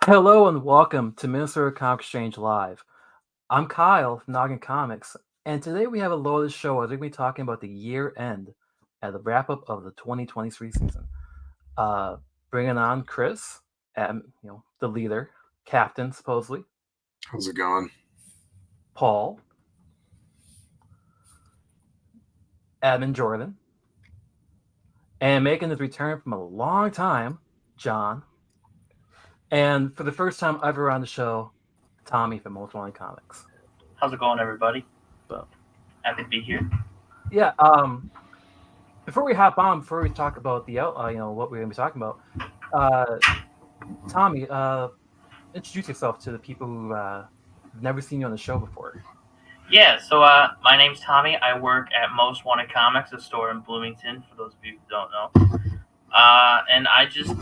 Hello and welcome to Minnesota Comic Exchange Live. I'm Kyle from Noggin Comics, and today we have a loaded show as we're going to be talking about the year end at the wrap up of the 2023 season. Uh, Bringing on Chris, the leader, captain supposedly, How's it going? Paul, admin Jordan, and making his return from a long time, John, and for the first time ever on the show, Tommy from Most Wanted Comics. How's it going, everybody? So, Happy to be here. yeah, before we hop on, before we talk about the what we're going to be talking about, uh, Tommy, introduce yourself to the people who have never seen you on the show before. Yeah, so my name's Tommy. I work at Most Wanted Comics, a store in Bloomington, for those of you who don't know. And I just,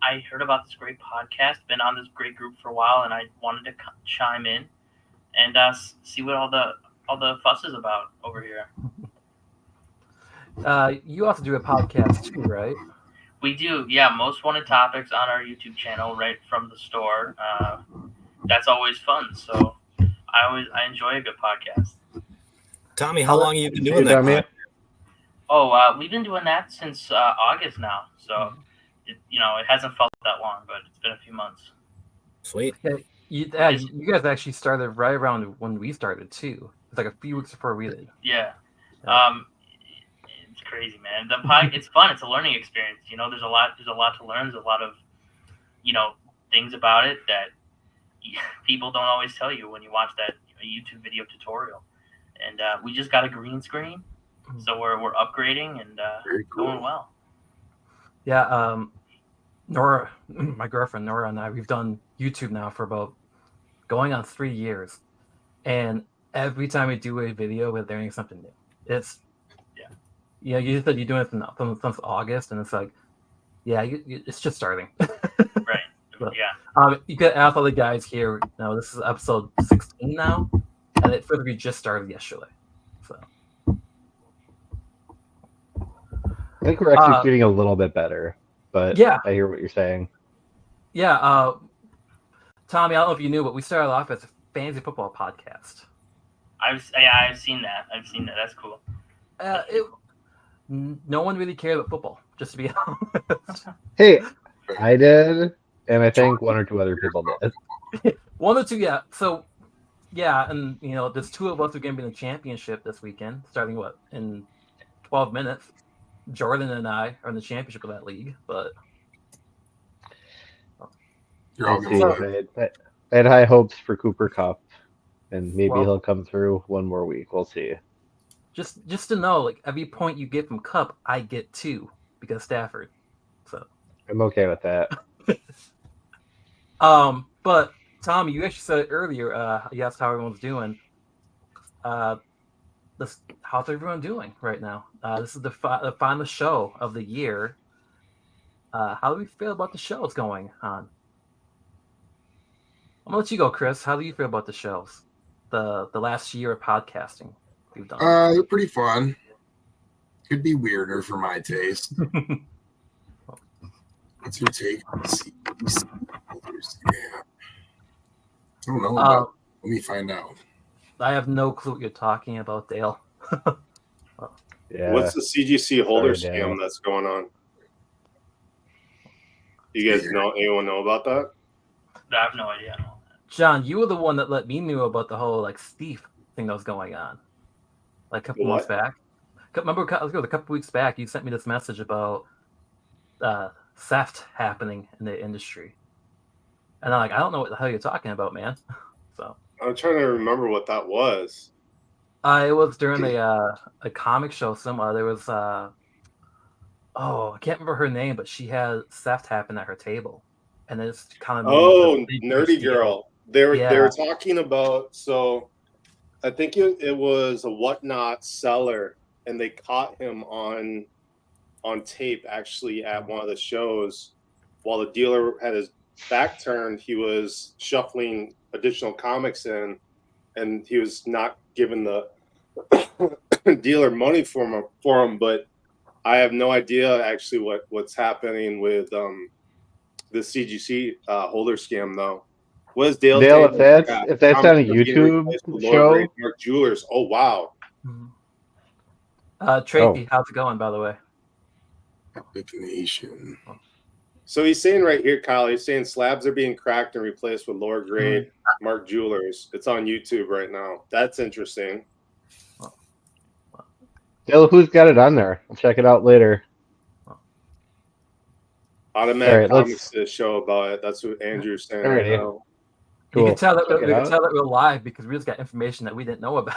I heard about this great podcast, been on this great group for a while, and I wanted to chime in and see what all the fuss is about over here. You also do a podcast too, right? We do, yeah. Most Wanted Topics on our YouTube channel, right from the store. That's always fun. So I enjoy a good podcast. Tommy, how long have you been doing that? We've been doing that since August now. So, it hasn't felt that long, but it's been a few months. Sweet. Yeah, you guys actually started right around when we started too. It's like a few weeks before we did. Yeah. It's crazy, man. It's fun. It's a learning experience. There's a lot to learn. There's a lot of, things about it that people don't always tell you when you watch that YouTube video tutorial. And we just got a green screen, so we're upgrading and going well. Yeah, Nora, my girlfriend Nora, and I, we've done YouTube now for about going on 3 years, and every time we do a video, we're learning something new. It's you said you're doing it since August, and it's like, it's just starting. Right. So, yeah. You can ask all the guys here. Now this is episode 16 now, and it feels like we just started yesterday. So I think we're actually getting a little bit better, but yeah, I hear what you're saying. Yeah, Tommy, I don't know if you knew, but we started off as a fantasy football podcast. I've seen that. That's cool. No one really cared about football, just to be honest. Hey, I did, and I think one or two other people did. One or two, yeah. So, yeah, and there's two of us who are going to be in the championship this weekend, starting in 12 minutes. Jordan and I are in the championship of that league, but You're all I had high hopes for Cooper Kupp, and maybe he'll come through one more week. We'll see. Just to know, like every point you get from Kupp, I get 2 because Stafford. So I'm okay with that. But Tommy, you actually said it earlier. You asked how everyone's doing. How's everyone doing right now? This is the final show of the year. How do we feel about the shows going on? I'm gonna let you go, Chris. How do you feel about the shows? The last year of podcasting we've done. They're pretty fun. Could be weirder for my taste. What's your take on yeah. I don't know. Let me find out. I have no clue what you're talking about, Dale. Yeah. What's the CGC holder scam that's going on? Do you guys know? Anyone know about that? I have no idea. John, you were the one that let me know about the whole Steve thing that was going on, like a couple months back. Remember, a couple weeks back, you sent me this message about theft happening in the industry, and I'm like, I don't know what the hell you're talking about, man. So I'm trying to remember what that was. It was during a comic show. There was I can't remember her name, but she had theft happen at her table, and it's kind of Nerdy Girl. They were talking about, so I think it was a Whatnot seller, and they caught him on tape actually at one of the shows. While the dealer had his back turned, he was shuffling additional comics in, and he was not giving the dealer money for him. But I have no idea actually what's happening with the CGC holder scam though. What is Dale? Dale, saying? if that's on a Thomas being YouTube replaced with Lord show, Grey Mark Jewelers. Oh wow. Tracy, how's it going, by the way? Epic Nation. So he's saying right here, Kyle, he's saying slabs are being cracked and replaced with lower grade Mark Jewelers. It's on YouTube right now. That's interesting. Dale, who's got it on there? I'll check it out later. Automatic All right, Comics did a show about it. That's what Andrew's saying. All right, right now. You can tell that Check we it can out. tell that we're live because we just got information that we didn't know about.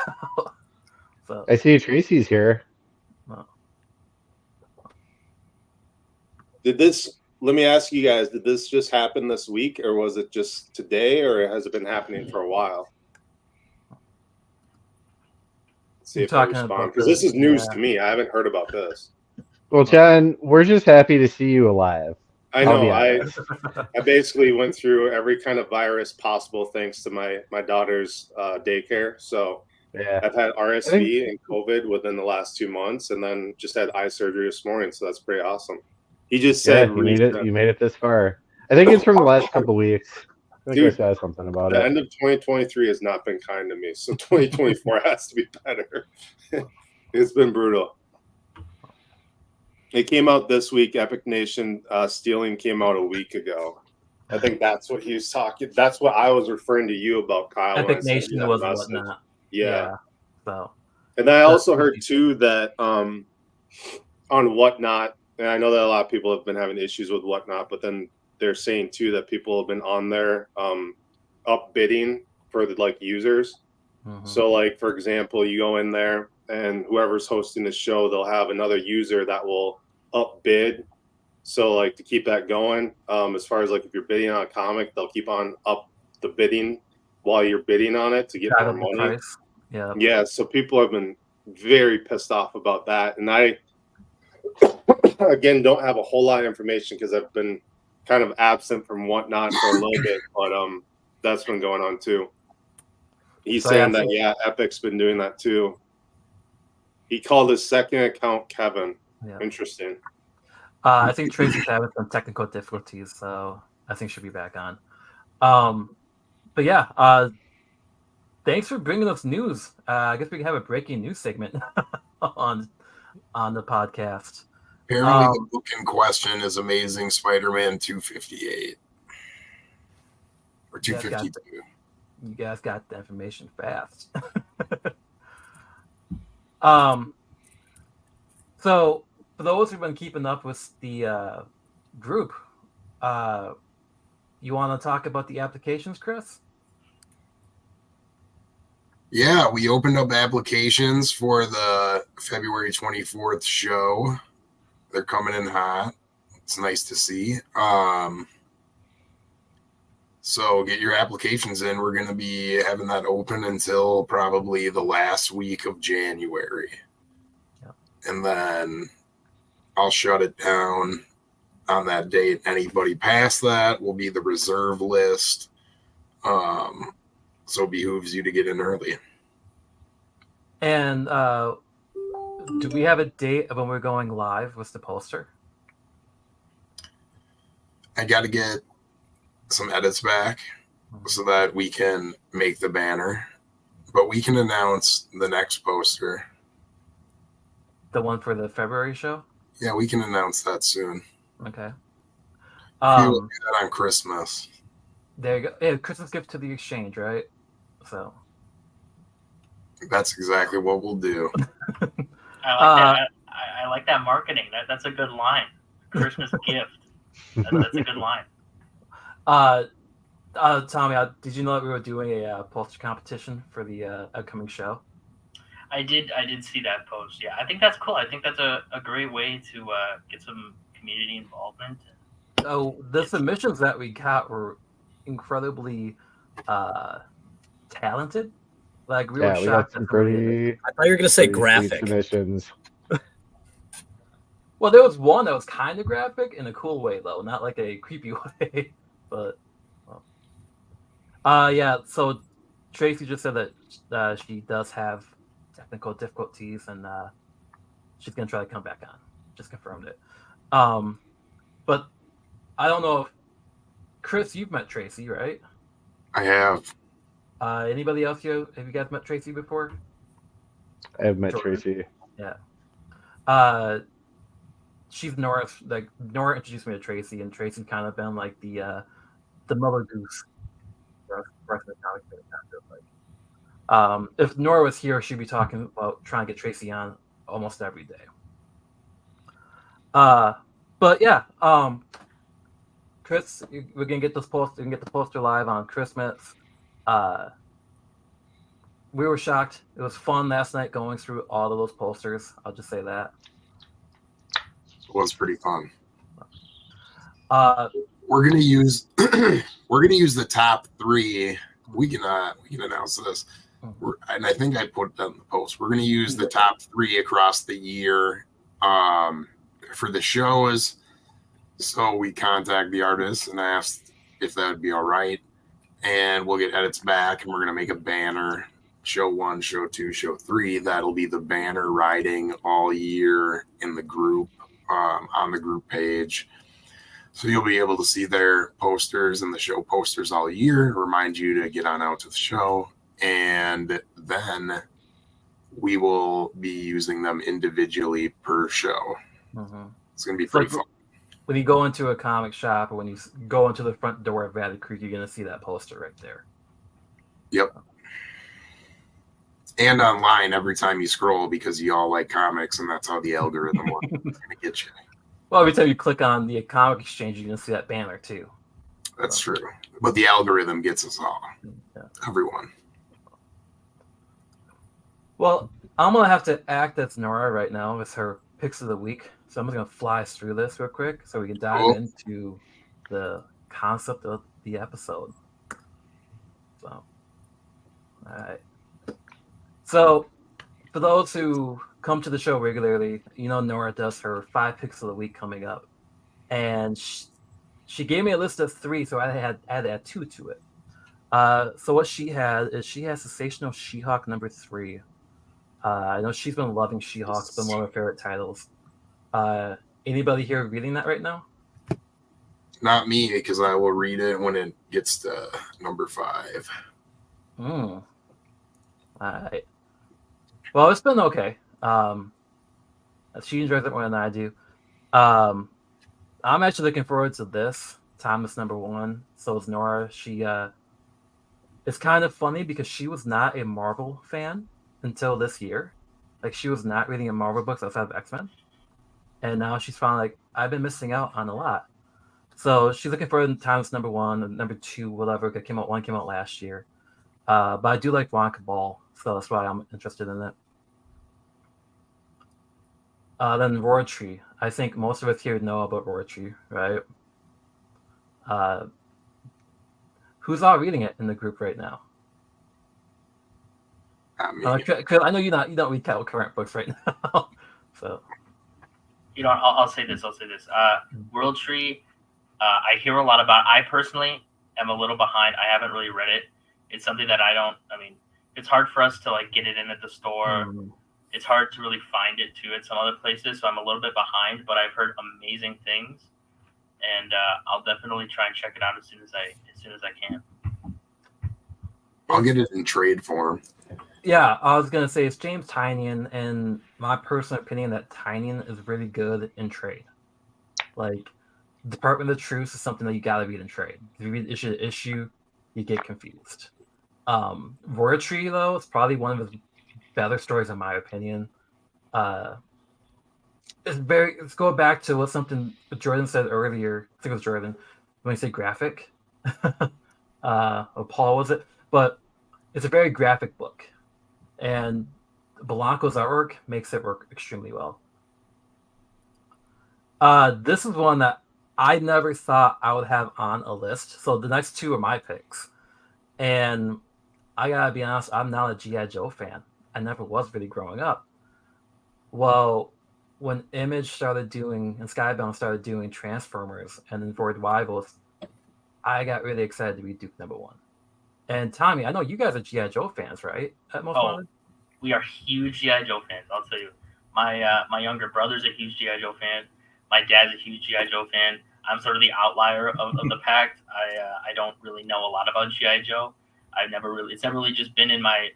So I see Tracy's here. Let me ask you guys, did this just happen this week or was it just today or has it been happening for a while? Let's see You're if I talking respond about because this is news yeah. to me. I haven't heard about this. Well, John, we're just happy to see you alive. I I'll be know. honest. I basically went through every kind of virus possible thanks to my daughter's daycare. So Yeah. I've had RSV and COVID within the last 2 months, and then just had eye surgery this morning. So that's pretty awesome. He just Yeah, said you made it. You made it this far. I think it's from the last couple weeks. I think Dude, I saw something about the it. end of 2023 has not been kind to me, so 2024 has to be better. It's been brutal. It came out this week. Epic Nation stealing came out a week ago. I think that's what he was talking. That's what I was referring to you about, Kyle. when I Epic sent you Nation that was message. whatnot. Yeah. So And I also heard too that on Whatnot, and I know that a lot of people have been having issues with Whatnot, but then they're saying too that people have been on there up bidding for the like users. So like for example, you go in there and whoever's hosting the show, they'll have another user that will up bid. So like to keep that going, as far as like if you're bidding on a comic, they'll keep on up the bidding while you're bidding on it to get drive more up the money. price. Yeah. Yeah, so people have been very pissed off about that. And I, again, don't have a whole lot of information because I've been kind of absent from Whatnot for a little bit, but that's been going on too. He's saying that, yeah, Epic's been doing that too. He called his second account Kevin. Yeah. Interesting. I think Tracy's having some technical difficulties, so I think she'll be back on. But yeah, thanks for bringing us news. I guess we can have a breaking news segment on the podcast. Apparently, the book in question is Amazing Spider-Man 258 or 252. You guys got the information fast. So for those who've been keeping up with the group, you want to talk about the applications, Chris? Yeah, we opened up applications for the February 24th show. They're coming in hot. It's nice to see. So get your applications in. We're going to be having that open until probably the last week of January. Yep. And then I'll shut it down on that date. Anybody past that will be the reserve list. So it behooves you to get in early. And do we have a date of when we're going live with the poster? I got to get some edits back so that we can make the banner. But we can announce the next poster. The one for the February show? Yeah, we can announce that soon. Okay. We will do that on Christmas. There you go. Yeah, Christmas gift to the exchange, right? So that's exactly what we'll do. I like that marketing. That's a good line. Christmas gift. That's a good line. Tommy, did you know that we were doing a poster competition for the upcoming show? I did see that post. Yeah, I think that's cool. I think that's a great way to get some community involvement. Oh, the submissions that we got were incredibly talented. Like we were shocked. We got some pretty. I thought you were going to say graphic submissions. Well, there was one that was kind of graphic in a cool way, though, not like a creepy way. But yeah. So Tracy just said that she does have technical difficulties, and she's gonna try to come back on. Just confirmed it. But I don't know if Chris, you've met Tracy, right? I have. Anybody else here? Have you guys met Tracy before? I have met Jordan. Tracy. Yeah. She's Nora's. Like Nora introduced me to Tracy, and Tracy's kind of been like the mother goose for us in the comic book, like. If Nora was here, she'd be talking about trying to get Tracy on almost every day. But yeah, Chris, we're gonna get this poster. We can get the poster live on Christmas. We were shocked. It was fun last night going through all of those posters. I'll just say that. It was pretty fun. Uh, We're gonna use the top 3. We can announce this. And I think I put that in the post. We're gonna use the top 3 across the year for the shows. So we contact the artist and asked if that would be all right. And we'll get edits back, and we're gonna make a banner. Show 1, show 2, show 3. That'll be the banner riding all year in the group, on the group page. So you'll be able to see their posters and the show posters all year. Remind you to get on out to the show. And then we will be using them individually per show. mm-hmm. It's going to be pretty fun. When you go into a comic shop or when you go into the front door of Valley Creek, you're going to see that poster right there. Yep. And online every time you scroll, because you all like comics, and that's how the algorithm works. It's going to get you. Well, every time you click on the comic exchange, you're going to see that banner too. That's true. But the algorithm gets us all. Yeah. Everyone. Well, I'm going to have to act as Nora right now with her picks of the week. So I'm just going to fly through this real quick so we can dive into the concept of the episode. So, all right. So, for those who come to the show regularly, you know Nora does her 5 picks of the week coming up. And she gave me a list of 3, so I had to add 2 to it. So what she had is she has Sensational She-Hulk number 3. I know she's been loving She-Hulk. It's been one of her favorite titles. Anybody here reading that right now? Not me, because I will read it when it gets to number 5. All right. Well, it's been okay. She enjoys it more than I do. I'm actually looking forward to this. Thomas number 1. So is Nora. She it's kind of funny because she was not a Marvel fan until this year. Like, she was not reading Marvel books outside of X-Men. And now she's finally like, I've been missing out on a lot. So she's looking forward to Thomas number 1 and number 2, whatever. One came out last year. But I do like Wonka Ball, so that's why I'm interested in it. Then Roar Tree. I think most of us here know about Roar Tree, right? Who's all reading it in the group right now? Cause I know you don't read current books right now. So, you know, I'll say this. World Tree. I hear a lot about. I personally am a little behind. I haven't really read it. It's something that it's hard for us to like get it in at the store. It's hard to really find it too at some other places. So I'm a little bit behind, but I've heard amazing things, and I'll definitely try and check it out as soon as I can. I'll get it in trade form. Yeah, I was gonna say it's James Tynion, and my personal opinion that Tynion is really good in trade. Like, Department of Truth is something that you gotta read in trade. If you read issue to issue, you get confused. Roar Tree, though, is probably one of his better stories in my opinion. Let's go back to something Jordan said earlier. I think it was Jordan when he said graphic. Or Paul was it? But it's a very graphic book, and Blanco's artwork makes it work extremely well. This is one that I never thought I would have on a list. So the next 2 are my picks, and I gotta be honest, I'm not a G.I. Joe fan. I never was really growing up. Well, when Image started doing and Skybound started doing Transformers and then Void Rivals, I got really excited to read Duke number 1. And Tommy, I know you guys are G.I. Joe fans, right? At Most Wanted? We are huge G.I. Joe fans. I'll tell you, my younger brother's a huge G.I. Joe fan. My dad's a huge G.I. Joe fan. I'm sort of the outlier of the pack. I don't really know a lot about GI Joe. It's never really just been in my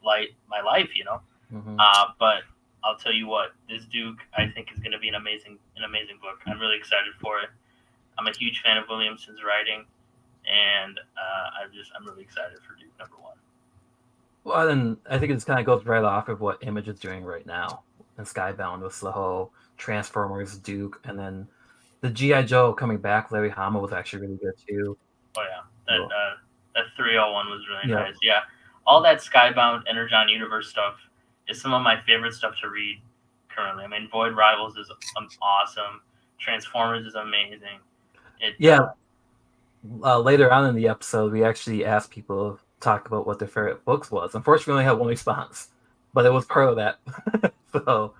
life, you know. Mhm. But I'll tell you what, this Duke I think is going to be an amazing book. I'm really excited for it. I'm a huge fan of Williamson's writing, and I'm really excited for Duke #1. Well, then I think it just kind of goes right off of what Image is doing right now. And Skybound with the whole Transformers, Duke, and then the G.I. Joe coming back, Larry Hama was actually really good too. Oh yeah, that 301 was really Yeah. nice. Yeah, all that Skybound Energon Universe stuff is some of my favorite stuff to read currently. I mean, Void Rivals is awesome. Transformers is amazing. Later on in the episode, we actually asked people to talk about what their favorite books was. Unfortunately, we only had one response, but it was part of that. So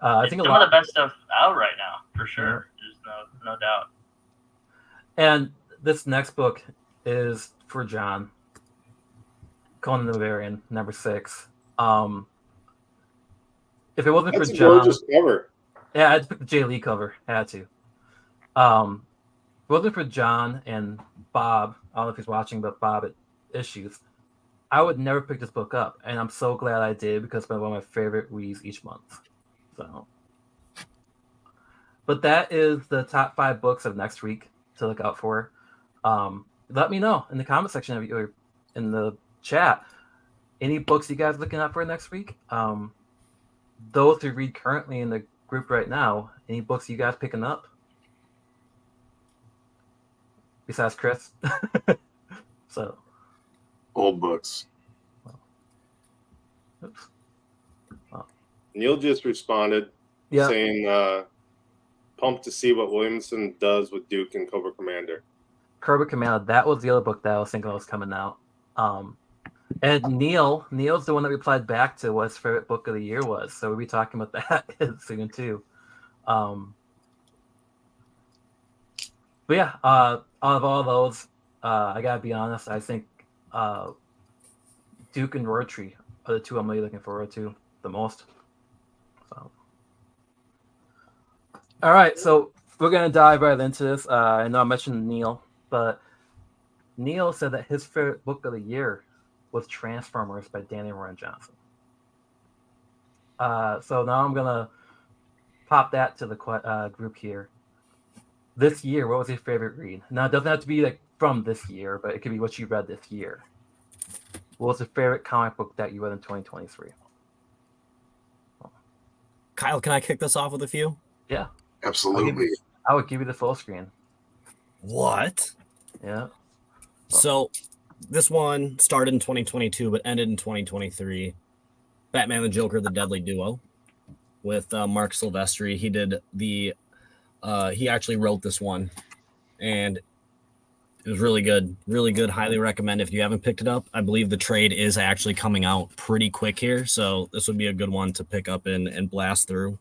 I think some of the best stuff out right now, for sure. Yeah. There's no doubt. And this next book is for John, Conan the Barbarian, #6. If it wasn't That's for a John, gorgeous cover. yeah, I had to pick the Jay Lee cover. I had to. If it wasn't for John and Bob, I don't know if he's watching, but Bob at Issues, I would never pick this book up, and I'm so glad I did because it's been one of my favorite reads each month. So, but that is the top 5 books of next week to look out for. Let me know in the comment section or in the chat any books you guys are looking out for next week. Those who read currently in the group right now, any books you guys picking up? Besides Chris. So Old books. oops. Neil just responded Yeah. saying, pumped to see what Williamson does with Duke and Cobra Commander. Cobra Commander, that was the other book that I was thinking was coming out. And Neil's the one that replied back to what his favorite book of the year was. So we'll be talking about that soon too. But yeah, out of all those, I gotta be honest, I think Duke and Rotary are the two I'm really looking forward to the most. So, all right, so we're gonna dive right into this. I know I mentioned Neil, but Neil said that his favorite book of the year was Transformers by Danny Warren Johnson. So now I'm gonna pop that to the group here. This year, what was your favorite read? Now it doesn't have to be like from this year, but it could be what you read this year. What was your favorite comic book that you read in 2023? Kyle, can I kick this off with a few? Yeah, Absolutely. I would give you the full screen. What? Yeah. So this one started in 2022 but ended in 2023. Batman the Joker, the Deadly Duo, with Mark Silvestri. He did he actually wrote this one, and it was really good. Really good. Highly recommend if you haven't picked it up. I believe the trade is actually coming out pretty quick here, so this would be a good one to pick up and blast through.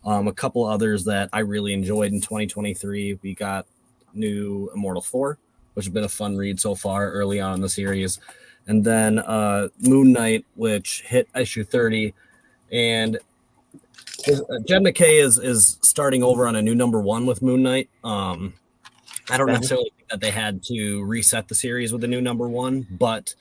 A couple others that I really enjoyed in 2023. We got new Immortal 4, which has been a fun read so far early on in the series. And then Moon Knight, which hit issue 30. And Jed McKay is starting over on a new #1 with Moon Knight. I don't necessarily think that they had to reset the series with a new #1, but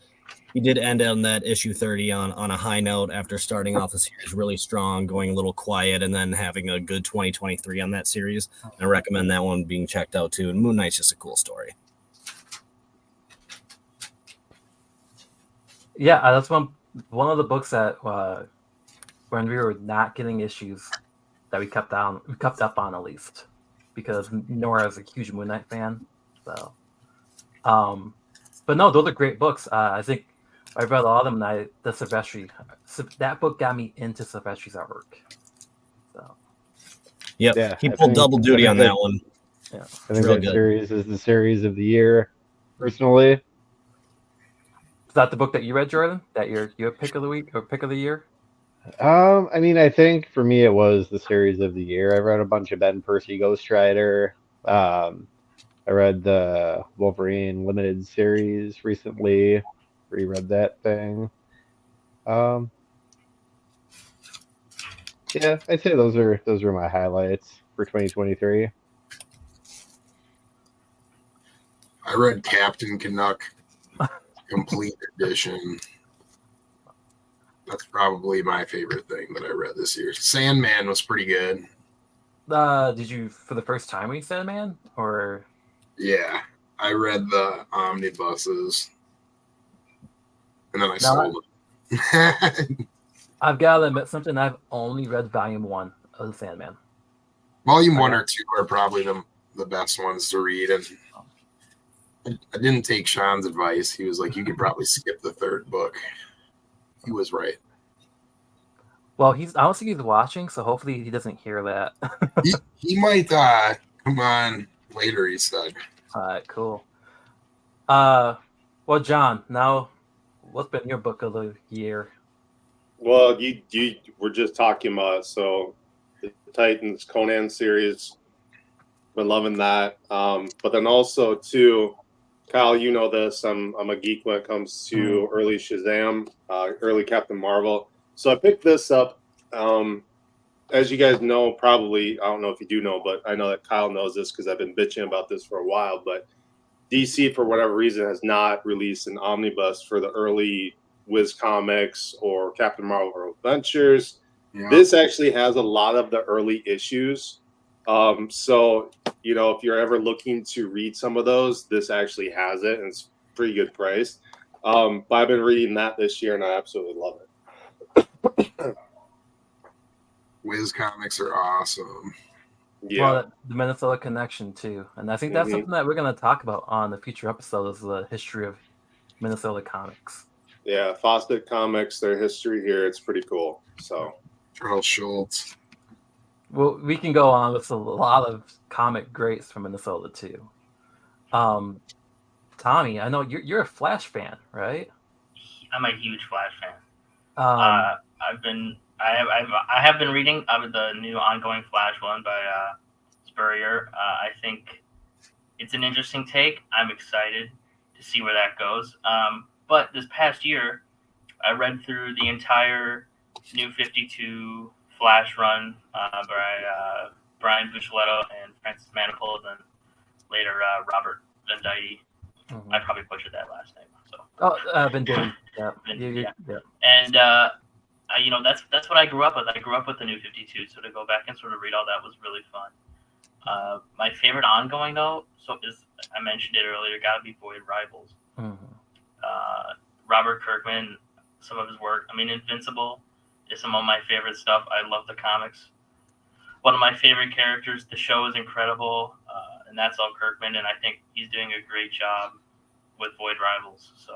he did end on that issue 30 on a high note after starting off the series really strong, going a little quiet, and then having a good 2023 on that series. I recommend that one being checked out too. And Moon Knight's just a cool story. Yeah, that's one of the books that when we were not getting issues that we kept up on at least, because Nora is a huge Moon Knight fan. So, but no, those are great books. I think I read all of them. And the Silvestri, that book got me into Silvestri's artwork. So, yep, Yeah, he I pulled think- double duty on that one. yeah, I think Real that good. series is the series of the year, personally. is that the book that you read, Jordan? That your pick of the week or pick of the year? I mean, I think for me it was the series of the year. I read a bunch of Ben Percy Ghost Rider. I read the Wolverine Limited series recently. Reread that thing. Yeah, I'd say those were my highlights for 2023. I read Captain Canuck Complete Edition. That's probably my favorite thing that I read this year. Sandman was pretty good. Did you for the first time read Sandman or? Yeah, I read the omnibuses, and then I sold them. I've got to admit something. I've only read Volume 1 of the Sandman. Volume 1 or 2 are probably the best ones to read, and I didn't take Sean's advice. He was like, "You could probably skip the third book." He was right. Well, I don't think he's watching, so hopefully he doesn't hear that. he might come on later, he said. All right, cool. Well, John, now what's been your book of the year? Well, you were just talking about, so the Titans Conan series, been loving that. But then also too, Kyle, you know this. I'm a geek when it comes to early Shazam, early Captain Marvel. So I picked this up. As you guys know, probably, I don't know if you do know, but I know that Kyle knows this because I've been bitching about this for a while. But DC, for whatever reason, has not released an omnibus for the early Wiz Comics or Captain Marvel Adventures. Yeah. This actually has a lot of the early issues. So, you know, if you're ever looking to read some of those, this actually has it, and it's pretty good price. But I've been reading that this year, and I absolutely love it. Wiz Comics are awesome. Yeah. Well, the Minnesota connection too, and I think that's something that we're going to talk about on the future episode is the history of Minnesota comics. Yeah, Fawcett Comics, their history here, it's pretty cool. So Charles Schultz. Well, we can go on with a lot of comic greats from Minnesota too. Tommy, I know you're a Flash fan, right? I'm a huge Flash fan. I have been reading the new ongoing Flash one by Spurrier. I think it's an interesting take. I'm excited to see where that goes. But this past year, I read through the entire New 52 Flash run by Brian Buccellato and Francis Manapul, and later Robert Venditti. Mm-hmm. I probably butchered that last name. So. Venditti. Yeah. Yeah. And you know, that's what I grew up with. I grew up with the New 52, so to go back and sort of read all that was really fun. My favorite ongoing though, is I mentioned it earlier, gotta be Void Rivals. Mm-hmm. Robert Kirkman, some of his work. I mean, Invincible is some of my favorite stuff. I love the comics. One of my favorite characters. The show is incredible, and that's all Kirkman. And I think he's doing a great job with Void Rivals. So,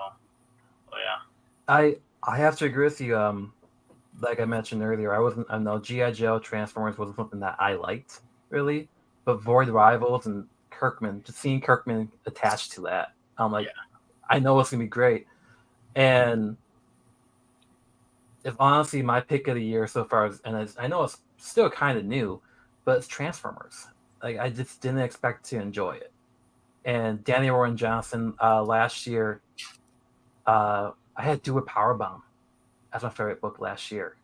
yeah. I have to agree with you. Like I mentioned earlier, I know G.I. Joe Transformers wasn't something that I liked really, but Void Rivals and Kirkman, just seeing Kirkman attached to that, I'm like, I know it's gonna be great. And if honestly my pick of the year so far is, and I know it's still kind of new, but it's Transformers. Like I just didn't expect to enjoy it. And Danny Warren Johnson last year, I had Do It Powerbomb as my favorite book last year.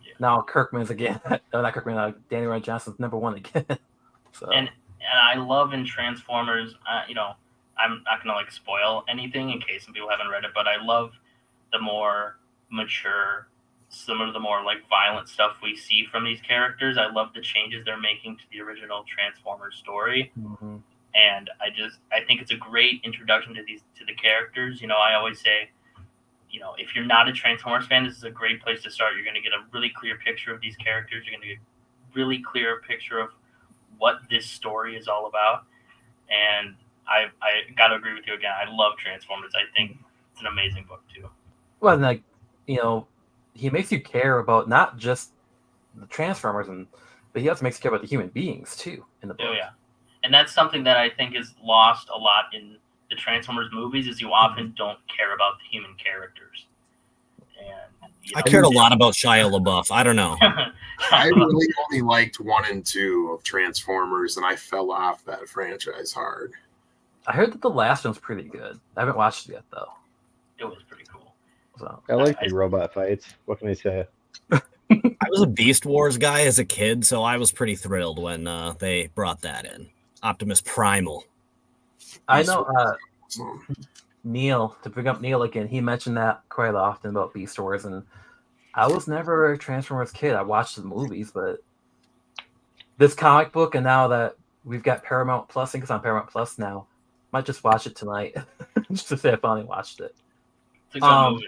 Yeah. Now Kirkman's again, not Kirkman, Danny Warren Johnson's number one again. So. And I love in Transformers, you know, I'm not gonna like spoil anything in case some people haven't read it, but I love the more mature, some of the more like violent stuff we see from these characters. I love the changes they're making to the original Transformers story. Mm-hmm. And I think it's a great introduction to the characters. You know, I always say, you know, if you're not a Transformers fan, this is a great place to start. You're going to get a really clear picture of these characters. You're going to get a really clear picture of what this story is all about. And I got to agree with you again. I love Transformers. I think it's an amazing book too. Well, and like, you know, he makes you care about not just the Transformers, but he also makes you care about the human beings too in the book. Oh yeah, and that's something that I think is lost a lot in the Transformers movies. Is you often don't care about the human characters. And you know, I cared a lot about Shia LaBeouf. I don't know. I really only liked 1 and 2 of Transformers, and I fell off that franchise hard. I heard that the last one's pretty good. I haven't watched it yet though. It was pretty cool. So I like the robot fights. What can I say? I was a Beast Wars guy as a kid, so I was pretty thrilled when they brought that in. Optimus Primal. I know So, Neil, to bring up Neil again, he mentioned that quite often about Beast Wars, and I was never a Transformers kid. I watched the movies, but this comic book, and now that we've got Paramount Plus, I think it's on Paramount Plus now, might just watch it tonight just to say I finally watched it. It's a good movie.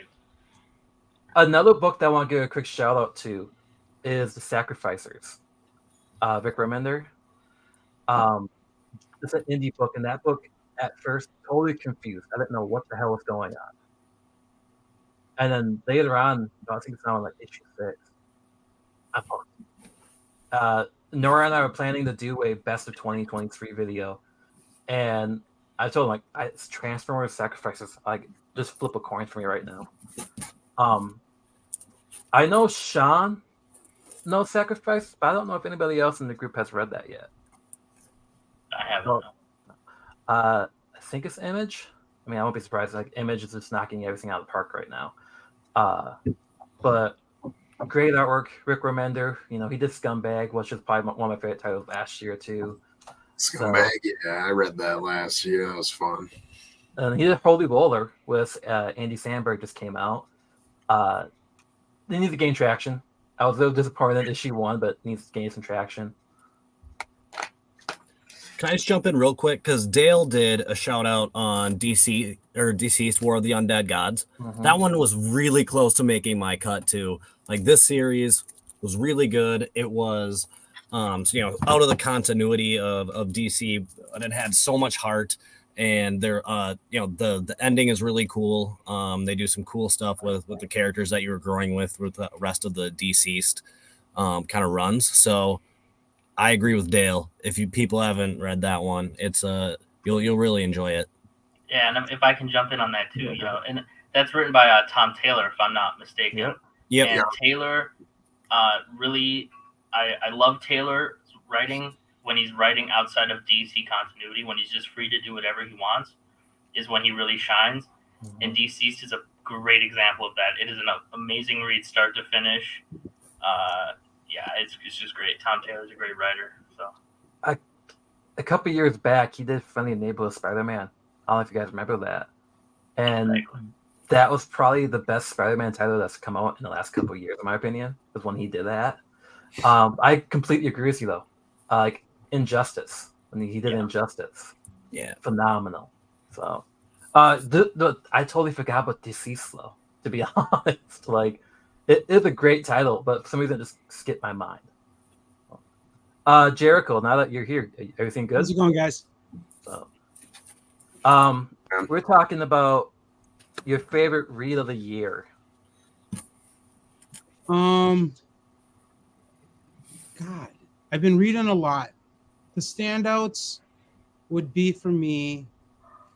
Another book that I want to give a quick shout out to is The Sacrificers. Vic Remender. It's an indie book, and that book at first totally confused. I didn't know what the hell was going on. And then later on, I think it's now like issue 6. Nora and I were planning to do a best of 2023 video, and I told him like it's Transformers Sacrifices. Like just flip a coin for me right now. I know Sean knows Sacrifice, but I don't know if anybody else in the group has read that yet. I haven't. I think it's Image. I mean, I won't be surprised. Like Image is just knocking everything out of the park right now. But great artwork, Rick Remender. You know, he did Scumbag, which is probably one of my favorite titles last year too. Scumbag, yeah, I read that last year. That was fun. And he did Holy Roller with Andy Samberg just came out. They need to gain traction. I was a little disappointed in issue 1, but needs to gain some traction. Can I just jump in real quick? Because Dale did a shout out on DC or Deceased War of the Undead Gods. Mm-hmm. That one was really close to making my cut too. Like this series was really good. It was, out of the continuity of DC, but it had so much heart. And they're, the ending is really cool. They do some cool stuff with the characters that you were growing with the rest of the Deceased kind of runs. So I agree with Dale. If you people haven't read that one, it's you'll really enjoy it. Yeah, and if I can jump in on that too, and that's written by Tom Taylor, if I'm not mistaken. Yep. And Taylor, really, I love Taylor's writing. When he's writing outside of DC continuity, when he's just free to do whatever he wants, is when he really shines. Mm-hmm. And Deceased is a great example of that. It is an amazing read, start to finish. It's just great. Tom Taylor's a great writer. So, a couple years back, he did Friendly Neighborhood Spider-Man. I don't know if you guys remember that. And that was probably the best Spider-Man title that's come out in the last couple of years, in my opinion, was when he did that. I completely agree with you, though. Like Injustice, when he did Injustice. Yeah. Phenomenal. So, I totally forgot about Deceased, though, to be honest. Like, it is a great title, but for some reason it just skipped my mind. Jericho, now that you're here, everything good? How's it going, guys? So, we're talking about your favorite read of the year. God, I've been reading a lot. The standouts would be for me.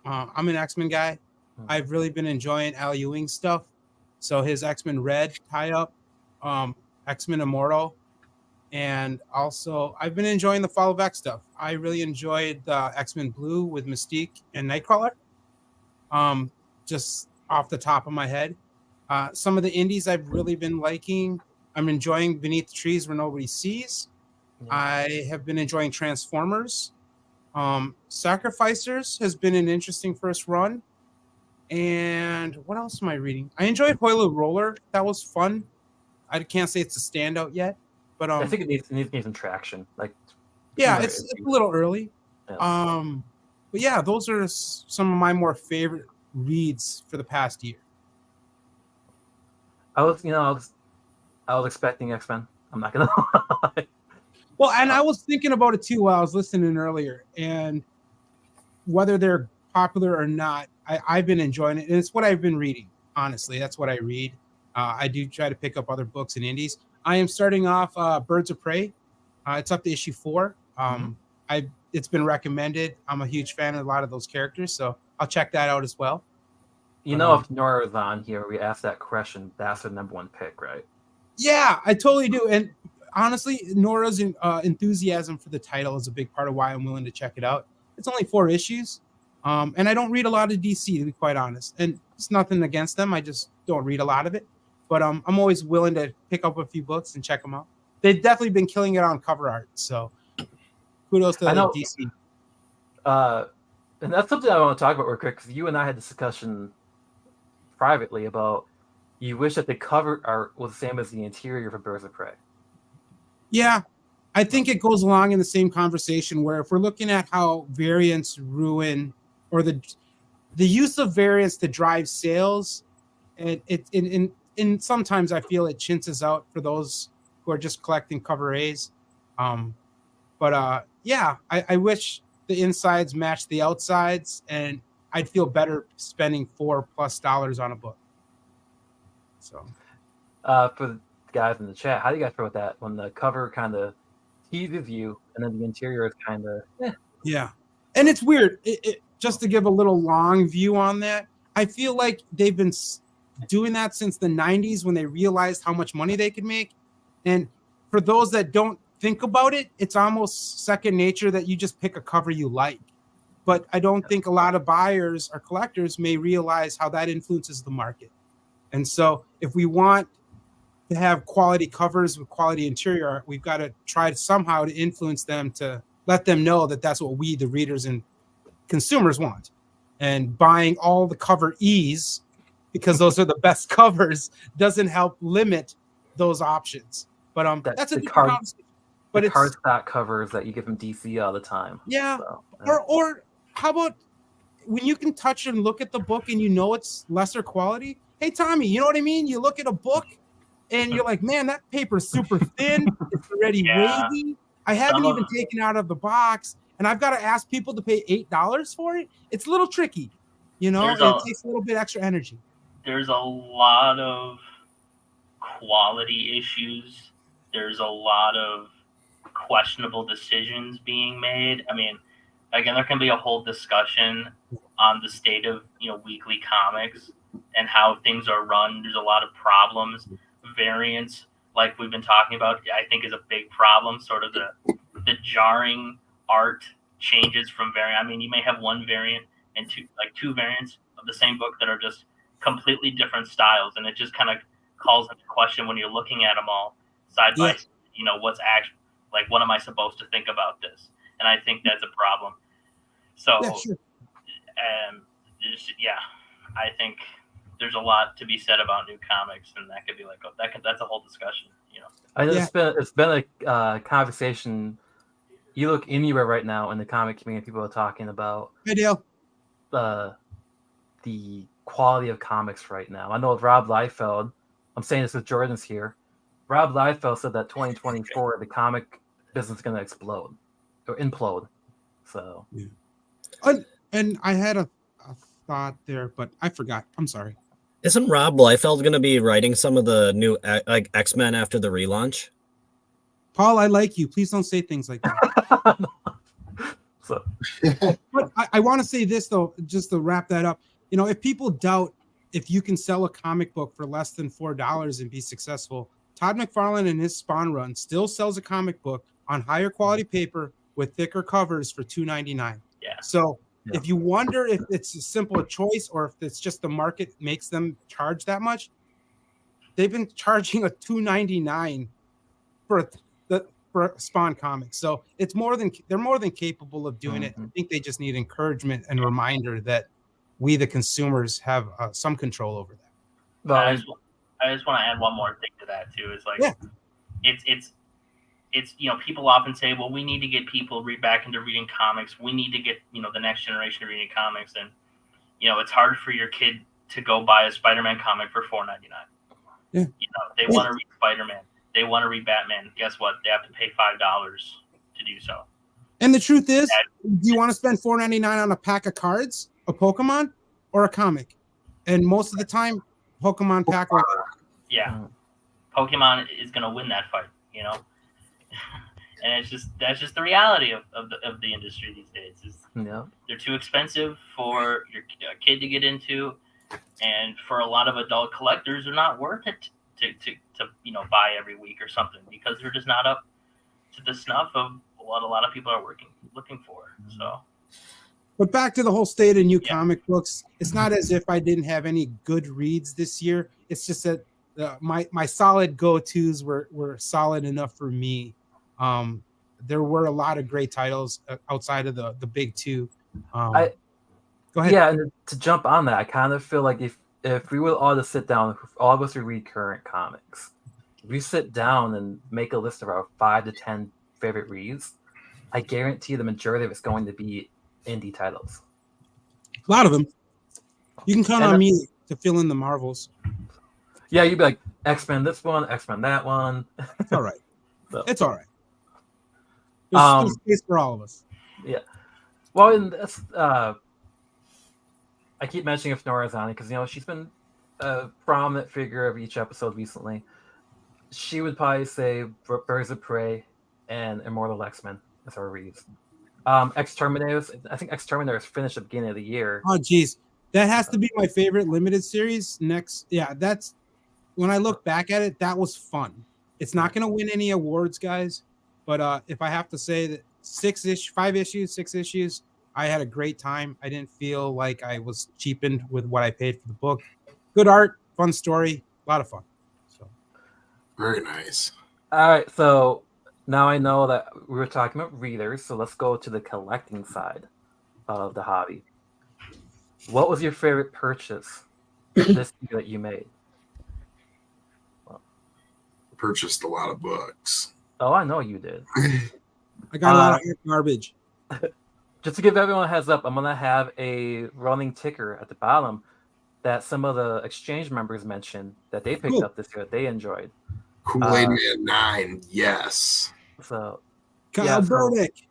I'm an X-Men guy. I've really been enjoying Al Ewing stuff. So his X-Men Red tie-up, X-Men Immortal, and also I've been enjoying the Fall of X stuff. I really enjoyed the X-Men Blue with Mystique and Nightcrawler. Just off the top of my head. Some of the indies I've really been liking. I'm enjoying Beneath the Trees Where Nobody Sees. I have been enjoying Transformers. Sacrificers has been an interesting first run. And what else am I reading? I enjoyed Holy Roller. That was fun. I can't say it's a standout yet, but I think it needs some traction. Like, it's a little early. Yeah. But yeah, those are some of my more favorite reads for the past year. I was expecting X-Men. I'm not gonna lie. Well, and I was thinking about it too while I was listening earlier, and whether they're popular or not, I've been enjoying it, and it's what I've been reading. Honestly, that's what I read. I do try to pick up other books and indies. I am starting off Birds of Prey. It's up to issue 4. It's been recommended. I'm a huge fan of a lot of those characters, so I'll check that out as well. If Nora was on here, we asked that question. That's the number 1 pick, right? Yeah, I totally do. And honestly, Nora's enthusiasm for the title is a big part of why I'm willing to check it out. It's only 4 issues. And I don't read a lot of DC, to be quite honest. And it's nothing against them. I just don't read a lot of it. But I'm always willing to pick up a few books and check them out. They've definitely been killing it on cover art. So kudos to DC. And that's something I want to talk about real quick, because you and I had this discussion privately about you wish that the cover art was the same as the interior for Birds of Prey. Yeah, I think it goes along in the same conversation where if we're looking at how variants ruin or the use of variants to drive sales, and in sometimes I feel it chintzes out for those who are just collecting cover A's. Yeah, I wish the insides matched the outsides, and I'd feel better spending $4+ on a book. So, for the guys in the chat, how do you guys feel with that when the cover kind of teases you and then the interior is kind of yeah, and it's weird. Just to give a little long view on that, I feel like they've been doing that since the 90s when they realized how much money they could make. And for those that don't think about it, it's almost second nature that you just pick a cover you like. But I don't think a lot of buyers or collectors may realize how that influences the market. And so if we want to have quality covers with quality interior art, we've got to try somehow to influence them to let them know that that's what we, the readers and consumers, want. And buying all the cover E's because those are the best covers doesn't help limit those options. But that's a different conversation. But it's cardstock covers that you get from DC all the time. Yeah. So, yeah. Or how about when you can touch and look at the book and you know it's lesser quality? Hey, Tommy, you know what I mean? You look at a book and you're like, man, that paper's super thin. It's already wavy. I haven't even taken it out of the box, and I've got to ask people to pay $8 for it. It's a little tricky, you know. It takes a little bit extra energy. There's a lot of quality issues. There's a lot of questionable decisions being made. I mean, again, there can be a whole discussion on the state of, weekly comics and how things are run. There's a lot of problems. Variants, like we've been talking about, I think is a big problem. Sort of the jarring art changes from variant. I mean, you may have one variant and two variants of the same book that are just completely different styles, and it just kind of calls into question when you're looking at them all side by side. What's actually, like, what am I supposed to think about this? And I think that's a problem. So, I think there's a lot to be said about new comics, and that could be that's a whole discussion. I know it's been a conversation. You look anywhere right now in the comic community, people are talking about the quality of comics right now. I know with Rob Liefeld, I'm saying this with Jordan's here. Rob Liefeld said that 2024 the comic business is going to explode or implode. So, and I had a thought there, but I forgot. I'm sorry. Isn't Rob Liefeld going to be writing some of the new X-Men after the relaunch? Paul, I like you. Please don't say things like that. But I want to say this, though, just to wrap that up. If people doubt if you can sell a comic book for less than $4 and be successful, Todd McFarlane and his Spawn run still sells a comic book on higher quality paper with thicker covers for $2.99. Yeah. So if you wonder if it's a simple choice or if it's just the market makes them charge that much, they've been charging a $2.99 for Spawn comics. So it's they're more than capable of doing it. I think they just need encouragement and reminder that we, the consumers, have some control over that. But I just want to add one more thing to that too. It's like, it's people often say, well, we need to get people back into reading comics. We need to get the next generation reading comics, and it's hard for your kid to go buy a Spider-Man comic for $4.99. Yeah. They want to read Spider-Man. They want to read Batman. Guess what? They have to pay $5 to do so. And the truth is, do you want to spend $4.99 on a pack of cards, a Pokemon, or a comic? And most of the time, Pokemon pack. Yeah, Pokemon is going to win that fight. And that's just the reality of the industry these days. They're too expensive for your kid to get into, and for a lot of adult collectors, they're not worth it to buy every week or something, because they're just not up to the snuff of what a lot of people are looking for. So, but back to the whole state of new comic books, it's not as if I didn't have any good reads this year. It's just that my solid go-tos were solid enough for me. There were a lot of great titles outside of the big two. Go ahead. Yeah, and to jump on that, I kind of feel like if we were all to sit down, all of us who read current comics, if we sit down and make a list of our 5 to 10 favorite reads, I guarantee the majority of it's going to be indie titles. A lot of them. You can count And on me to fill in the Marvels. Yeah, you'd be like X-Men this one, X-Men that one. It's all right. So, It's all right. There's space for all of us. yeah. Well, and that's, I keep mentioning if Nora's on it because she's been a prominent figure of each episode recently. She would probably say Birds of Prey and Immortal X-Men as our reads. Exterminators. I think Exterminators finished at the beginning of the year. Oh, geez. That has to be my favorite limited series. Next. Yeah, that's when I look back at it, that was fun. It's not going to win any awards, guys. But if I have to say that 6 issues, I had a great time. I didn't feel like I was cheapened with what I paid for the book. Good art, fun story, a lot of fun. So Very nice. All right, so now I know that we were talking about readers, so let's go to the collecting side of the hobby. What was your favorite purchase this year that you made? Purchased a lot of books. Oh, I know you did. I got a lot of garbage. Just to give everyone a heads up, I'm going to have a running ticker at the bottom that some of the exchange members mentioned that they picked up this year that they enjoyed. Kool-Aid Man 9, yes. So, Kyle Burdick.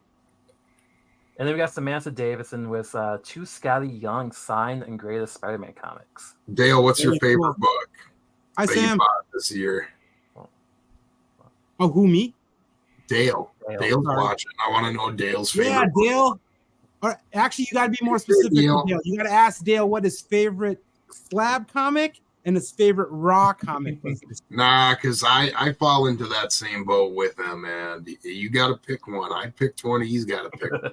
And then we got Samantha Davison with 2 Scotty Young signed and graded Spider-Man comics. Dale, what's your favorite book Hi, that Sam. you bought this year? Oh, who, me? Dale. Dale's Sorry. watching. I want to know Dale's favorite. Yeah, book. Dale. All right, actually, you got to be more specific. Dale. Dale. You got to ask Dale what his favorite slab comic and his favorite raw comic was. Nah, because I fall into that same boat with him, man. You got to pick one. I picked one. He's got to pick one.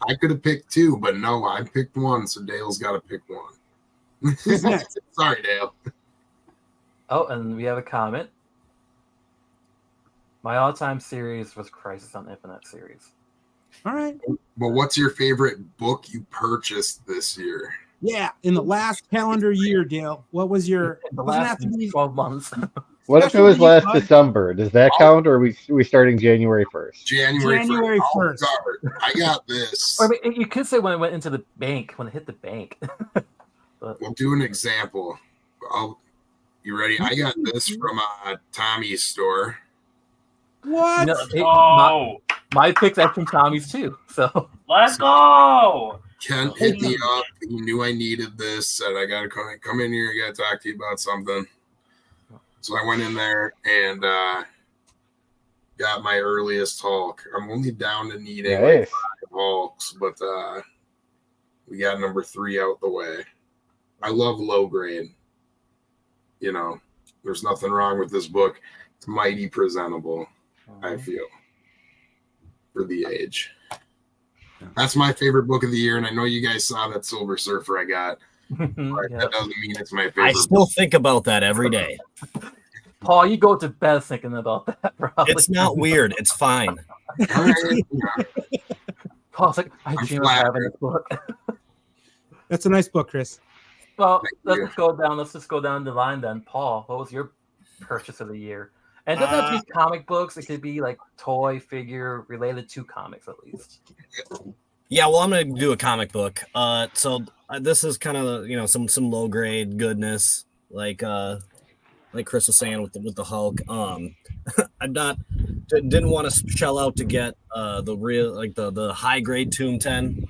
I could have picked 2, but no, I picked 1, so Dale's got to pick 1. Who's next? Sorry, Dale. Oh, and we have a comment. My all-time series was Crisis on Infinite series. All right. But what's your favorite book you purchased this year? Yeah, in the last calendar year, Dale. What was your? In the doesn't last have to be 12 months. What if it Special was last release, bud. December? Does that count, or are we starting January 1st? January 1st. I got this. Or, I mean, you could say when it went into the bank, when it hit the bank. We'll do an example. You ready? I got this from Tommy's store. What? My pick's actually from Tommy's too. So Let's go. Kent hit me up. He knew I needed this. Said I gotta come in here. I gotta talk to you about something. So I went in there and got my earliest Hulk. I'm only down to needing like 5 Hulks, but we got number 3 out the way. I love low grade. There's nothing wrong with this book. It's mighty presentable, I feel, for the age. That's my favorite book of the year, and I know you guys saw that Silver Surfer I got. But that doesn't mean it's my favorite. I still think about that every day. Paul, you go to bed thinking about that, probably. It's not weird. It's fine. All right, yeah. Paul's like, I I'm dream of having this book. That's a nice book, Chris. Well, Thank you. let's just go down the line then. Paul, what was your purchase of the year? And it doesn't have to be comic books. It could be like toy, figure, related to comics at least. Yeah, well, I'm gonna do a comic book. So this is kind of some low grade goodness, like Chris was saying with the Hulk. Didn't want to shell out to get the real the high grade Tomb 10,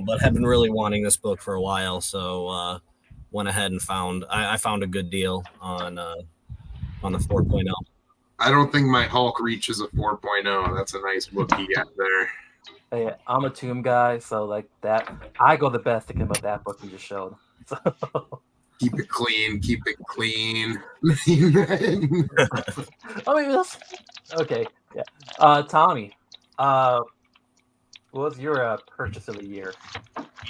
but have been really wanting this book for a while. So went ahead and found a good deal on the 4.0. I don't think my Hulk reaches a 4.0. That's a nice book he got there. Hey, I'm a Tomb guy, so like that, I go the best thinking about that book you just showed. So. Keep it clean. Keep it clean. I mean, that's okay. Yeah. Tommy, what was your purchase of the year?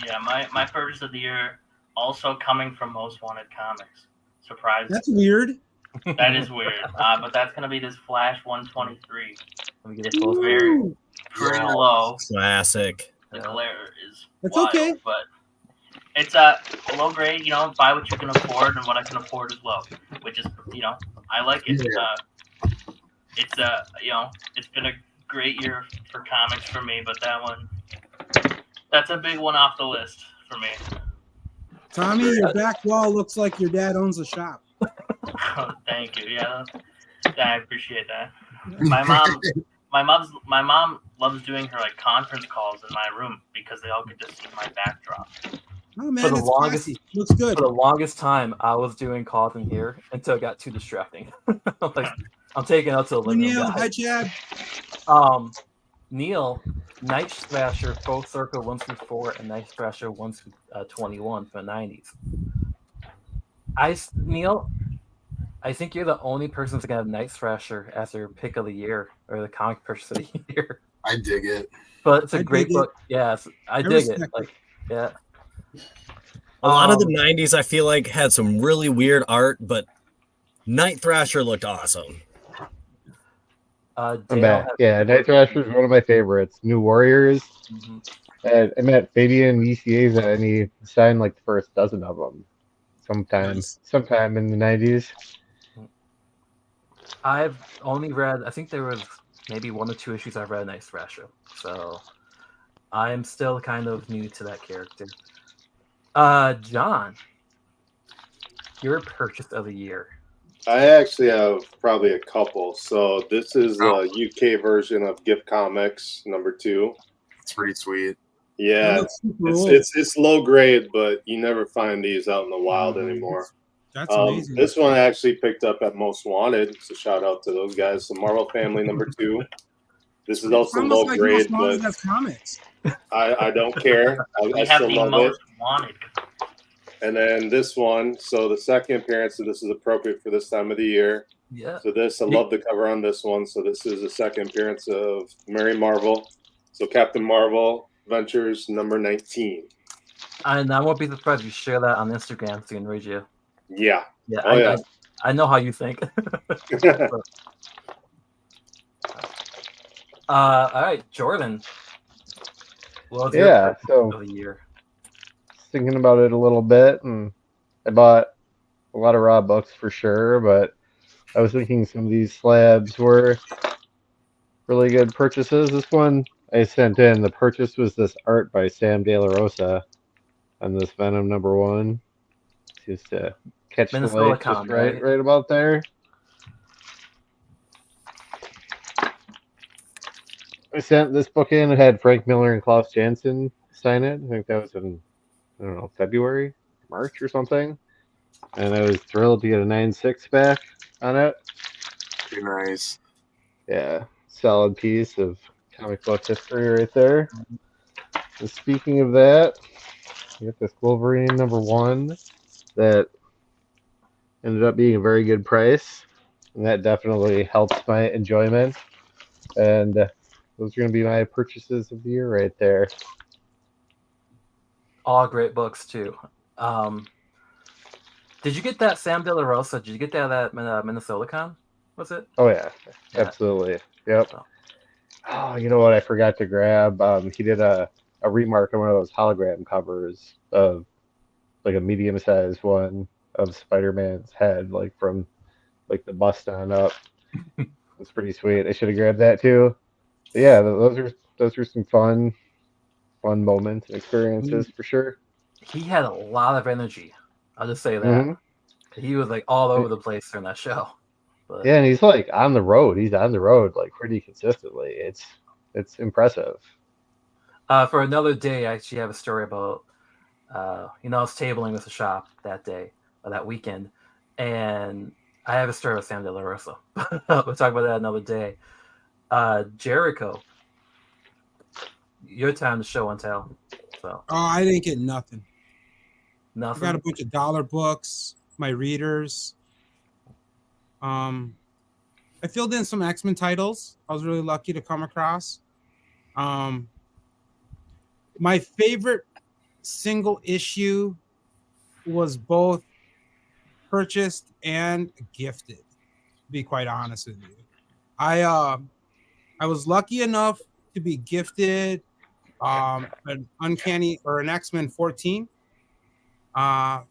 Yeah, my purchase of the year also coming from Most Wanted Comics. Surprise. That's weird. That is weird. But that's gonna be this Flash 123. Let me get it close. Very pretty low. Classic. The glare is That's wild, okay. but it's low grade. You know, buy what you can afford, and what I can afford is low, which is I like it. Yeah. It's it's been a great year for comics for me, but that's a big one off the list for me. Tommy, your back wall looks like your dad owns a shop. Thank you. Yeah, I appreciate that. My mom loves doing her like conference calls in my room because they all get to see my backdrop. Oh man, it's classy. Looks good. For the longest time, I was doing calls in here until it got too distracting. I'm taking out to the living room. Hi, Chad. Neil, Night Thrasher, Full Circle 1 through 4, and Night Thrasher 1 through 21 for the 90s. Neil, I think you're the only person that's gonna have Night Thrasher as their pick of the year or the comic purchase of the year. I dig it. But it's a great book. Yes, I dig it. Like, yeah. A lot of the 90s, I feel like, had some really weird art, but Night Thrasher looked awesome. I'm back. Yeah, Night Thrasher is one of my favorites. New Warriors. Mm-hmm. And I met Fabian VCAs and he signed like the first dozen of them sometime in the 90s. I've only read, I think there was maybe 1 or 2 issues I've read Night Thrasher. So I'm still kind of new to that character. John, your purchase of the year. I actually have probably a couple. So this is a UK version of Gift Comics #2. It's pretty sweet. Yeah, it's low grade, but you never find these out in the wild anymore. That's amazing. This one I actually picked up at Most Wanted. So shout out to those guys. The Marvel Family #2. This is also low grade, but comics. I don't care. I still love it. Wanted. And then this one, so the second appearance, so this is appropriate for this time of the year. Yeah. So I love the cover on this one. So this is the second appearance of Mary Marvel. So Captain Marvel Ventures #19. And I won't be surprised if you share that on Instagram so you can read you. Yeah. Yeah. I know how you think. All right, Jordan. Well, yeah. So of the year. Thinking about it a little bit, and I bought a lot of raw books for sure, but I was thinking some of these slabs were really good purchases. This one I sent in, the purchase was this art by Sam De La Rosa on this Venom #1. Just to catch the light just right about there. I sent this book in. It had Frank Miller and Klaus Janson sign it. I think that was in, I don't know, February, March or something. And I was thrilled to get a 9.6 back on it. Pretty nice. Yeah, solid piece of comic book history right there. And speaking of that, we got this Wolverine #1 that ended up being a very good price. And that definitely helps my enjoyment. And those are going to be my purchases of the year right there. All great books, too. Did you get that Sam De La Rosa? Did you get that at Minnesota Con? Was it? Oh, yeah. Absolutely. Yep. Oh, you know what? I forgot to grab. He did a remark on one of those hologram covers of like a medium-sized one of Spider-Man's head, like from like the bust on up. It's pretty sweet. I should have grabbed that too. But yeah, those are some fun moments and experiences for sure. He had a lot of energy. I'll just say that. Mm-hmm. He was like all over the place during that show. But yeah, and he's like on the road. He's on the road like pretty consistently. It's impressive. For another day, I actually have a story about I was tabling with the shop that day or that weekend, and I have a story with Sam De La Rosa. We'll talk about that another day. Jericho, your time to show and tell. So. Oh, I didn't get nothing. Nothing. I got a bunch of dollar books, my readers. I filled in some X-Men titles. I was really lucky to come across. My favorite single issue was both purchased and gifted, to be quite honest with you. I was lucky enough to be gifted an Uncanny or an X-Men 14 by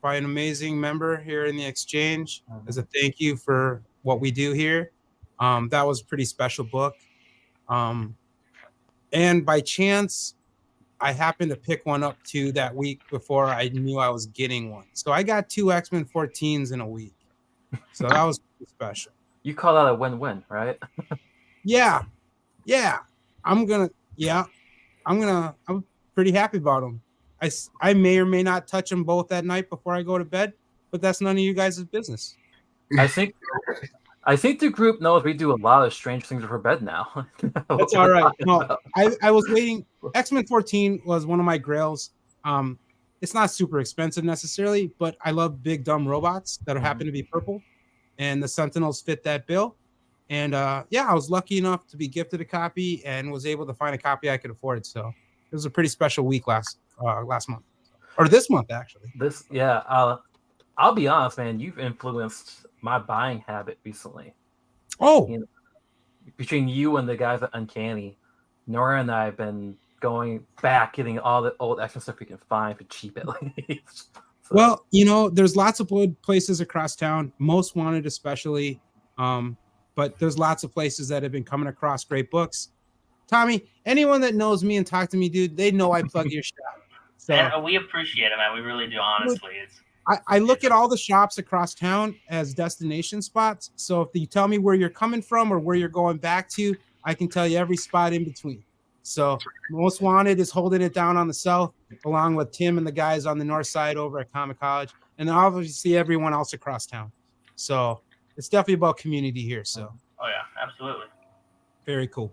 an amazing member here in the exchange as a thank you for what we do here. That was a pretty special book. And by chance, I happened to pick one up too that week before I knew I was getting one. So I got 2 X-Men 14s in a week. So that was pretty special. You call that a win-win, right? Yeah. I'm pretty happy about them. I may or may not touch them both that night before I go to bed, but that's none of you guys' business. I think the group knows we do a lot of strange things for bed now. That's all right. No, I was waiting. X-Men 14 was one of my grails. It's not super expensive necessarily, but I love big dumb robots that happen to be purple, and the Sentinels fit that bill. And I was lucky enough to be gifted a copy and was able to find a copy I could afford. So it was a pretty special week last month, or this month actually. I'll be honest, man. You've influenced my buying habit recently. Oh, between you and the guys at Uncanny, Nora and I have been going back, getting all the old X-Men stuff we can find for cheap at least. So. Well, there's lots of places across town, Most Wanted especially, but there's lots of places that have been coming across great books. Tommy, anyone that knows me and talk to me, dude, they know I plug your shop. So, and we appreciate it, man. We really do, honestly. I look at all the shops across town as destination spots. So if you tell me where you're coming from or where you're going back to, I can tell you every spot in between. So Most Wanted is holding it down on the south, along with Tim and the guys on the north side over at Comic College, and obviously everyone else across town. So it's definitely about community here. So oh yeah, absolutely. Very cool.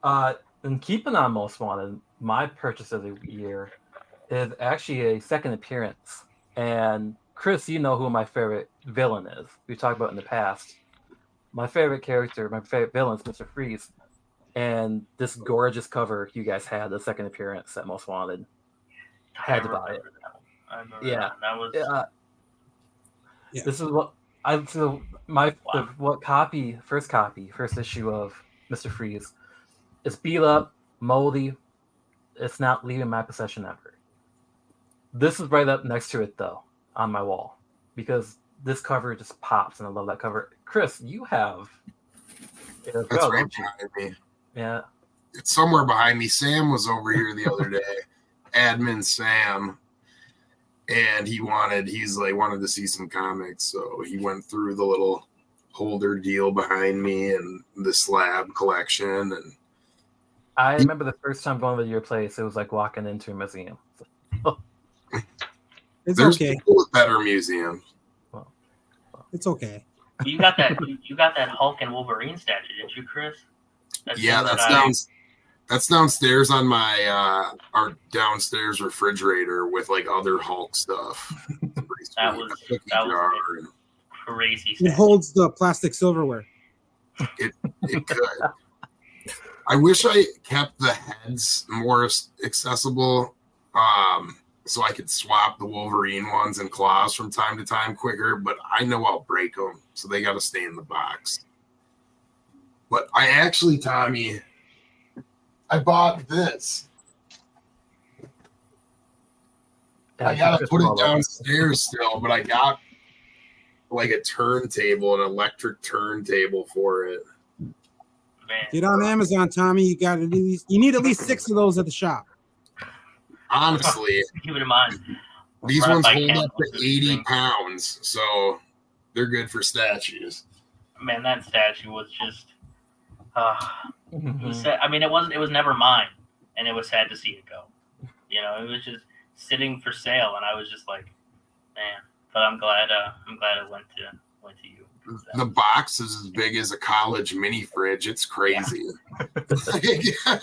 And keeping on Most Wanted, my purchase of the year is actually a second appearance. And Chris, you know who my favorite villain is. We've talked about in the past. My favorite character, my favorite villain is Mr. Freeze. And this gorgeous cover you guys had, the second appearance at Most Wanted. Had to buy it. I remember that. That was. This is what first issue of Mr. Freeze. It's beat up, moldy. It's not leaving my possession ever. This is right up next to it, though, on my wall, because this cover just pops, and I love that cover. Chris, you have. That's right behind me. Yeah. It's somewhere behind me. Sam was over here the other day, admin Sam, and he wanted to see some comics, so he went through the little holder deal behind me and the slab collection. And I remember the first time going to your place, it was like walking into a museum. There's okay. People with better museums. It's okay. You got that Hulk and Wolverine statue, didn't you, Chris? That's downstairs on my our downstairs refrigerator with like other Hulk stuff. That was crazy. It holds the plastic silverware. It could. I wish I kept the heads more accessible, so I could swap the Wolverine ones and claws from time to time quicker. But I know I'll break them, so they got to stay in the box. But I actually, Tommy, I bought this. I gotta put it downstairs still, but I got like a turntable, an electric turntable for it. Man. Get on Amazon, Tommy. You need at least 6 of those at the shop. Honestly, keep it in mind. These ones hold up to 80 pounds, so they're good for statues. Man, that statue was just. It was sad. I mean, it was never mine, and it was sad to see it go. It was just sitting for sale, and I was just like, man. But I'm glad it went to you. The box is as big as a college mini fridge. It's crazy. Yeah.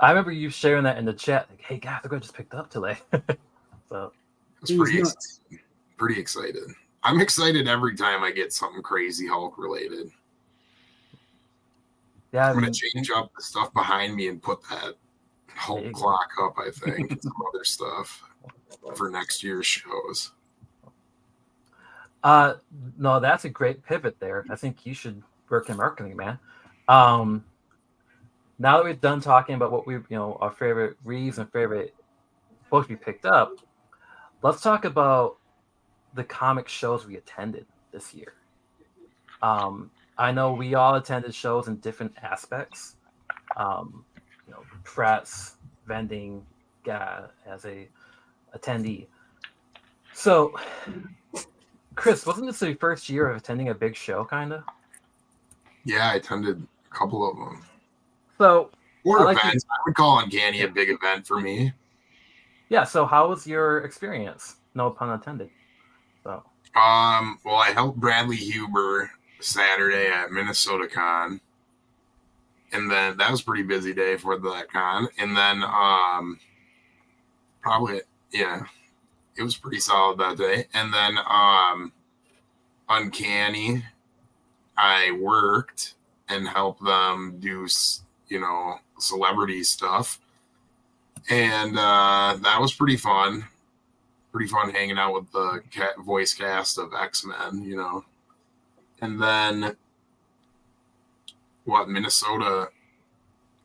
I remember you sharing that in the chat. Like, hey, guys, I just picked up today. So it's pretty excited. I'm excited every time I get something crazy Hulk related. Yeah, I'm going to change up the stuff behind me and put that Hulk clock up, I think, and some other stuff for next year's shows. No, that's a great pivot there. I think you should work in marketing, man. Now that we've done talking about what our favorite reads and favorite books we picked up, let's talk about the comic shows we attended this year. I know we all attended shows in different aspects. Press, vending, as a attendee. So, Chris, wasn't this your first year of attending a big show, kind of? Yeah, I attended a couple of them. So, or events. I would call Uncanny a big event for me. Yeah. So, how was your experience? No pun intended. So. Well, I helped Bradley Huber Saturday at Minnesota Con. And then that was a pretty busy day for that con. And then it was pretty solid that day. And then Uncanny, I worked and helped them do, celebrity stuff. And that was pretty fun. Pretty fun hanging out with the voice cast of X-Men, And then Minnesota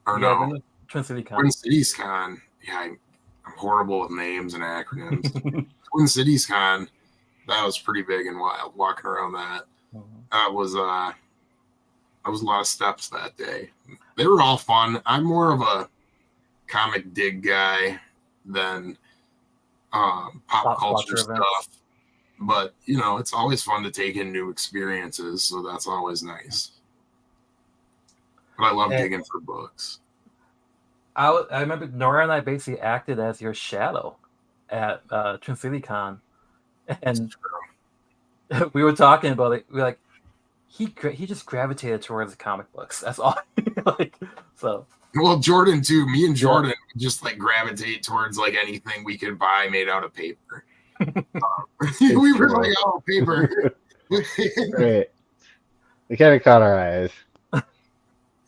Twin City Con. Twin Cities Con. Yeah, I'm horrible with names and acronyms. Twin Cities Con, that was pretty big and wild walking around that. That was a lot of steps that day. They were all fun. I'm more of a comic dig guy than pop culture stuff. But it's always fun to take in new experiences, so that's always nice. But I love digging for books. I remember Nora and I basically acted as your shadow at Twin City Con, and we were talking about it. We were like, he just gravitated towards the comic books. That's all. So. Well, Jordan too. Me and Jordan just gravitate towards anything we could buy made out of paper. We were like, oh, paper. Right. It kind of caught our eyes.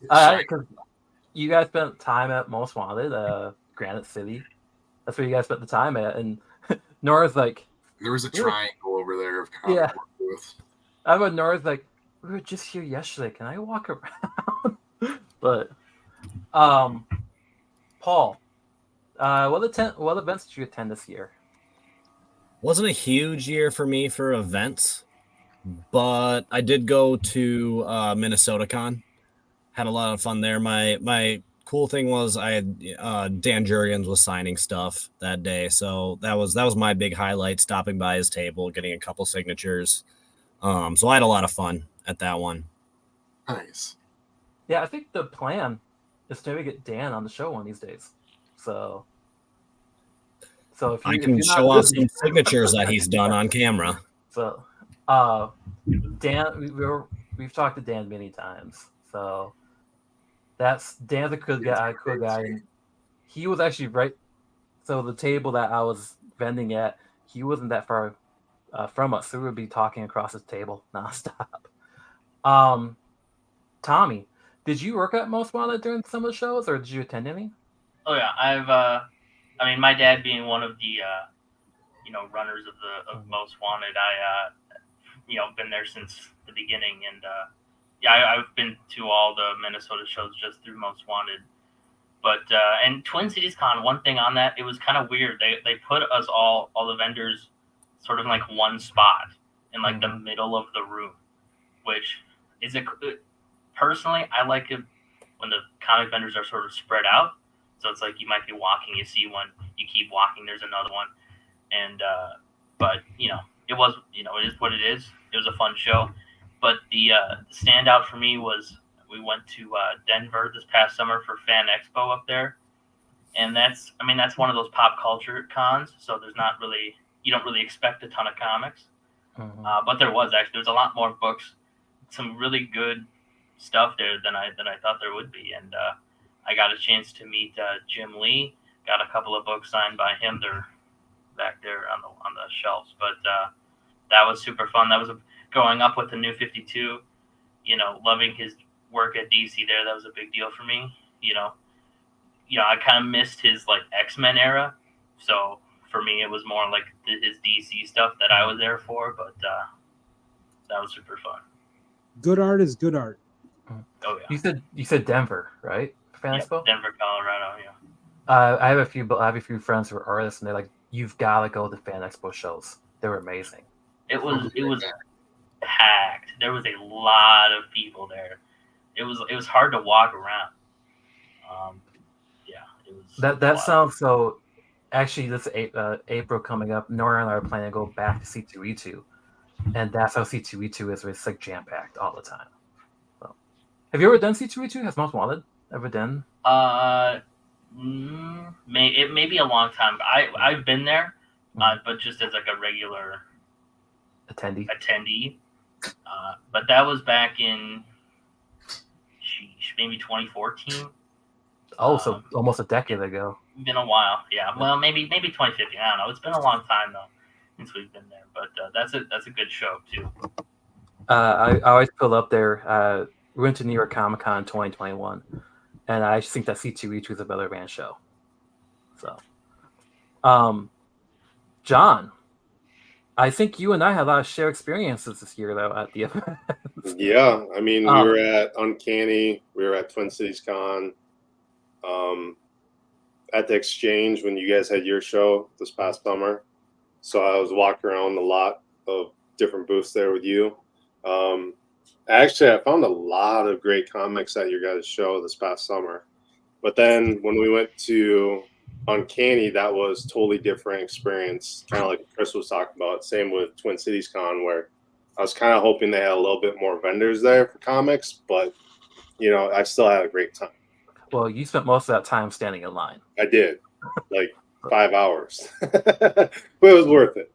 Because you guys spent time at Most Wanted, Granite City. That's where you guys spent the time at. And Nora's like, there was a triangle over there of comic book booth. I remember Nora's like, we were just here yesterday. Can I walk around? But, Paul, what events did you attend this year? Wasn't a huge year for me for events, but I did go to Minnesota Con. Had a lot of fun there. My cool thing was I had Dan Jurgens was signing stuff that day, so that was my big highlight. Stopping by his table, getting a couple signatures. So I had a lot of fun at that one. Nice. Yeah, I think the plan is to maybe get Dan on the show one of these days. So if I can show off some signatures that he's done on camera. So, Dan, we've talked to Dan many times. So Dan's a cool guy. And he was actually right. So the table that I was vending at, he wasn't that far from us. So we would be talking across the table nonstop. Tommy, did you work at Most Wanted during some of the shows, or did you attend any? Oh yeah, my dad being one of the runners of Most Wanted, I been there since the beginning, and I've been to all the Minnesota shows just through Most Wanted. But and Twin Cities Con, one thing on that, it was kind of weird. They put us all the vendors sort of in one spot in the middle of the room, which is personally, I like it when the comic vendors are sort of spread out. So it's you might be walking, you see one, you keep walking, there's another one. And, but, it was, it is what it is. It was a fun show. But the standout for me was we went to Denver this past summer for Fan Expo up there. And that's one of those pop culture cons. So you don't really expect a ton of comics. Mm-hmm. But there was a lot more books, some really good stuff there than I thought there would be. And, I got a chance to meet Jim Lee. Got a couple of books signed by him. They're back there on the shelves. But that was super fun. That was growing up with the New 52. Loving his work at DC there. That was a big deal for me. I kind of missed his X-Men era. So for me, it was more his DC stuff that I was there for. But that was super fun. Good art is good art. Oh yeah. You said Denver, right? Fan Expo? Denver, Colorado. Yeah. I have a few friends who are artists, and they're like, "You've got to go to Fan Expo shows. They were amazing." It was packed. There was a lot of people there. It was hard to walk around. Yeah, it was. That sounds so. Actually, this April coming up, Nora and I are planning to go back to C2E2, and that's how C2E2 is. It's like jam packed all the time. So, have you ever done C2E2? Has Most Wanted ever done? It may be a long time. I've been there, but just as like a regular attendee. But that was back in maybe 2014. Oh, so almost a decade ago. Been a while, yeah. Well, maybe 2015. I don't know. It's been a long time though since we've been there. But that's a good show too. I always pull up there. We went to New York Comic Con 2021, and I just think that C2E2 is a better band show. So, John, I think you and I had a lot of shared experiences this year, though, at the event. Yeah, I mean, we were at Uncanny, we were at Twin Cities Con, at the Exchange when you guys had your show this past summer. So I was walking around a lot of different booths there with you. Actually, I found a lot of great comics at your guys' show this past summer. But then when we went to Uncanny, that was totally different experience, kind of like Chris was talking about. Same with Twin Cities Con, where I was kind of hoping they had a little bit more vendors there for comics, but I still had a great time. Well, you spent most of that time standing in line. I did, like 5 hours, but it was worth it.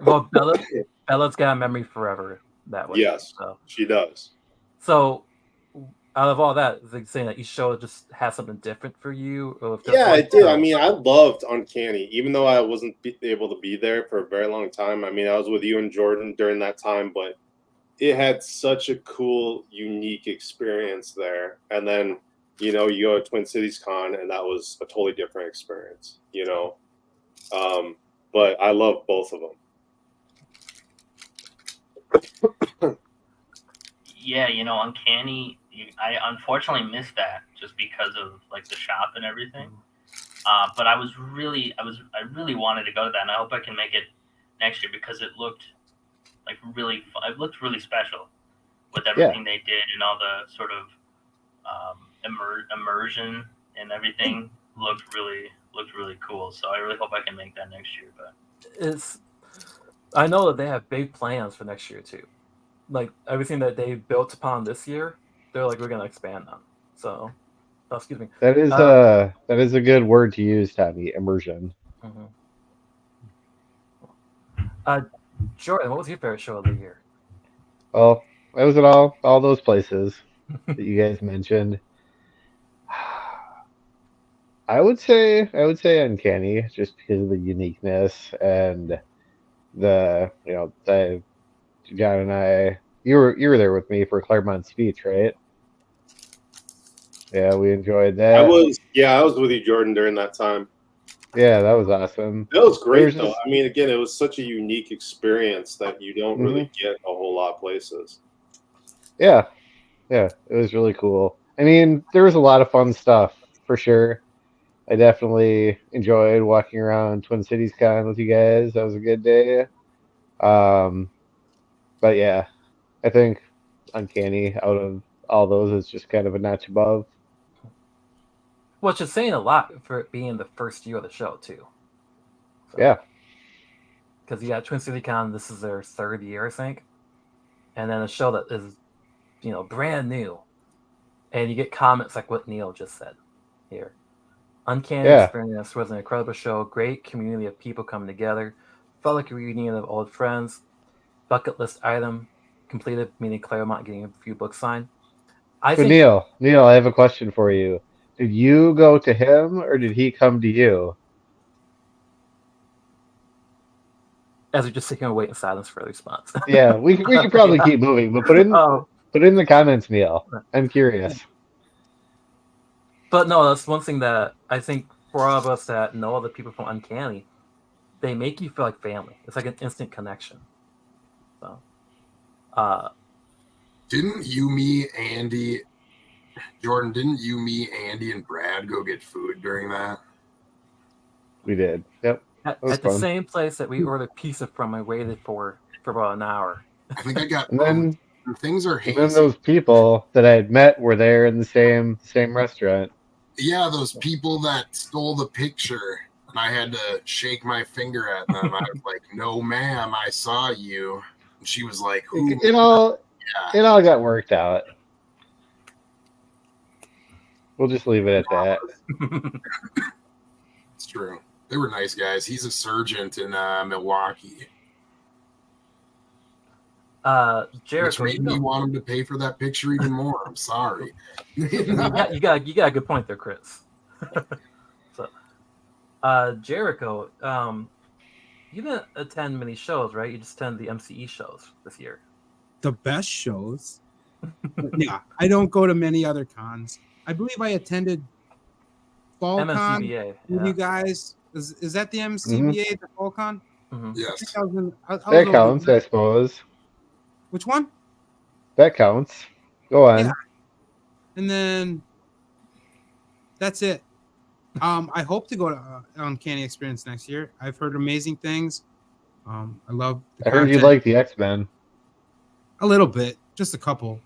Well, Bella's got a memory forever that way. Yes, so. She does. So, out of all that, is it saying that each show just has something different for you? Or yeah, it did. I mean, I loved Uncanny, even though I wasn't able to be there for a very long time. I mean, I was with you and Jordan during that time, but it had such a cool, unique experience there. And then, you go to Twin Cities Con, and that was a totally different experience, But I love both of them. Yeah, Uncanny. I unfortunately missed that just because of like the shop and everything. But I really wanted to go to that, and I hope I can make it next year because it looked like really fun. It looked really special with everything they did and all the sort of immersion and everything looked really cool. So I really hope I can make that next year. But I know that they have big plans for next year too. Like everything that they built upon this year, they're like, we're gonna expand on. So, excuse me. That is a good word to use, Tommy. Immersion. Jordan, what was your favorite show of the year? Well, it was at all those places that you guys mentioned. I would say Uncanny, just because of the uniqueness and the John and I. You were there with me for Claremont's speech, right? Yeah, we enjoyed that. I was with you, Jordan, during that time. Yeah, that was awesome. That was great, though. I mean, again, it was such a unique experience that you don't really get a whole lot of places. Yeah, it was really cool. I mean, there was a lot of fun stuff, for sure. I definitely enjoyed walking around Twin Cities Con with you guys. That was a good day. But yeah, I think Uncanny out of all those is just kind of a notch above. Which is saying a lot for it being the first year of the show, too. So, yeah. Because you got Twin City Con, this is their third year, I think. And then a show that is, brand new. And you get comments like what Neil just said here. Uncanny Experience was an incredible show, great community of people coming together, felt like a reunion of old friends, bucket list item completed, meaning Claremont getting a few books signed. Neil, I have a question for you. Did you go to him or did he come to you? As we just sit here and wait in silence for a response. Yeah, we could probably keep moving, but put in the comments, Neil. I'm curious. But no, that's one thing that I think for all of us that know other people from Uncanny, they make you feel like family. It's like an instant connection. So, didn't you meet Andy Jordan, didn't you, me, Andy, and Brad go get food during that? We did. Yep. At was the fun. same place that we ordered pizza from, I waited for about an hour. I think I got And then, things are and then hazy. those people that I had met were there in the same restaurant. Yeah, those people that stole the picture, and I had to shake my finger at them. I was like, "No, ma'am, I saw you." And she was like, "Who?" It all Yeah, got worked out. We'll just leave it at that. it's true. They were nice guys. He's a surgeon in Milwaukee, which Jericho, made me want him to pay for that picture even more. I'm sorry. you got a good point there, Chris. So, Jericho, you didn't attend many shows, right? You just attended the MCE shows this year. The best shows. Yeah, I don't go to many other cons. I believe I attended Fall Con MMCBA. with you guys. Is that the MCBA, the Fall Con? Mm-hmm. Yes. I was That over counts, there. I suppose. Which one? That counts. Go on. Yeah. And then that's it. I hope to go to Uncanny Experience next year. I've heard amazing things. I love the I heard you content. like the X-Men. A little bit, just a couple,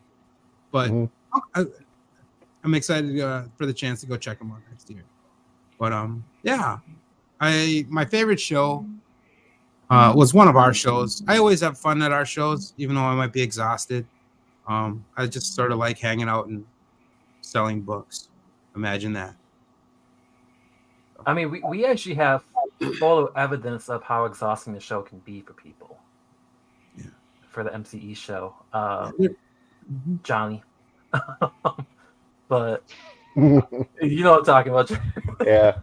but Mhm. I'm excited for the chance to go check them out next year. But yeah, my favorite show was one of our shows. I always have fun at our shows, even though I might be exhausted. I just sort of like hanging out and selling books. Imagine that. I mean, we actually have photo evidence of how exhausting the show can be for people. Yeah. For the MCE show, Mhm. Johnny. But you know what I'm talking about. Yeah.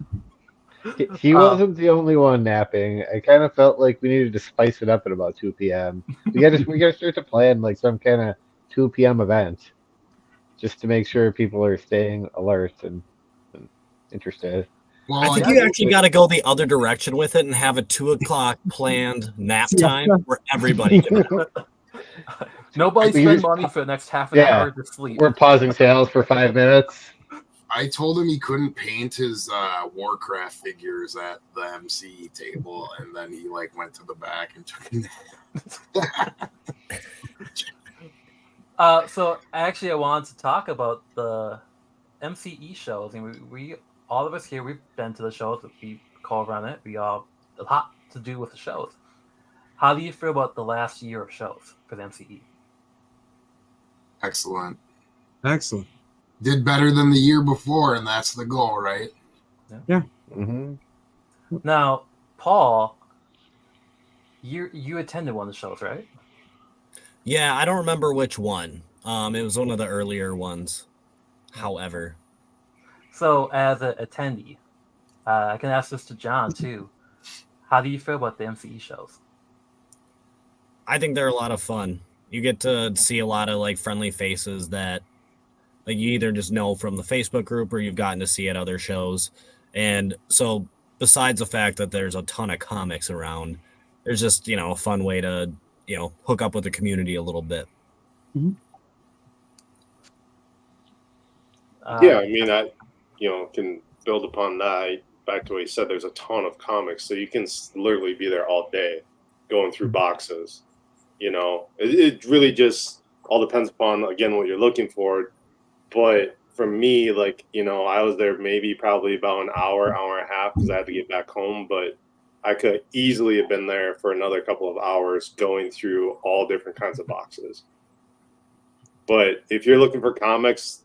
He wasn't the only one napping. I kind of felt like we needed to spice it up at about 2 p.m. We gotta start to plan like some kind of 2 p.m. event, just to make sure people are staying alert and interested. Well, I think you actually got to go the other direction with it and have a 2 o'clock planned nap time where everybody can nap. Nobody We spend just- money for the next half an Yeah. hour to sleep. We're pausing sales for 5 minutes. I told him he couldn't paint his Warcraft figures at the MC table, and then he like went to the back and took a nap. So actually, I wanted to talk about the MCE shows, and we all of us here, we've been to the shows. We call around it. We all a lot to do with the shows. How do you feel about the last year of shows for the MCE? Excellent. Excellent. Did better than the year before, and that's the goal, right? Mm-hmm. Now, Paul, you attended one of the shows, right? Yeah, I don't remember which one. It was one of the earlier ones. However, So, as an attendee, I can ask this to John too. How do you feel about the MCE shows? I think they're a lot of fun. You get to see a lot of like friendly faces that like you either just know from the Facebook group or you've gotten to see at other shows. And so besides the fact that there's a ton of comics around, there's just, a fun way to, hook up with the community a little bit. Yeah, I mean, I can build upon that. Back to what you said, there's a ton of comics, so you can literally be there all day going through boxes. It really just all depends upon, again, what you're looking for. But for me, I was there probably about an hour and a half because I had to get back home. But I could easily have been there for another couple of hours going through all different kinds of boxes. But if you're looking for comics,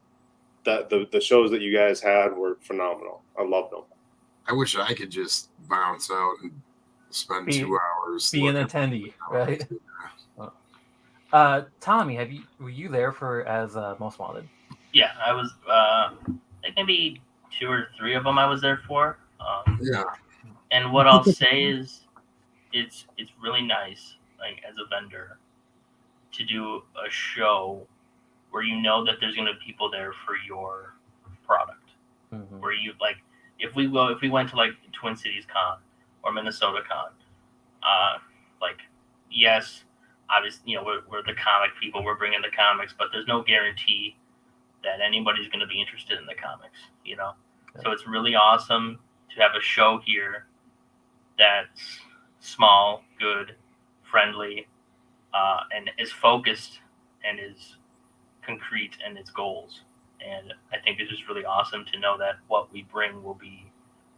that the shows that you guys had were phenomenal. I loved them. I wish I could just bounce out and spend 2 hours. Be an looking attendee, right? Tommy, were you there for as Most Wanted? Yeah, I was. I think maybe 2 or 3 of them I was there for. Yeah. And what I'll say is, it's really nice, like as a vendor, to do a show where you know that there's going to be people there for your product. Mm-hmm. Where you like, if we went to like Twin Cities Con or Minnesota Con, yes, obviously, we're the comic people, we're bringing the comics, but there's no guarantee that anybody's going to be interested in the comics, you know? So it's really awesome to have a show here that's small, good, friendly, and is focused and is concrete in its goals. And I think it's just really awesome to know that what we bring will be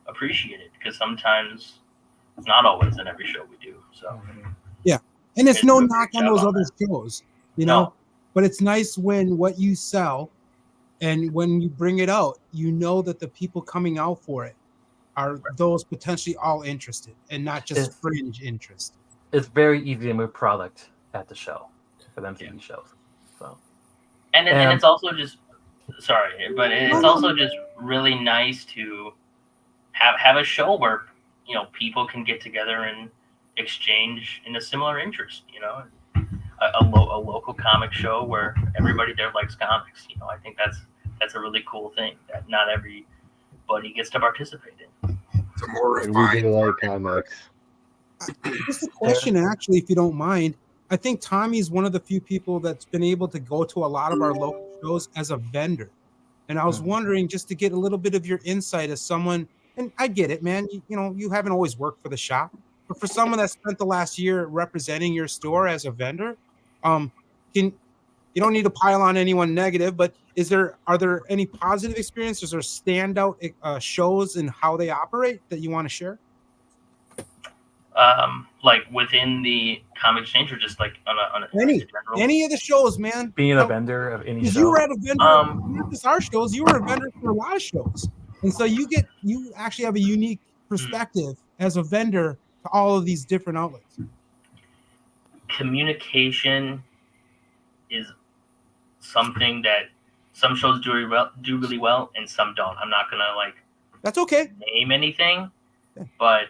appreciated, because sometimes it's not always in every show we do. So yeah, and it's no do a knock great on job those on other that. shows, you know. No. But it's nice when what you sell and when you bring it out, you know that the people coming out for it are those potentially all interested and not just fringe interest. It's very easy to move product at the show for them MCE shows. So and it's also just it's also just really nice to have a show where, you know, people can get together and exchange in a similar interest, you know. A local comic show where everybody there likes comics. You know, I think that's a really cool thing that not everybody gets to participate in. It's a more We refined do like comics. Just a question, actually, if you don't mind. I think Tommy's one of the few people that's been able to go to a lot of our local shows as a vendor. And I was wondering, just to get a little bit of your insight as someone, and I get it, man, you know, you haven't always worked for the shop, but for someone that spent the last year representing your store as a vendor, you don't need to pile on anyone negative, but are there any positive experiences or standout shows in how they operate that you want to share? Like within the comic exchange, or just like on a any of the shows, man. Being a vendor of any show. You were at a vendor, not just our shows. You were a vendor for a lot of shows, and so you actually have a unique perspective as a vendor to all of these different outlets. Communication is something that some shows do really well and some don't. I'm not gonna that's okay name anything, but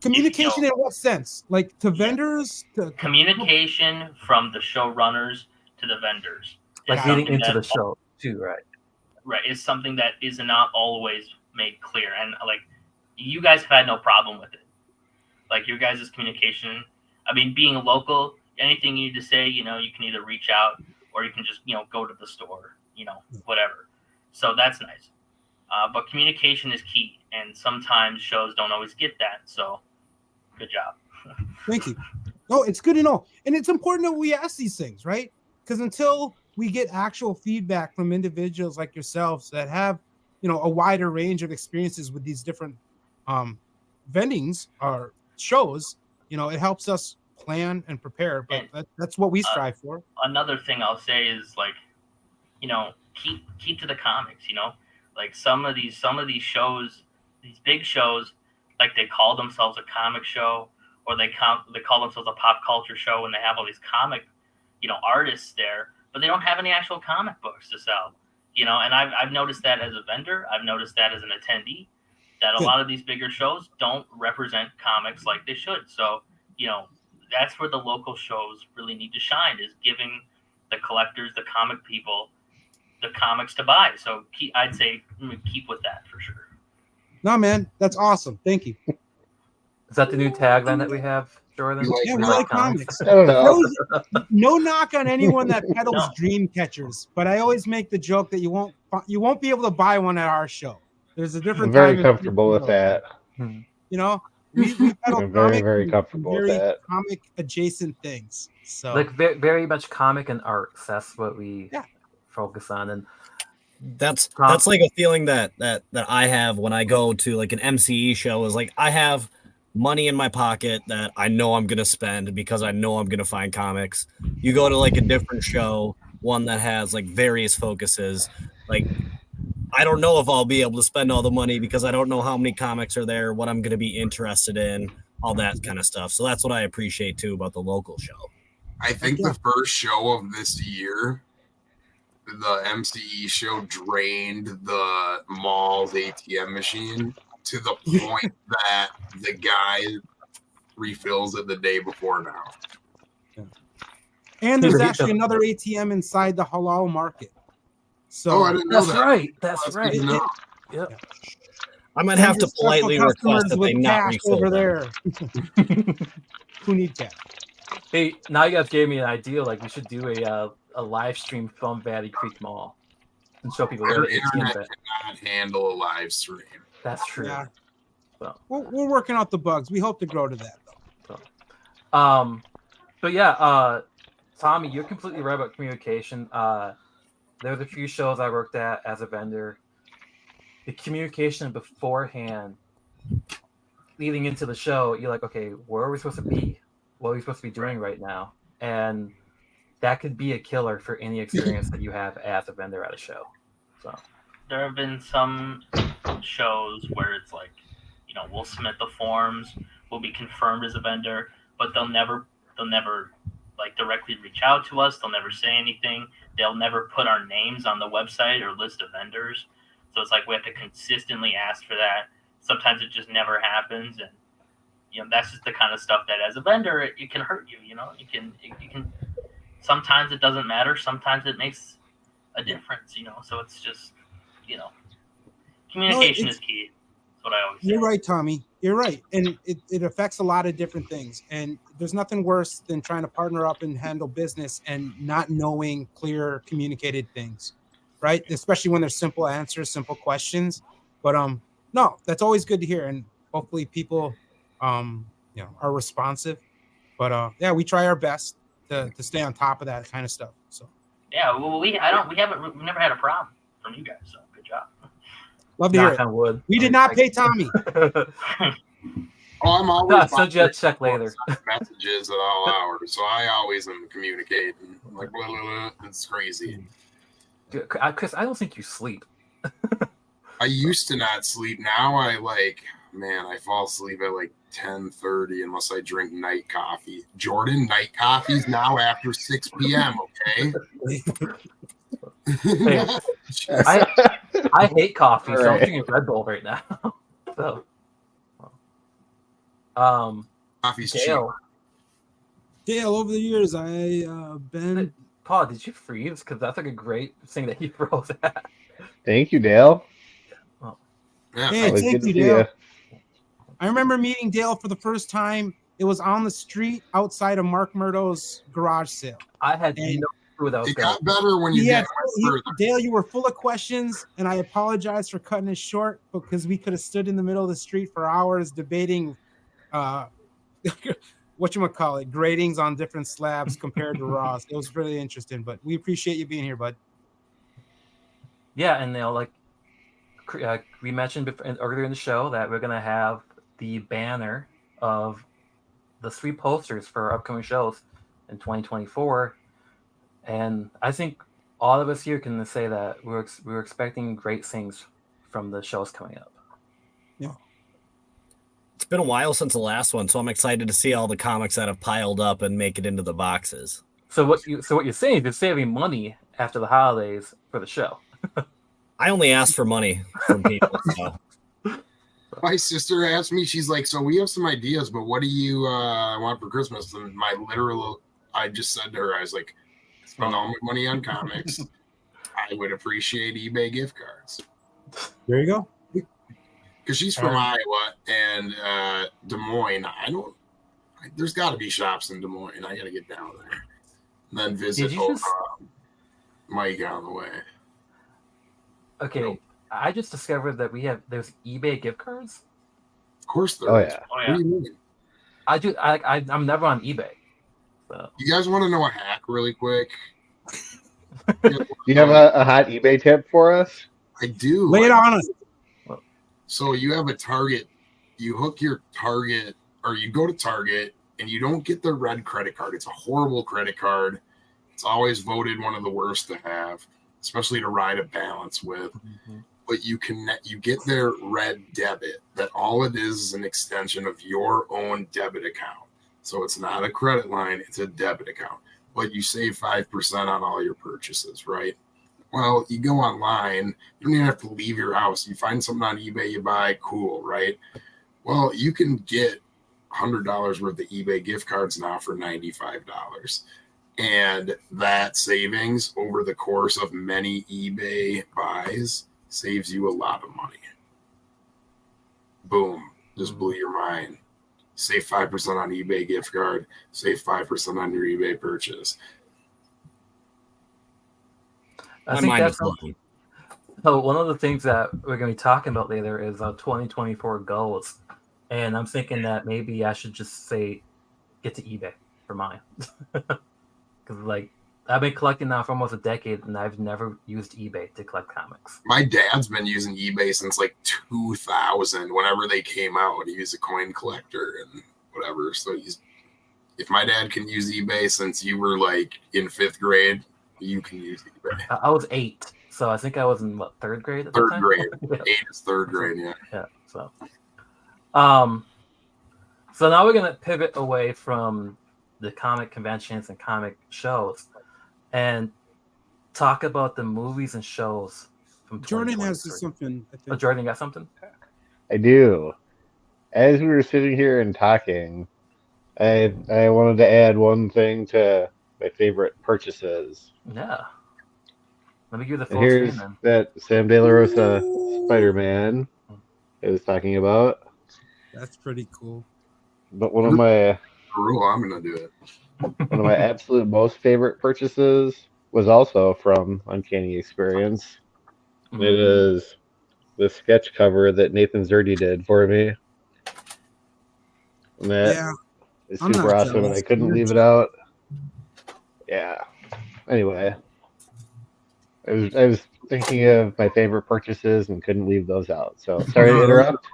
communication in what sense? Like to vendors? Communication from the showrunners to the vendors. Like getting into the show too, right? Right, is something that is not always made clear, and like you guys have had no problem with it. Like your guys' communication. I mean, being local, anything you need to say, you know, you can either reach out or you can just, you know, go to the store, you know, whatever. So that's nice. But communication is key, and sometimes shows don't always get that. So good job. Thank you. No, it's good to know. And it's important that we ask these things, right? Because until we get actual feedback from individuals like yourselves that have, you know, a wider range of experiences with these different vendings or shows, you know, it helps us plan and prepare. But that's what we strive for. Another thing I'll say is, like, you know, keep to the comics, you know, like some of these shows, these big shows, like they call themselves a comic show, or they call themselves a pop culture show, and they have all these comic, you know, artists there, but they don't have any actual comic books to sell, you know. And I've noticed that as a vendor, I've noticed that as an attendee, that a lot of these bigger shows don't represent comics like they should. So, you know, that's where the local shows really need to shine, is giving the collectors, the comic people, the comics to buy. So I'd say keep with that for sure. No, man, that's awesome. Thank you. Is that the new tagline that we have, Jordan? Yeah, we like comics. I don't know. No knock on anyone that peddles dream catchers, but I always make the joke that you won't be able to buy one at our show. There's a different. I'm very time comfortable with that. You know, we peddle I'm very, comic very and comfortable with very that. comic adjacent things. So Like very much comic and arts. That's what we focus on, and that's like a feeling that I have when I go to like an MCE show, is like I have money in my pocket that I know I'm gonna spend because I know I'm gonna find comics. You go to like a different show, one that has like various focuses, like I don't know if I'll be able to spend all the money because I don't know how many comics are there, what I'm gonna be interested in, all that kind of stuff. So that's what I appreciate too about the local show. I think the first show of this year, the MCE show drained the mall's ATM machine to the point that the guy refills it the day before now. and there's actually another ATM inside the halal market. So I didn't know that's that. right. That's right. good to know. Yep. I might have to Special politely request customers that with they not cash refill over them. there. Who need cash? Hey, now you guys gave me an idea. Like we should do a live stream from Valley Creek Mall. and show people Our where the ATM internet bit. cannot handle a live stream. That's true. Yeah. So, We're working out the bugs. We hope to grow to that though. but yeah, Tommy, you're completely right about communication. There's a few shows I worked at as a vendor. The communication beforehand, leading into the show, you're like, okay, where are we supposed to be? What are we supposed to be doing right now? And that could be a killer for any experience that you have as a vendor at a show. So There have been some shows where it's like, you know, we'll submit the forms, we'll be confirmed as a vendor, but they'll never like directly reach out to us. They'll never say anything. They'll never put our names on the website or list of vendors. So it's like we have to consistently ask for that. Sometimes it just never happens, and you know that's just the kind of stuff that as a vendor it can hurt you. You know, you can. Sometimes it doesn't matter. Sometimes it makes a difference. You know, so it's just communication is key. That's what I always say. You're right, Tommy. You're right, and it affects a lot of different things. And there's nothing worse than trying to partner up and handle business and not knowing clear communicated things, right? Especially when there's simple answers, simple questions. But no, that's always good to hear, and hopefully people are responsive. But yeah, we try our best to stay on top of that kind of stuff. So yeah, well, we've never had a problem from you guys. So good job. love to hear knock it. on wood. We did not pay Tommy. I'm always No, send you a check later. messages at all hours, so I always am communicating. I'm like, blah, blah, blah. It's crazy. Chris, I don't think you sleep. I used to not sleep. Now I fall asleep at like 10:30 unless I drink night coffee. Jordan, night coffee's now after 6 p.m. Okay. Hey, I hate coffee, so I'm Right. drinking Red Bull right now. So, Coffee's cheap. Dale, over the years, I been. Paul, did you freeze? Because that's like a great thing that he throws at. Thank you, Dale. Yeah, Hey, Always thank good to you, see Dale. you. I remember meeting Dale for the first time. It was on the street outside of Mark Murdo's garage sale. I had And no clue that was it going. got better when you He get had, further. Dale, you were full of questions, and I apologize for cutting it short because we could have stood in the middle of the street for hours debating whatchamacallit, gradings on different slabs compared to Ross. It was really interesting, but we appreciate you being here, bud. Yeah, and we mentioned earlier in the show that we're gonna have the banner of the 3 posters for our upcoming shows in 2024, and I think all of us here can say that we're expecting great things from the shows coming up. It's been a while since the last one, so I'm excited to see all the comics that have piled up and make it into the boxes. So what you're saying is you're saving money after the holidays for the show. I only ask for money from people. So. My sister asked me, she's like, so we have some ideas, but what do you want for Christmas? And I just said to her, I was like, spend all my money on comics. I would appreciate eBay gift cards. There you go. Because she's from Iowa and Des Moines. There's got to be shops in Des Moines. I got to get down there. And then visit Mike on the way. Okay, Nope. I just discovered that there's eBay gift cards. Of course there Oh, is. yeah. Oh What yeah. do you mean? I'm never on eBay. So You guys want to know a hack really quick? Do you have a hot eBay tip for us? I do. Lay it on us. So you have a Target, you hook your Target, or you go to Target and you don't get the red credit card. It's a horrible credit card. It's always voted one of the worst to have, especially to ride a balance with. But you get their red debit that all it is an extension of your own debit account. So it's not a credit line, it's a debit account. But you save 5% on all your purchases, right? Well, you go online, you don't even have to leave your house. You find something on eBay, you buy, cool, right? Well, you can get $100 worth of eBay gift cards now for $95. And that savings over the course of many eBay buys saves you a lot of money. Boom. Just blew your mind. Save 5% on eBay gift card, save 5% on your eBay purchase. I My think mind that's is blown. So one of the things that we're going to be talking about later is 2024 goals, and I'm thinking that maybe I should just say get to eBay for mine, because like I've been collecting now for almost a decade, and I've never used eBay to collect comics. My dad's been using eBay since like 2000. Whenever they came out, he was a coin collector and whatever. So if my dad can use eBay since you were like in 5th grade, you can use eBay. I was 8, so I think I was in what, 3rd grade at the 3rd time? grade. Yeah. 8 is 3rd grade, yeah. Yeah. So now we're gonna pivot away from the comic conventions and comic shows, and talk about the movies and shows from Jordan has 2023. something. I Oh, think. Jordan, you got something? I do. As we were sitting here and talking, I wanted to add one thing to my favorite purchases. Yeah. Let me give you the And full here's screen then. that Sam De La Rosa Spider-Man I was talking about. That's pretty cool. But one of my I'm gonna do it. one of my absolute most favorite purchases was also from Uncanny Experience. It is the sketch cover that Nathan Zerdy did for me. And that Yeah. is I'm super not awesome, and jealous. I couldn't You're leave it out. Yeah. Anyway, I was thinking of my favorite purchases and couldn't leave those out. So sorry to interrupt.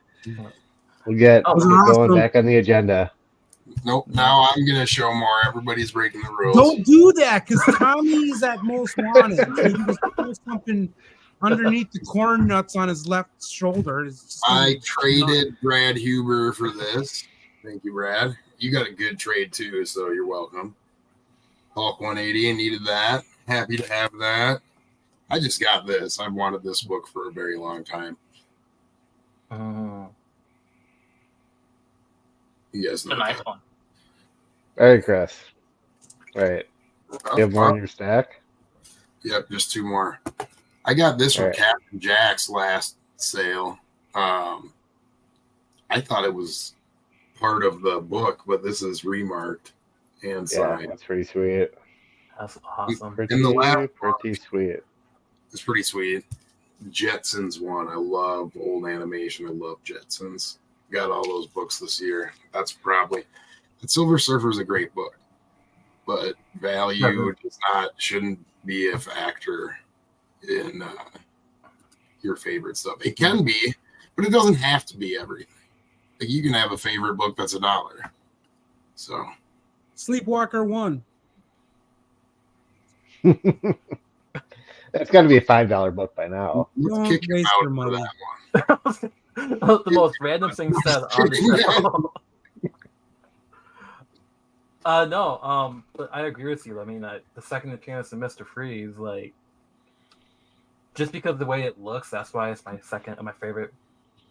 We'll get Oh, going awesome. back on the agenda. Nope. Now I'm gonna show more. Everybody's breaking the rules. Don't do that, because Tommy's at Most Wanted. So you just put something underneath the corn nuts on his left shoulder. It's just I traded Brad Huber for this. Thank you, Brad. You got a good trade too, so you're welcome. Hulk 180, needed that. Happy to have that. I just got this. I've wanted this book for a very long time. You guys It's know a nice that. one. All right, Chris. All right. You have more Oh, in your stack? Yep, just 2 more. I got this from All right. Captain Jack's last sale. I thought it was part of the book, but this is remarked and Yeah, signed. that's pretty sweet. That's awesome. Pretty, In the last pretty sweet. It's pretty sweet. Jetsons one. I love old animation. I love Jetsons. Got all those books this year. That's probably Silver Surfer is a great book, but value shouldn't be a factor in your favorite stuff. It can be, but it doesn't have to be everything. Like you can have a favorite book that's $1. So Sleepwalker 1. That's got to be a $5 book by now. let's Don't kick him waste out your for money. that one. The most random thing said on the show. No, but I agree with you. I mean, the second appearance of Mr. Freeze, like, just because of the way it looks, that's why it's my favorite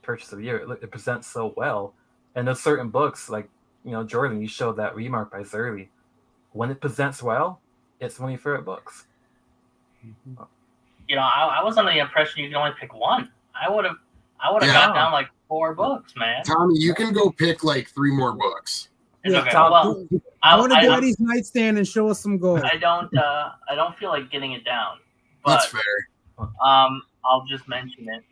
purchase of the year. It presents so well, and there's certain books like Jordan, you showed that remark by Zerly. When it presents well, it's one of your favorite books. I was under the impression you can only pick one. I would have Yeah. got down like 4 books, man. Tommy, you can go pick like 3 more books. It's Yeah, okay. Tom, Well, Go to I Daddy's nightstand and show us some gold. don't feel like getting it down. But That's fair. I'll just mention it.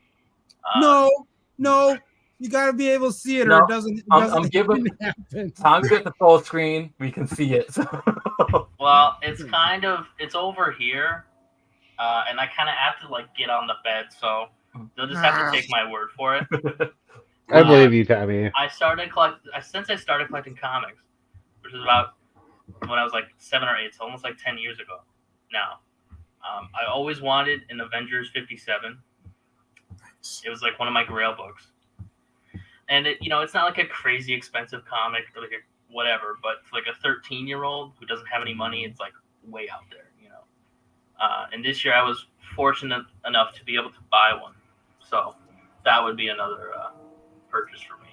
No, you got to be able to see it, or No, it doesn't. I'm giving- happen. Tom's at the full screen. We can see it. Well, it's over here, and I kind of have to like get on the bed, so they'll just have to take my word for it. I believe you, Tommy. Since I started collecting comics, which is about when I was like 7 or 8, so almost like 10 years ago now. I always wanted an Avengers 57. It was like one of my Grail books, and it's not like a crazy expensive comic or like a whatever, but for like a 13-year-old who doesn't have any money, it's like way out there, And this year I was fortunate enough to be able to buy one, so that would be another purchase for me.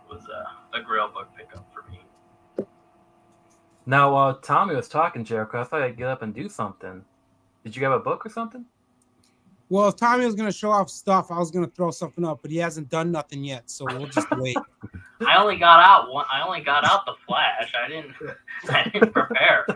It was a Grail book pickup for me. Now, Tommy was talking, Jericho. I thought I'd get up and do something. Did you have a book or something? Well, if Tommy was going to show off stuff, I was going to throw something up, but he hasn't done nothing yet, so we'll just wait. I only got out the Flash. I didn't prepare.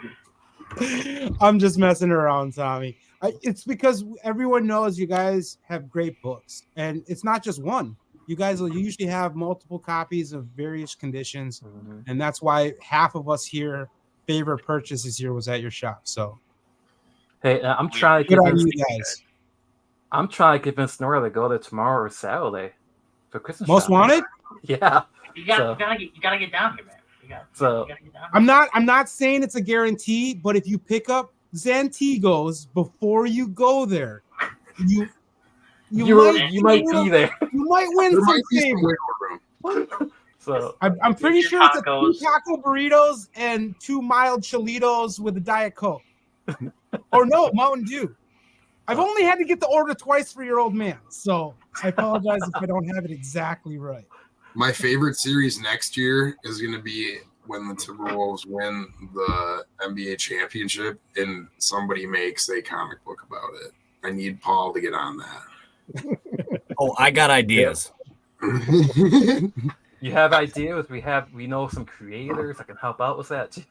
I'm just messing around, Tommy. It's because everyone knows you guys have great books, and it's not just one. You guys will usually have multiple copies of various conditions, and that's why half of us here favorite purchase this year was at your shop. So, hey, I'm trying to good on convince you guys. I'm trying to convince Nora to go there tomorrow or Saturday for Christmas. Most shopping. wanted. Yeah. You gotta get down here, man. You gotta get down here. I'm not saying it's a guarantee, but if you pick up Zantigos before you go there, you might be there. You might win There some might be some favor. wiggle room. So I'm pretty Get sure your it's a tacos. 2 taco burritos and 2 mild chilitos with a Diet Coke. Or no, Mountain Dew. I've only had to get the order twice for your old man, so I apologize if I don't have it exactly right. My favorite series next year is going to be when the Timberwolves win the NBA championship and somebody makes a comic book about it. I need Paul to get on that. Oh, I got ideas. you have ideas. We know some creators that can help out with that too.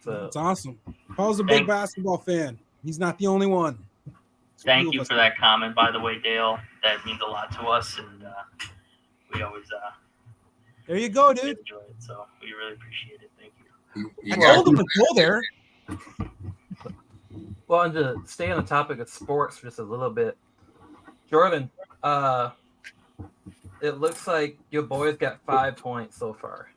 So That's awesome. Paul's a big basketball fan. He's not the only one. Thank you for that comment, by the way, Dale. That means a lot to us, and we always There you go, dude. enjoy it. So we really appreciate it. Thank you. I told him to go there. well, and to stay on the topic of sports for just a little bit, Jordan, it looks like your boys got 5 points so far.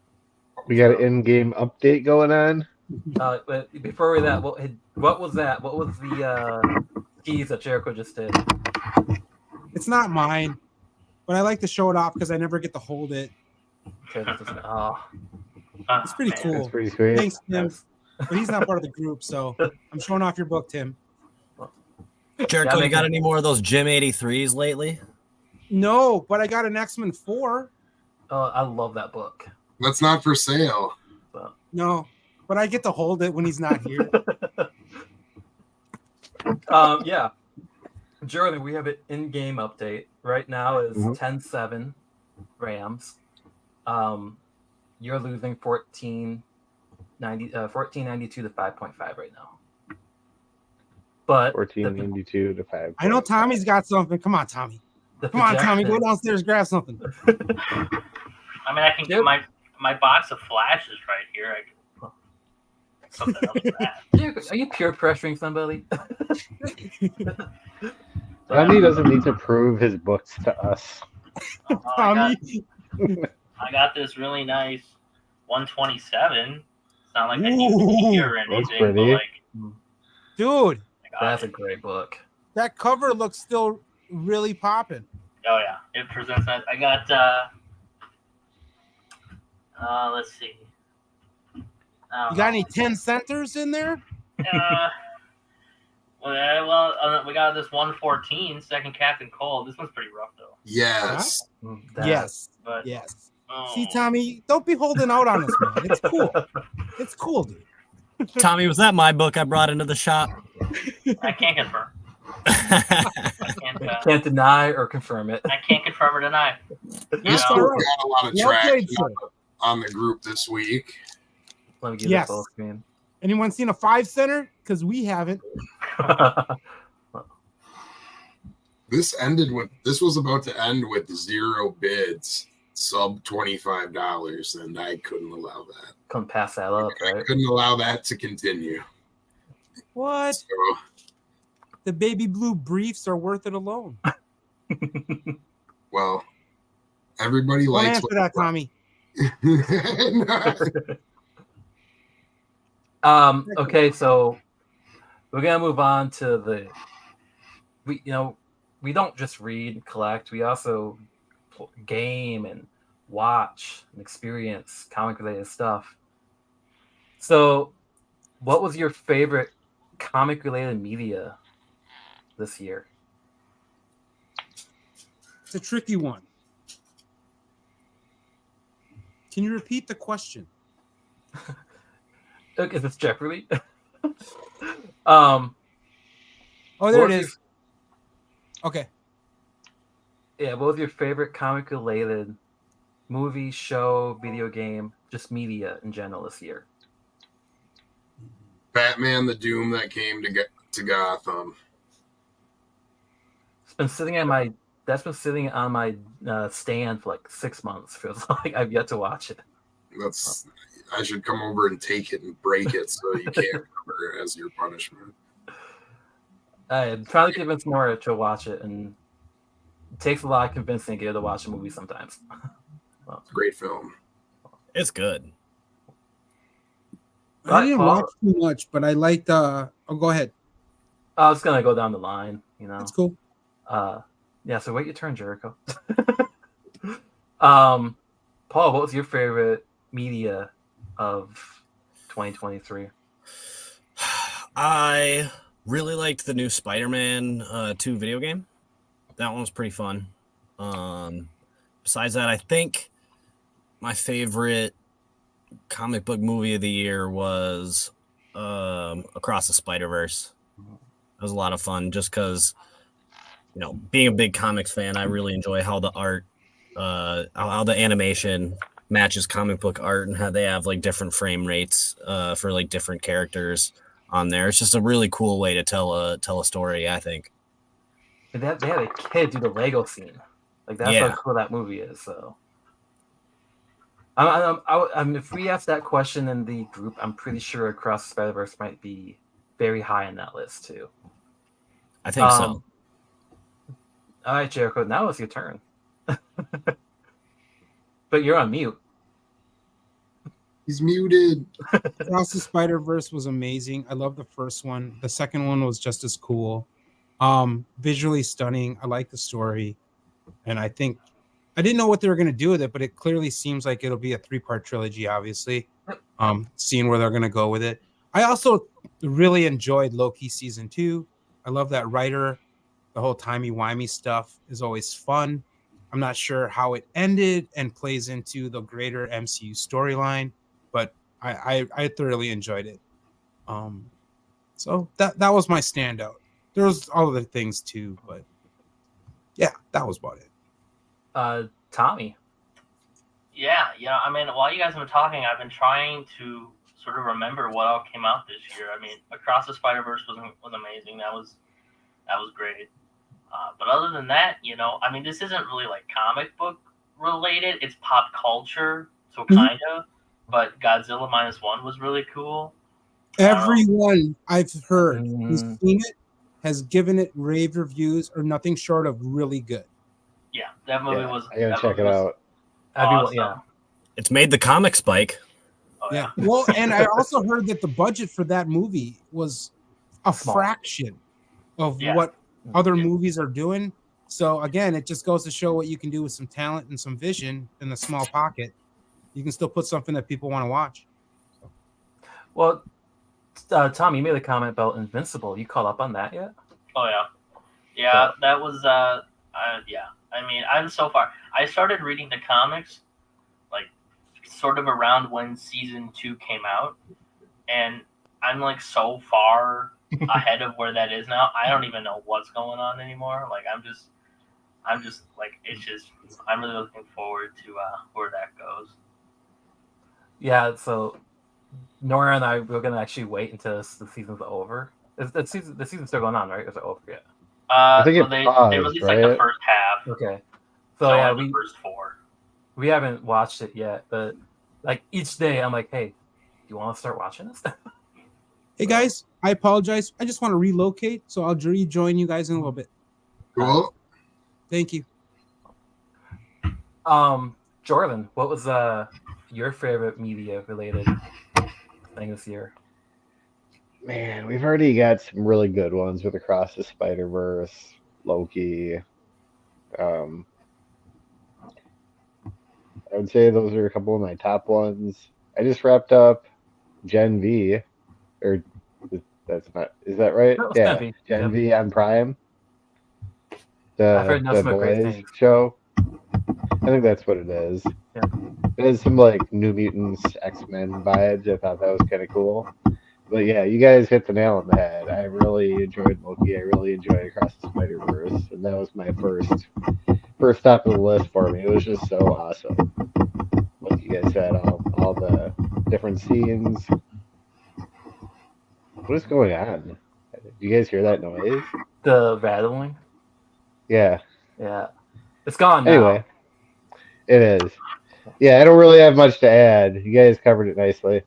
We got an in-game update going on. But before we that, what was that? What was the keys that Jericho just did? It's not mine, but I like to show it off because I never get to hold it. Okay, this is, oh, It's pretty Man. cool. That's pretty sweet. Thanks, Tim. But he's not part of the group, so I'm showing off your book, Tim. Jericho, Yeah, you got any more of those Gym 83s lately? No, but I got an X-Men 4. I love that book. That's not for sale. No, but I get to hold it when he's not here. Yeah. Jordan, we have an in-game update. Right now is Mhm. 10-7 Rams. You're losing 1492 to 5.5 right now. But 1492 to 5. I know Tommy's got something. Come on, Tommy. Come on, Tommy. Go downstairs, grab something. I mean, I can get my box of flashes right here. I can something else for that. Are you peer pressuring somebody? Tommy doesn't need to prove his books to us. Tommy. I got this really nice 127. It's not like I need to be here or That's anything, but pretty. like, Dude, I got That's a it. great book. that cover looks still really popping. Oh yeah, it presents that. I got. Let's see. You got any 10 centers in there? Well, we got this 114 second Captain Cole. This one's pretty rough though. Yes. Yes. But Yes. oh. See, Tommy, don't be holding out on us, man. It's cool. It's cool, dude. Tommy, was that my book I brought into the shop? I can't confirm. I Can't deny or confirm it. I can't confirm or deny. This all book right. got a lot of Well traction played, sir. on the group this week. Let me give Yes. this full screen. Anyone seen a 5 center? Because we haven't. This was about to end with 0 bids, sub $25, and I couldn't allow that. Couldn't pass that up, I right? couldn't allow that to continue. What? So The baby blue briefs are worth it alone. well, everybody Don't likes answer that, Tommy. Okay, so we're gonna move on to we don't just read and collect, we also game and watch and experience comic related stuff. So what was your favorite comic related media this year? It's a tricky one. Can you repeat the question? Is this Jeopardy? Oh, there What it was is. Okay. Yeah, what was your favorite comic related movie, show, video game, just media in general this year? Batman: The Doom that came to Gotham. been sitting on my stand for like 6 months. Feels like I've yet to watch it. I should come over and take it and break it so you can't cover it as your punishment. I'm trying to convince Nora to watch it, and it takes a lot of convincing to get her to watch a movie sometimes. Great film. It's good. I didn't watch too much, but I liked. Oh, go ahead. I was gonna go down the line. That's cool. Yeah. So wait your turn, Jericho. Paul, what was your favorite media of 2023? I really liked the new Spider-Man 2 video game. That one was pretty fun. Besides that, I think my favorite comic book movie of the year was Across the Spider-Verse. It was a lot of fun just because, being a big comics fan, I really enjoy how the art, how the animation matches comic book art and how they have like different frame rates for like different characters on there. It's just a really cool way to tell a story, I think. And they had a kid do the Lego scene. Like that's how cool that movie is. So, if we ask that question in the group, I'm pretty sure Across the Spider-Verse might be very high on that list too. I think so. All right, Jericho. Now it's your turn. But you're on mute. He's muted. Across the Spider-Verse was amazing. I love the first one. The second one was just as cool. Visually stunning. I like the story. And I think I didn't know what they were going to do with it, but it clearly seems like it'll be a 3-part trilogy, obviously. Seeing where they're going to go with it. I also really enjoyed Loki season 2. I love that writer. The whole timey-wimey stuff is always fun. I'm not sure how it ended and plays into the greater MCU storyline, but I thoroughly enjoyed it. So that was my standout. There was all other things too, but yeah, that was about it. Tommy. Yeah. I mean, while you guys have been talking, I've been trying to sort of remember what all came out this year. I mean, Across the Spider-Verse was amazing. That was great. But other than that, I mean, this isn't really like comic book related. It's pop culture, so kind of. But Godzilla -1 was really cool. Everyone I've heard who's seen it has given it rave reviews or nothing short of really good. Yeah, that movie was. I gotta check it out. Awesome. Yeah. It's made the comic spike. Oh, Yeah. Well, and I also heard that the budget for that movie was a fraction of what other movies are doing. So again, it just goes to show what you can do with some talent and some vision in a small pocket. You can still put something that people want to watch. Well, Tom, you made a comment about Invincible. You caught up on that yet? Oh yeah. That was yeah. I mean, I started reading the comics like sort of around when season 2 came out, and I'm like so far ahead of where that is now. I don't even know what's going on anymore. Like I'm just like I'm really looking forward to where that goes. Yeah, so Nora and we're gonna actually wait until the season's over. The season's still going on, right? Is it over yet? I think they paused, released like the first half. Okay. So yeah, the first 4. We haven't watched it yet, but like each day I'm like, hey, do you want to start watching this? Hey guys, I apologize. I just want to relocate, so I'll rejoin you guys in a little bit. Cool. Thank you. Jordan, what was your favorite media related thing this year? Man, we've already got some really good ones with Across the Spider-Verse, Loki. I would say those are a couple of my top ones. I just wrapped up Gen V, or that's not, is that right? No, yeah, Gen V on Prime. I've heard The nothing but great Boys things. show. I think that's what it is. Yeah. It has some like New Mutants, X-Men vibes. I thought that was kind of cool. But yeah, you guys hit the nail on the head. I really enjoyed Loki. I really enjoyed Across the Spider-Verse, and that was my first top of the list for me. It was just so awesome. Like you guys said, all the different scenes. What is going on? Do you guys hear that noise? The rattling. Yeah. Yeah, it's gone now. Anyway, it is. Yeah, I don't really have much to add. You guys covered it nicely.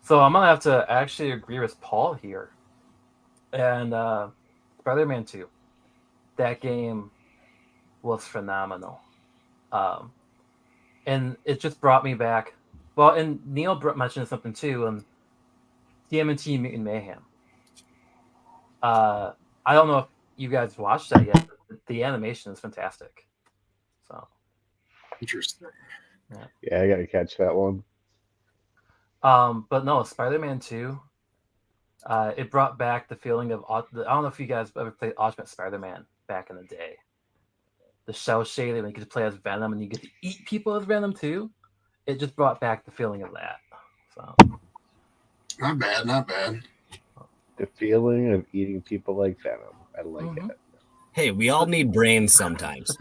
So I'm gonna have to actually agree with Paul here. And Spider-Man 2, that game was phenomenal. And it just brought me back. Well, and Neil mentioned something too. TMNT Mutant Mayhem. I don't know if you guys watched that yet. But the animation is fantastic. So Interesting. Yeah, I gotta catch that one. But no, Spider-Man 2. It brought back the feeling of I don't know if you guys ever played Ultimate Spider-Man back in the day. The shell shading, when you get to play as Venom and you get to eat people as Venom too. It just brought back the feeling of that. So Not bad, not bad. The feeling of eating people like Venom. I like it. Hey, we all need brains sometimes.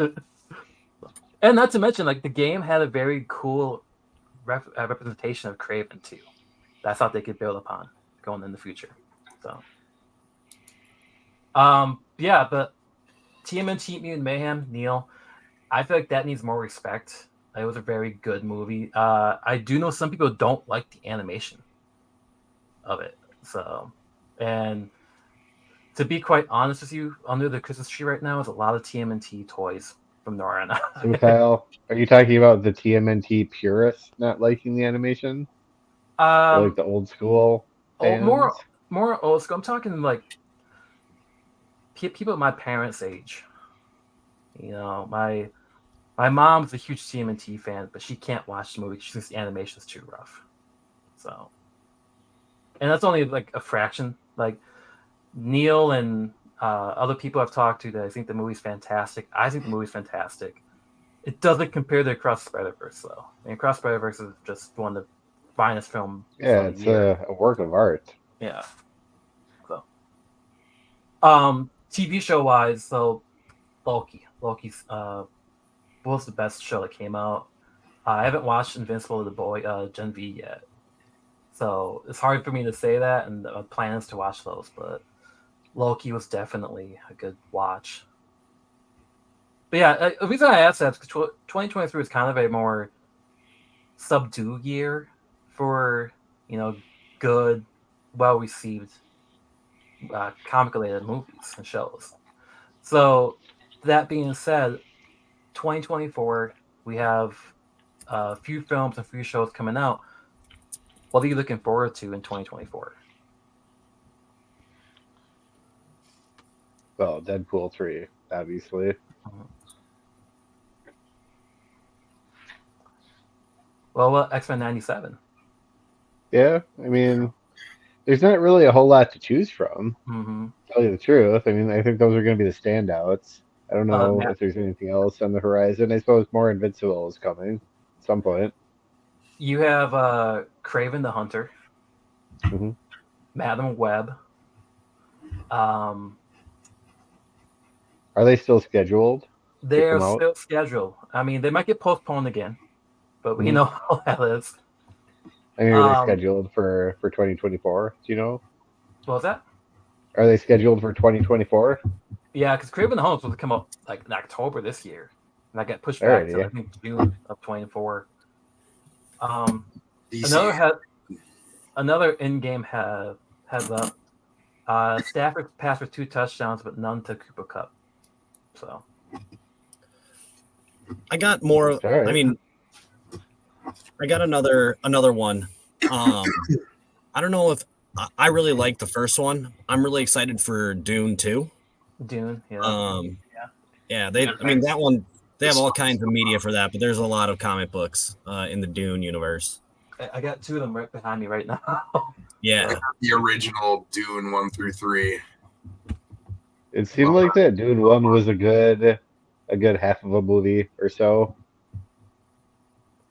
And not to mention, like the game had a very cool representation of Kraven too. That's how they could build upon going in the future. So, yeah, but TMNT Mutant Mayhem, Neil, I feel like that needs more respect. It was a very good movie. I do know some people don't like the animation of it. So, and to be quite honest with you, under the Christmas tree right now is a lot of TMNT toys from Nora and I. So, Kyle, are you talking about the TMNT purists not liking the animation? Or like the old school fans? More old school. I'm talking like people my parents' age. You know, my mom's a huge TMNT fan, but she can't watch the movie. She thinks the animation is too rough. So, and that's only like a fraction. Like Neil and other people I've talked to that I think the movie's fantastic. I think the movie's fantastic. It doesn't compare to Across the Spider-Verse though. I mean, Across the Spider-Verse is just one of the finest film. Yeah, it's a work of art. Yeah. So, TV show wise, so Loki's was the best show that came out. I haven't watched Invincible the Gen V yet, so it's hard for me to say that. And the plan is to watch those, but Loki was definitely a good watch. But yeah, the reason I asked that is because 2023 is kind of a more subdued year for good, well received comic related movies and shows. So that being said, 2024 we have a few films and a few shows coming out. What are you looking forward to in 2024? Well, Deadpool 3, obviously. Well, X-Men 97. Yeah, I mean, there's not really a whole lot to choose from. Mm-hmm. To tell you the truth, I mean, I think those are going to be the standouts. I don't know if there's anything else on the horizon. I suppose more Invincible is coming at some point. You have Kraven the Hunter, Madam Web. Are they still scheduled? They're still scheduled. I mean, they might get postponed again, but we know how that is. I mean, are they scheduled for 2024? Do you know? What was that? Are they scheduled for 2024? Yeah, because Kraven the Hunter was supposed to come up like in October this year, and I got pushed back to I think June of 24. Another in-game heads up. Stafford passed for 2 touchdowns, but none to Cooper Kupp. So I got more. Right. I mean, I got another one. I don't know if I really like the first one. I'm really excited for Dune 2. Dune, yeah. Yeah. I mean, that one. They have all kinds of media for that, but there's a lot of comic books in the Dune universe. I got 2 of them right behind me right now. Yeah. The original Dune 1 through 3. It seemed like that Dune 1 was a good half of a movie or so.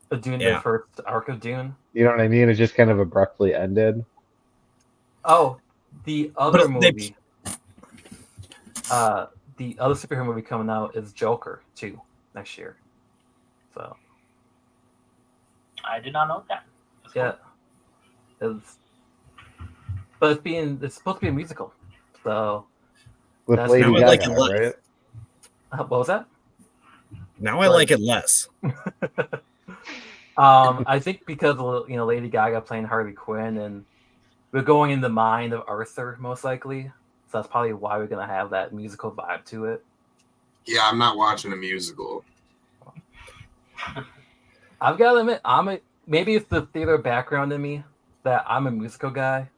The Dune, the first arc of Dune. You know what I mean? It just kind of abruptly ended. Oh, the other movie. The other superhero movie coming out is Joker 2 next year. So I did not know that. That's cool. But it's supposed to be a musical. So with That's Lady now I Gaga, like it less. right? What was that? Now I like it less. I think because Lady Gaga playing Harley Quinn, and we're going in the mind of Arthur most likely, so that's probably why we're gonna have that musical vibe to it. Yeah, I'm not watching a musical. I've got to admit, maybe it's the theater background in me that I'm a musical guy.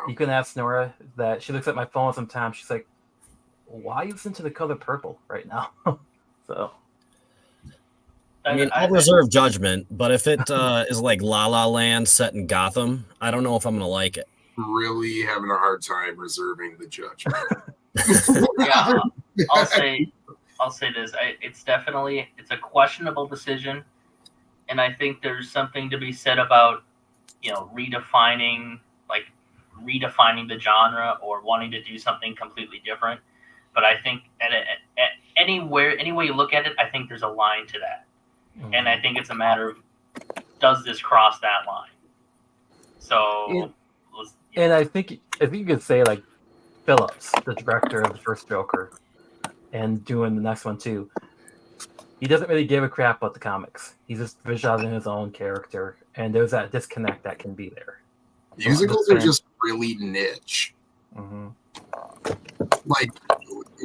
You can ask Nora that she looks at my phone sometimes. She's like, "Why are you listening to The Color Purple right now?" So. I mean, I'll reserve judgment, but if it is like La La Land set in Gotham, I don't know if I'm gonna like it. Really having a hard time reserving the judgment. Yeah, I'll say this. It's a questionable decision, and I think there's something to be said about redefining the genre or wanting to do something completely different. But I think at any way you look at it, I think there's a line to that. And I think it's a matter of, does this cross that line? So, and I think you could say like Phillips, the director of the first Joker, and doing the next one too. He doesn't really give a crap about the comics. He's just visualizing his own character, and there's that disconnect that can be there. Musicals are just really niche. Mm-hmm. Like,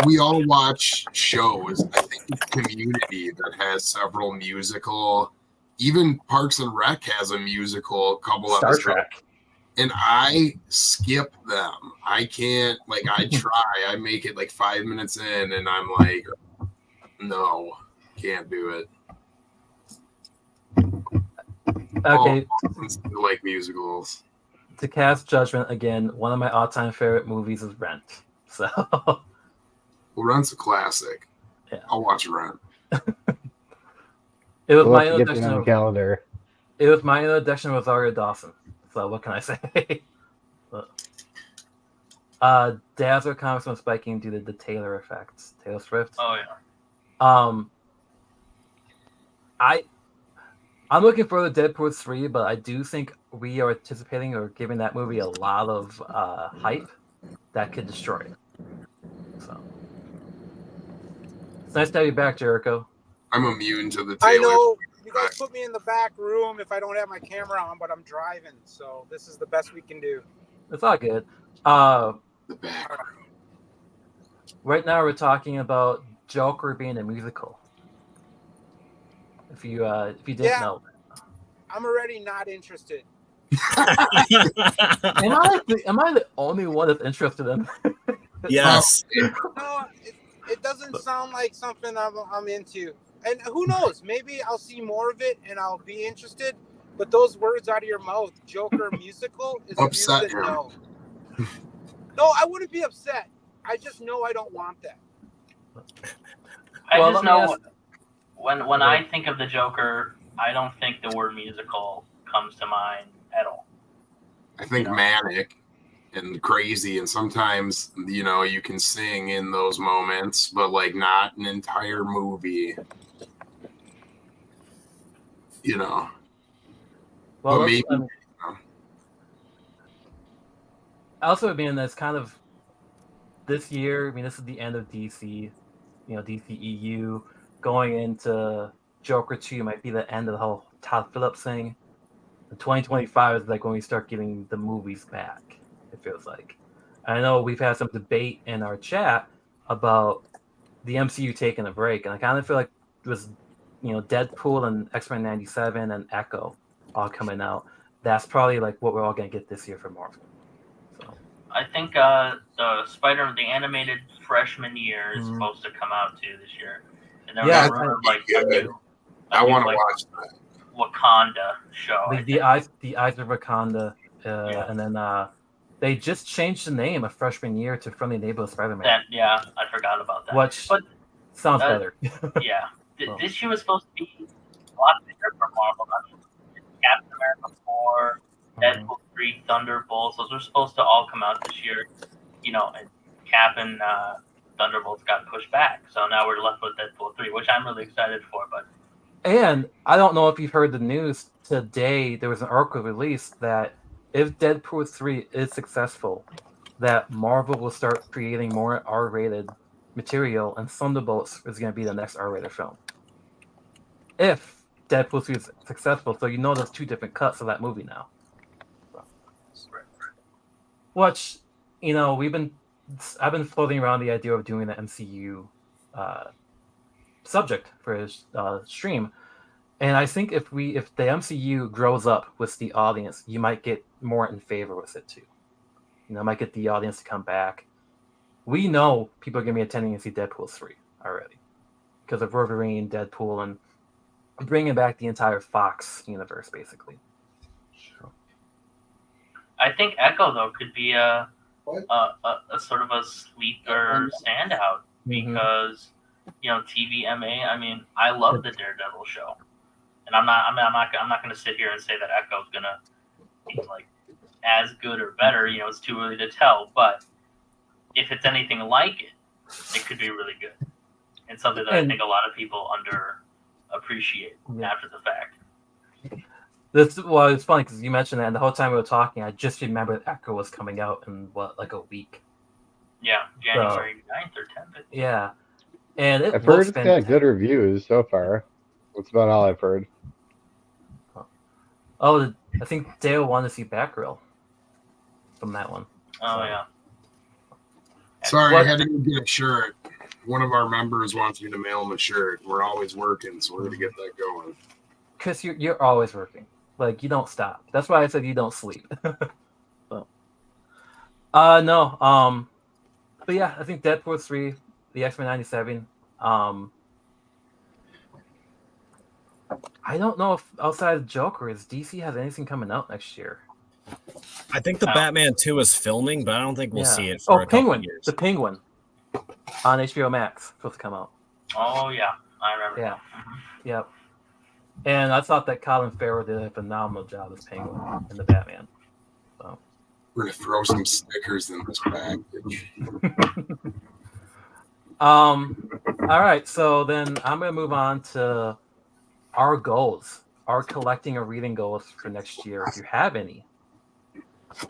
we all watch shows. I think it's Community that has several musical. Even Parks and Rec has a musical. Couple of Star Trek, and I skip them. I can't. Like, I try. I make it like 5 minutes in, and I'm like, no, can't do it. Okay. I like musicals. To cast judgment again, one of my all-time favorite movies is Rent. So, well, Rent's a classic. Yeah. I'll watch Rent. It was We'll my have to get it introduction. on the calendar. It was my introduction with Rosario Dawson. So what can I say? Dazzler comics went spiking due to the Taylor effect. Taylor Swift. Oh yeah. I'm looking for the Deadpool 3, but I do think we are anticipating or giving that movie a lot of hype that could destroy it. So it's nice to have you back, Jericho. I'm immune to the Taylor. I know you guys put me in the back room if I don't have my camera on, but I'm driving, so this is the best we can do. It's all good. The back room. Right now we're talking about Joker being a musical. If you didn't know. I'm already not interested. Am I the only one that's interested in? Yes. No, it doesn't sound like something I'm into. And who knows? Maybe I'll see more of it and I'll be interested. But those words out of your mouth, Joker musical, is Upset him. no. No, I wouldn't be upset. I just know I don't want that. I Well, just let me know ask- when I think of the Joker, I don't think the word musical comes to mind at all. I think manic and crazy, and sometimes you can sing in those moments, but like not an entire movie. Well, But maybe also, that's kind of this year. I mean, this is the end of DC. DCEU going into Joker 2 might be the end of the whole Todd Phillips thing. And 2025 is like when we start getting the movies back. It feels like. I know we've had some debate in our chat about the MCU taking a break, and I kind of feel like it was, Deadpool and X-Men 97 and Echo all coming out. That's probably like what we're all gonna get this year from Marvel. So I think the the animated freshman year is Mhm. supposed to come out too this year, and there Yeah, was a rumor of, like good. I new, want to like, watch that. Wakanda show. I the think. Eyes of Wakanda, Yeah. and then they just changed the name of freshman year to Friendly Neighborhood Spider-Man, I forgot about that. which But sounds uh, better. yeah, Oh. this year was supposed to be a lot bigger for Marvel. I mean, Captain America 4, Deadpool 3, Thunderbolts. Those were supposed to all come out this year. And Cap and Thunderbolts got pushed back, so now we're left with Deadpool 3, which I'm really excited for. But And I don't know if you've heard the news today. There was an article released that if Deadpool 3 is successful, that Marvel will start creating more R-rated material, and Thunderbolts is going to be the next R-rated film. If Deadpool 3 is successful, so you know there's 2 different cuts of that movie now. Which, I've been floating around the idea of doing the MCU subject for his stream, and I think if the MCU grows up with the audience, you might get more in favor with it too. Might get the audience to come back. We know people are going to be attending to see Deadpool 3 already because of Wolverine, Deadpool, and bringing back the entire Fox universe, basically. I think Echo though could be a sort of a sleeper standout because TVMA. I mean, I love the Daredevil show, and I'm not going to sit here and say that Echo's going to be like as good or better. It's too early to tell. But if it's anything like it could be really good, and something that I think a lot of people underappreciate after the fact. It's funny because you mentioned that, and the whole time we were talking, I just remembered Echo was coming out in like a week. Yeah, January 9th or 10th. Yeah, and I've heard it's got good reviews so far. That's about all I've heard. Oh, I think Dale wanted to see Batgirl from that one. Oh yeah. Sorry, I had to go get a shirt. One of our members wants me to mail him a shirt. We're always working, so we're gonna get that going. Because you're always working. Like, you don't stop. That's why I said you don't sleep. No. But yeah, I think Deadpool 3, the X-Men 97. I don't know if outside of Joker, is DC has anything coming out next year. I think the Batman 2 is filming, but I don't think we'll see it for a Penguin. couple years. The Penguin on HBO Max supposed to come out. Oh yeah, I remember. Yeah. Yep. And I thought that Colin Farrell did a phenomenal job as Penguin in the Batman. So we're gonna throw some stickers in this package. All right, so then I'm gonna move on to our goals, our collecting or reading goals for next year, if you have any. So.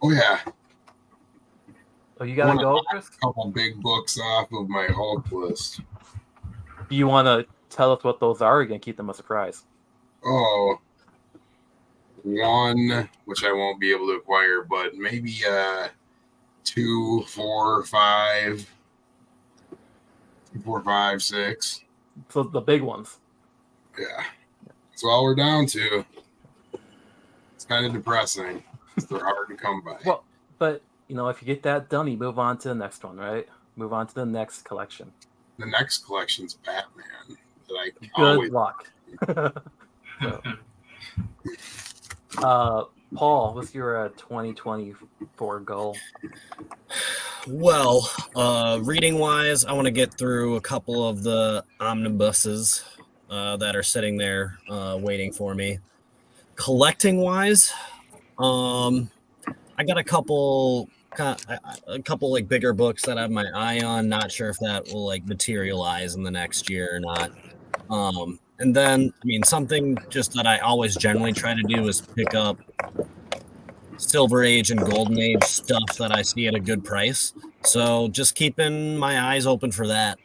Oh yeah. Oh, you gotta go, Chris? A couple big books off of my Hulk list. Do you want to tell us what those are? Or are you gonna keep them a surprise? Oh, one which I won't be able to acquire, but maybe 2, 4, 5, 4, 5, 6. So the big ones. Yeah, that's all we're down to. It's kind of depressing. They're hard to come by. Well, but if you get that done, you move on to the next one, right? Move on to the next collection. The next collection's Batman. Good luck. Paul, what's your 2024 goal? Well, reading wise, I want to get through a couple of the omnibuses that are sitting there waiting for me. Collecting wise, I got a couple like bigger books that I have my eye on. Not sure if that will like materialize in the next year or not. And then, something just that I always generally try to do is pick up Silver Age and Golden Age stuff that I see at a good price. So just keeping my eyes open for that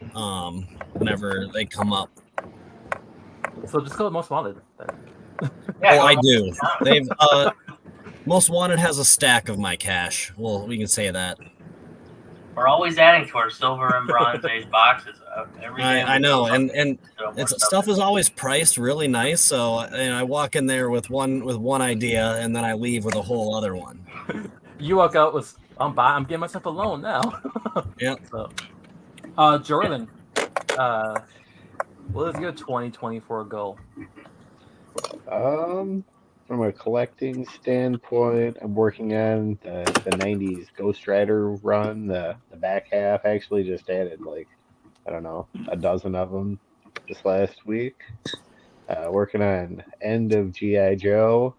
whenever they come up. So just go with Most Wanted. Yeah, I do. They've Most Wanted has a stack of my cash. Well, we can say that. We're always adding to our Silver and Bronze Age boxes. I know, and stuff is always priced really nice. So I walk in there with one idea, and then I leave with a whole other one. You walk out with I'm getting myself a loan now. Yeah. So, Jordan, what is your 2024 goal? From a collecting standpoint, I'm working on the 90s Ghost Rider run, the back half. I actually just added a dozen of them this last week. Working on End of G.I. Joe.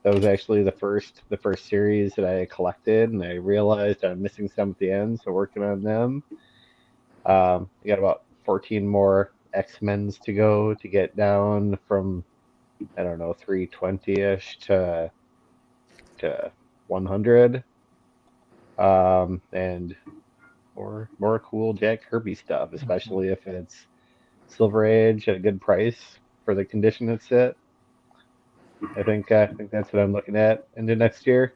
That was actually the first series that I collected, and I realized I'm missing some at the end, so working on them. We got about 14 more X-Men's to go to get down from 320-ish to 100. and more cool Jack Kirby stuff, especially if it's Silver Age at a good price for the condition it's at. I think that's what I'm looking at into next year.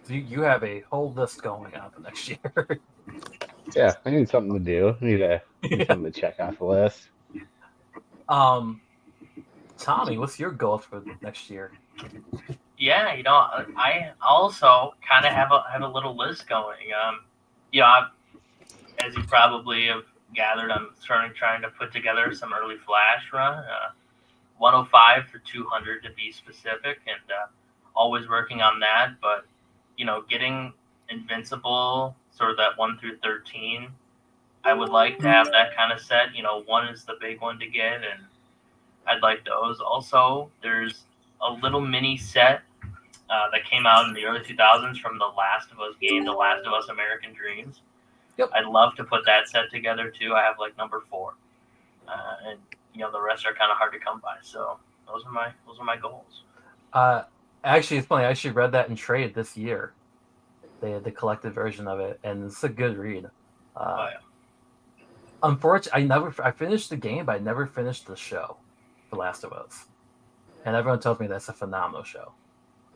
So you have a whole list going on for next year. Yeah, I need something to do. I need something to check off the list. Tommy, what's your goal for next year? Yeah, I also kind of have a little list going. As you probably have gathered, I'm trying to put together some early Flash run, 105 for 200 to be specific, and always working on that. But getting Invincible, sort of that 1 through 13, I would like to have that kind of set. 1 is the big one to get, and I'd like those. Also, there's a little mini set that came out in the early 2000s from the Last of Us game, The Last of Us American Dreams. Yep. I'd love to put that set together too. I have like number 4, and the rest are kind of hard to come by. So those are my goals. Actually, it's funny. I actually read that in trade this year. They had the collected version of it, and it's a good read. Yeah. Unfortunately, I finished the game, but I never finished the show, The Last of Us. And everyone tells me that's a phenomenal show.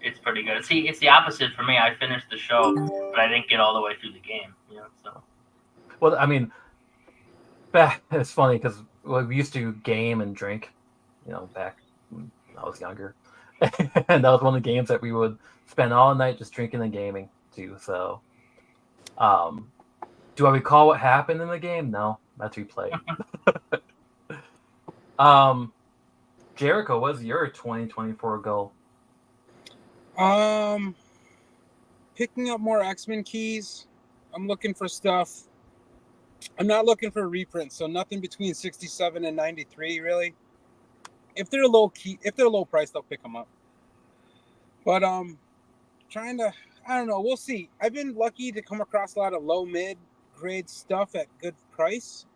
It's pretty good. See, it's the opposite for me. I finished the show, but I didn't get all the way through the game. So. Well, I mean, it's funny because we used to game and drink, back when I was younger. And that was one of the games that we would spend all night just drinking and gaming too. So, do I recall what happened in the game? No, that's replay. Jericho, what's your 2024 goal? Picking up more X-Men keys. I'm looking for stuff. I'm not looking for reprints, so nothing between 67 and 93 really. If they're low priced, I'll pick them up. But I don't know, we'll see. I've been lucky to come across a lot of low mid grade stuff at good price.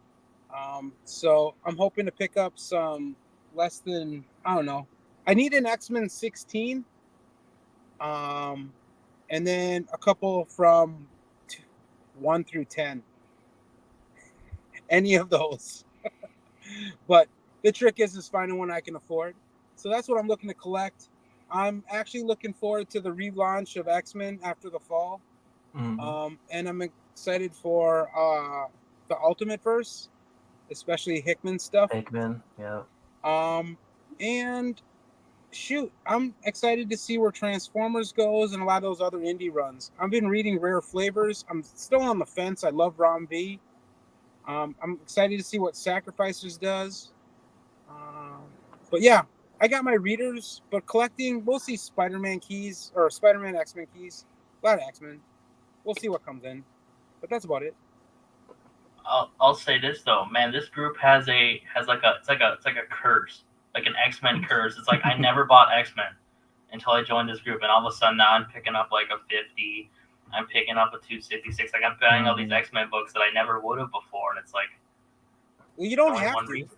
So I'm hoping to pick up some less than, I don't know. I need an X-Men 16. And then a couple from 1 through 10. Any of those. But the trick is finding one I can afford. So that's what I'm looking to collect. I'm actually looking forward to the relaunch of X-Men after the fall. Mm-hmm. And I'm excited for the Ultimate Verse, especially Hickman stuff. Hickman, yeah. And shoot, I'm excited to see where Transformers goes and a lot of those other indie runs. I've been reading Rare Flavors. I'm still on the fence. I love Rom V. I'm excited to see what Sacrificers does. But yeah, I got my readers, but collecting, we'll see Spider-Man keys or Spider-Man X-Men keys. A lot of X-Men. We'll see what comes in. But that's about it. I'll say this though, man, this group has like a curse. Like an X-Men curse. It's like I never bought X-Men until I joined this group, and all of a sudden now I'm picking up like a 50. I'm picking up a 266. Like I'm buying all these X-Men books that I never would have before, and it's like, well, you don't have to.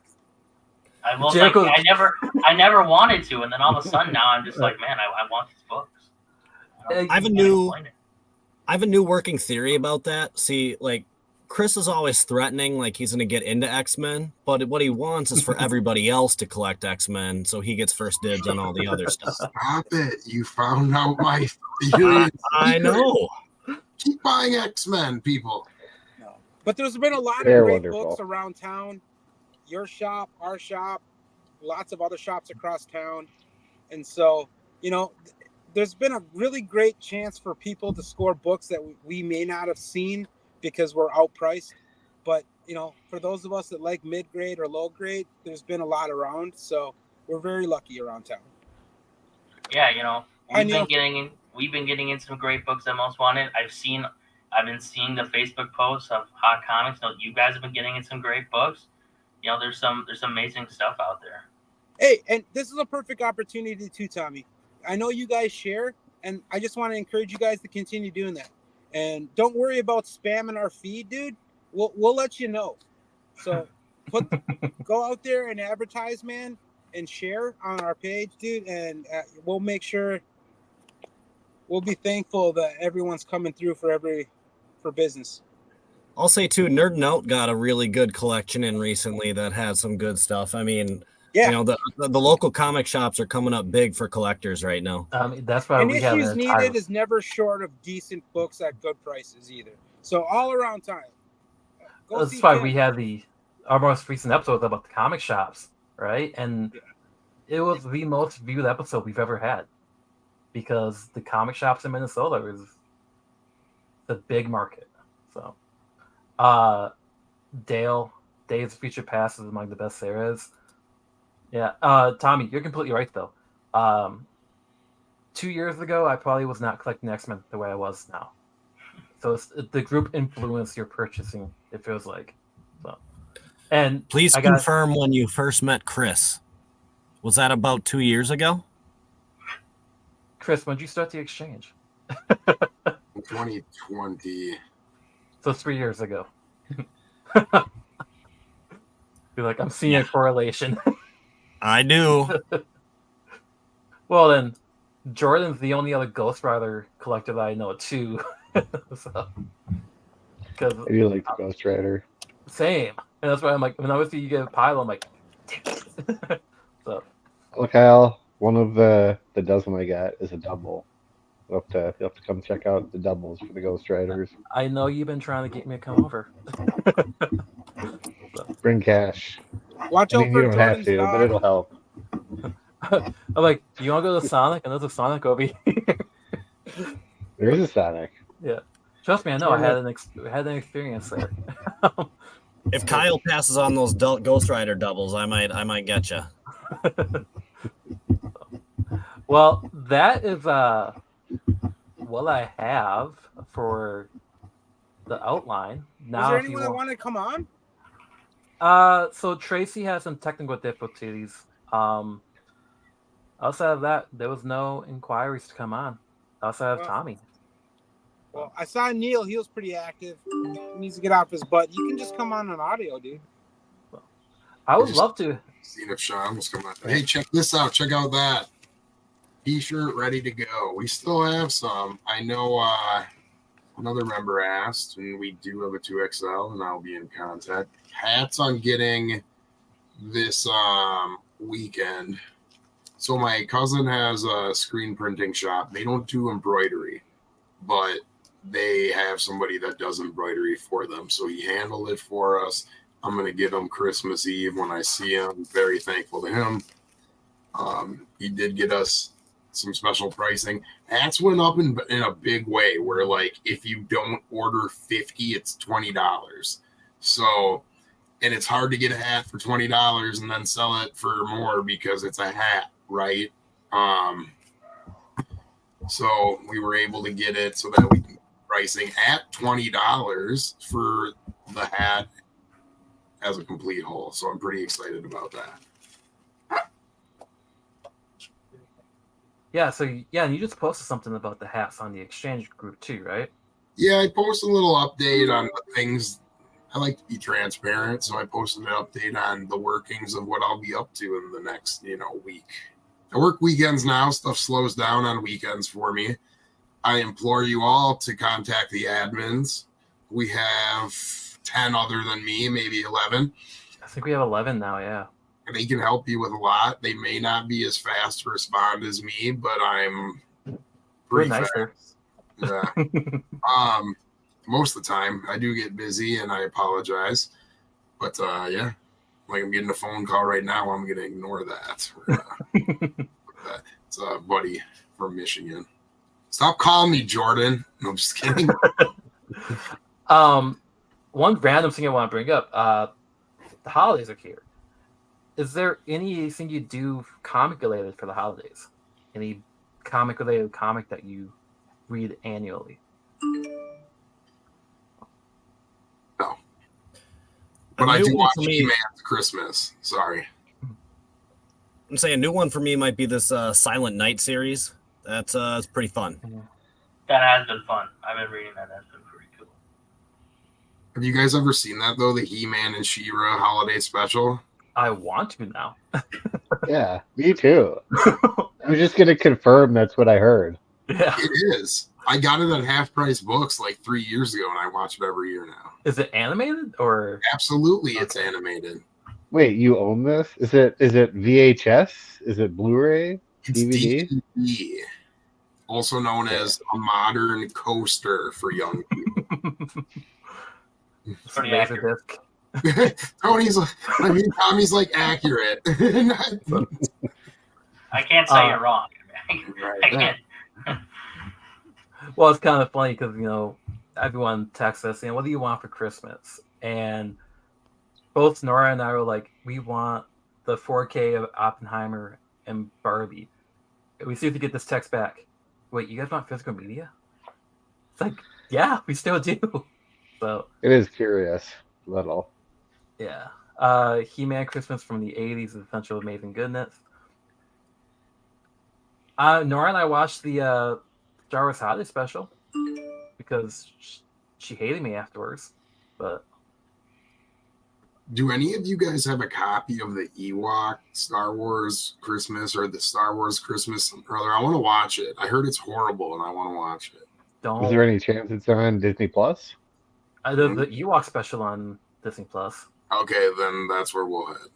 I never wanted to, and then all of a sudden now I'm just like, man, I want these books. I have a new working theory about that. See, like, Chris is always threatening like he's going to get into X-Men, but what he wants is for everybody else to collect X-Men so he gets first dibs on all the other stuff. Stop it. You found out my theory. I know. Keep buying X-Men, people. No. But there's been a lot of great books around town. Your shop, our shop, lots of other shops across town. And so, there's been a really great chance for people to score books that we may not have seen because we're outpriced. But, for those of us that like mid-grade or low-grade, there's been a lot around. So we're very lucky around town. Yeah, we've been getting in some great books that Most Wanted. I've been seeing the Facebook posts of Hot Comics. You guys have been getting in some great books. There's some amazing stuff out there. Hey, and this is a perfect opportunity too, Tommy. I know you guys share, and I just want to encourage you guys to continue doing that. And don't worry about spamming our feed, dude. We'll let you know. So go out there and advertise, man, and share on our page, dude. And we'll make sure we'll be thankful that everyone's coming through for business. I'll say too, Nerd Note got a really good collection in recently that had some good stuff. I mean, Yeah. you know, the local comic shops are coming up big for collectors right now. That's why And we have Issues an entire. Needed is never short of decent books at good prices either. So all around time. Go That's see why Tim. we had our most recent episode about the comic shops, right? And it was the most viewed episode we've ever had because the comic shops in Minnesota is the big market. So, Days of Future Past is among the best there is. Yeah, Tommy, you're completely right though. 2 years ago, I probably was not collecting X-Men the way I was now. So the group influenced your purchasing. It feels like. So, and Please confirm when you first met Chris. Was that about 2 years ago? Chris, when did you start the exchange? 2020. So 3 years ago. You're like, I'm seeing a correlation. I do. Well, then, Jordan's the only other Ghost Rider collector that I know too. So, because I do like the Ghost Rider. same, and that's why I'm like, when I see you get a pile, I'm like, so. Well, Kyle, one of the dozen I got is a double. You'll have to come check out the doubles for the Ghost Riders. I know you've been trying to get me to come over. Bring cash. Watch I out mean, for you don't have Jordan's to, dog. but it'll help. I'm like, you want to go to Sonic? And there's a Sonic over here. There is a Sonic. Yeah, trust me, I know. I had an experience there. If Kyle passes on those Ghost Rider doubles, I might get you. Well, that is what I have for the outline. Now, Is there if you anyone that want- want to come on? So Tracy has some technical difficulties. Outside of that, there was no inquiries to come on. Outside of Well, Tommy. Well, I saw Neil. He was pretty active. He needs to get off his butt. You can just come on audio, dude. I would love to. Seeing if Sean was coming out. Hey, check this out. Check out that T-shirt ready to go. We still have some. I know another member asked, and we do have a 2XL, and I'll be in contact. Hats on getting this weekend. So my cousin has a screen printing shop. They don't do embroidery, but they have somebody that does embroidery for them. So he handled it for us. I'm going to give him Christmas Eve when I see him. Very thankful to him. He did get us some special pricing. Hats went up in a big way where, like, if you don't order 50, it's $20. So, and it's hard to get a hat for $20 and then sell it for more because it's a hat, right? So we were able to get it so that we can pricing at $20 for the hat as a complete whole. So I'm pretty excited about that. Yeah, so yeah, and you just posted something about the hats on the exchange group too, right? Yeah, I posted a little update on the things. I like to be transparent, so I posted an update on the workings of what I'll be up to in the next, week. I work weekends now. Stuff slows down on weekends for me. I implore you all to contact the admins. We have 10 other than me, maybe 11. I think we have 11 now, yeah. They can help you with a lot. They may not be as fast to respond as me, but I'm pretty nicer. Fast. Yeah. Most of the time I do get busy and I apologize, but yeah, like I'm getting a phone call right now. I'm going to ignore that. It's a buddy from Michigan. Stop calling me Jordan. No, I'm just kidding. One random thing I want to bring up, the holidays are here. Is there anything you do comic related for the holidays? Any comic related comic that you read annually? No. But I do watch He-Man's Christmas. Sorry. I'm saying a new one for me might be this Silent Night series. That's it's pretty fun. That has been fun. I've been reading that. That's been pretty cool. Have you guys ever seen that though? The He-Man and She-Ra holiday special? I want to now. Yeah, me too. I was just going to confirm that's what I heard. Yeah. It is. I got it at Half Price Books like 3 years ago, and I watch it every year now. Is it animated or? Absolutely, it's animated. Wait, you own this? Is it VHS? Is it Blu-ray? It's DVD? DVD, also known as a modern coaster for young people. It's Pretty laser accurate. disc. Tommy's like accurate. I can't say you're wrong. I can't. Well, it's kind of funny because everyone texts us, what do you want for Christmas? And both Nora and I were like, we want the 4K of Oppenheimer and Barbie. We see if we get this text back. Wait, you guys want physical media? It's like, yeah, we still do. So It is curious, little. yeah. He-Man Christmas from the 80s, Essential Amazing Goodness. Nora and I watched the Star Wars Holiday Special because she hated me afterwards. But do any of you guys have a copy of the Ewok Star Wars Christmas or the Star Wars Christmas something or other? I want to watch it. I heard it's horrible, and I want to watch it. Is there any chance it's on Disney Plus? There's the Ewok special on Disney Plus. Okay, then that's where we'll head.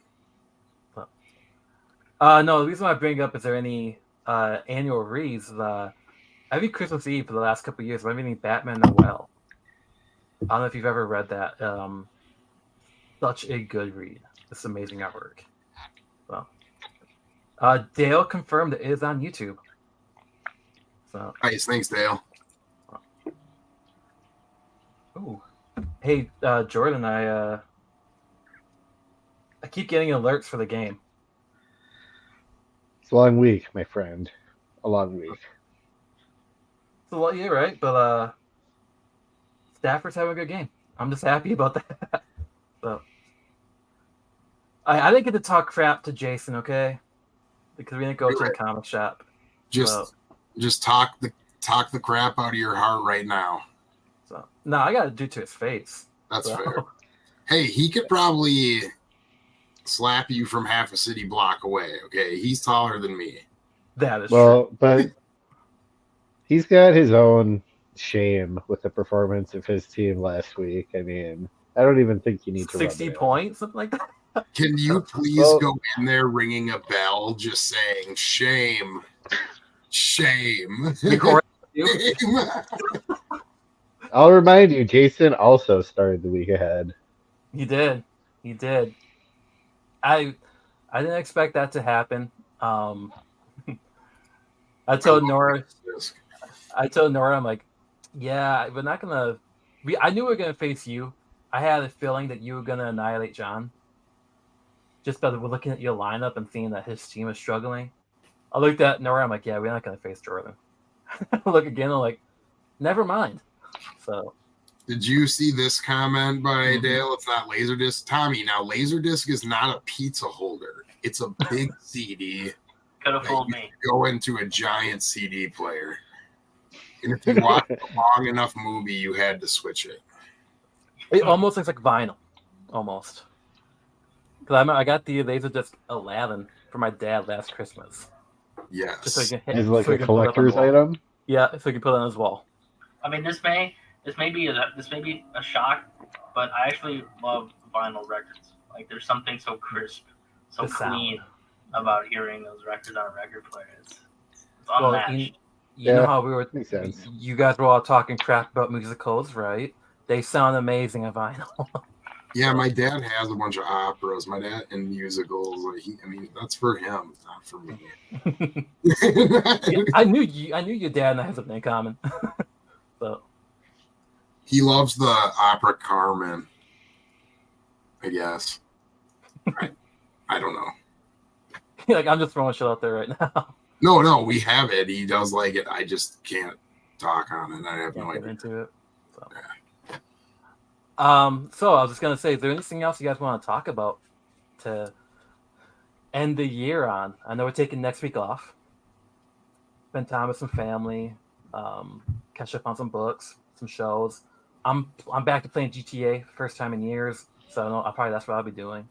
No, the reason why I bring it up is there any annual reads. Every Christmas Eve for the last couple of years, I'm reading Batman Noel. I don't know if you've ever read that. Such a good read. It's amazing artwork. So, Dale confirmed it is on YouTube. So, nice, thanks, Dale. ooh, hey, Jordan, I keep getting alerts for the game. It's a long week, my friend. A long week. It's a lot, yeah, right? But Stafford's having a good game. I'm just happy about that. So I didn't get to talk crap to Jason, okay? Because we didn't go to the comic shop. Just talk the crap out of your heart right now. So no, I got to do to his face. That's fair. Hey, he could probably slap you from half a city block away. Okay, he's taller than me. That is true. But he's got his own shame with the performance of his team last week. I mean, I don't even think you need to 60 points, something like that. Can you please go in there ringing a bell, just saying shame, shame. I'll remind you, Jason also started the week ahead. He did. I didn't expect that to happen. I told Nora, I'm like, yeah, we're not gonna. I knew we were gonna face you. I had a feeling that you were gonna annihilate John. Just by looking at your lineup and seeing that his team is struggling. I looked at Nora, I'm like, yeah, we're not gonna face Jordan. Look again, I'm like, never mind. So. Did you see this comment by Dale? It's not Laserdisc. Tommy, now Laserdisc is not a pizza holder. It's a big CD. Could have fooled me. Go into a giant CD player. And if you watch a long enough movie, you had to switch it. It almost looks like vinyl. Almost. Because I got the Laserdisc 11 for my dad last Christmas. Yes. Just so he can hit, It's like a collector's item? Yeah, so he can put it on his wall. I mean, this may be a shock, but I actually love vinyl records. Like, there's something so crisp, so clean about hearing those records on a record player. It's unmatched. You know how we were. You guys were all talking crap about musicals, right? They sound amazing on vinyl. Yeah, my dad has a bunch of operas. My dad and musicals. That's for him, not for me. Yeah, I knew your dad and I had something in common. So. He loves the opera Carmen, I guess. I don't know. Like, I'm just throwing shit out there right now. No, we have it. He does like it. I just can't talk on it. I have no idea. Into it. So. Yeah. So I was just gonna say, is there anything else you guys want to talk about to end the year on? I know we're taking next week off. Spend time with some family, catch up on some books, some shows. I'm back to playing GTA, first time in years, so that's what I'll be doing.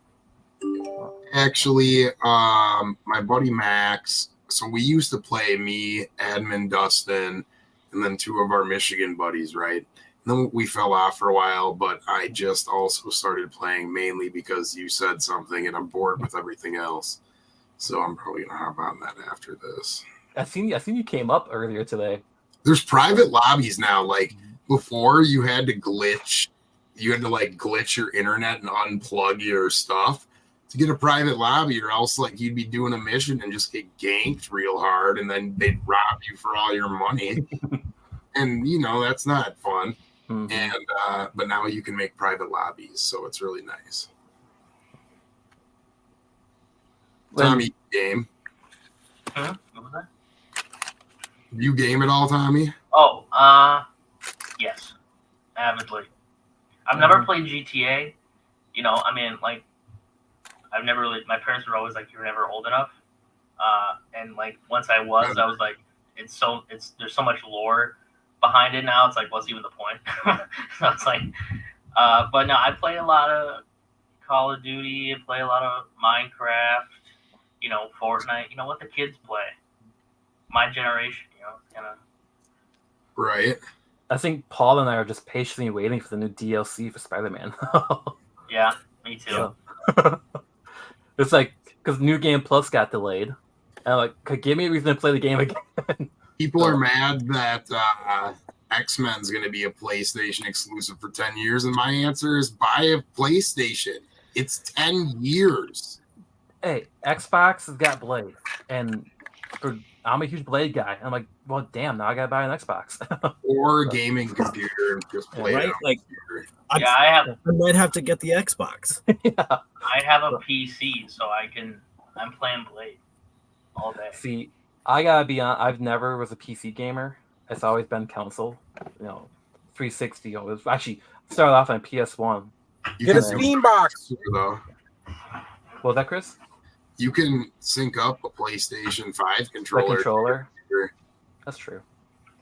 Actually, my buddy Max, So we used to play, me, Admin, Dustin, and then 2 of our Michigan buddies, right? And then we fell off for a while, but I just also started playing mainly because you said something and I'm bored with everything else. So I'm probably gonna hop on that after this. I seen you came up earlier today. There's private lobbies now. Like before, you had to glitch. You had to like glitch your internet and unplug your stuff to get a private lobby, or else like you'd be doing a mission and just get ganked real hard, and then they'd rob you for all your money. And you know that's not fun. Mhm. And but now you can make private lobbies, so it's really nice. When- Tommy, game. What was that? You game at all, Tommy? Oh, yes, avidly. I've never played GTA. You know, I mean, like, I've never really. My parents were always like, "You're never old enough." And like, once I was like, there's so much lore behind it now. It's like, what's even the point? So it's like, but no, I play a lot of Call of Duty. I play a lot of Minecraft. You know, Fortnite. You know what the kids play. My generation. You know, kind of. Right. I think Paul and I are just patiently waiting for the new DLC for Spider-Man. Yeah, me too. So- it's like because New Game Plus got delayed, and I'm like, give me a reason to play the game again. People are mad that X-Men's going to be a PlayStation exclusive for 10 years, and my answer is buy a PlayStation. It's 10 years. Hey, Xbox has got Blade, and I'm a huge Blade guy. I'm like, well, damn, now I gotta buy an Xbox. Or a gaming computer and just play Right? it on Like, computer. Yeah, I might have to get the Xbox. Yeah. I have a PC, so I'm playing Blade all day. See, I gotta be on. I've never was a PC gamer. It's always been console. 360. It was actually started off on PS1. You Get a can Steam box. though. What was that, Chris? You can sync up a PlayStation 5 The controller. controller. That's true.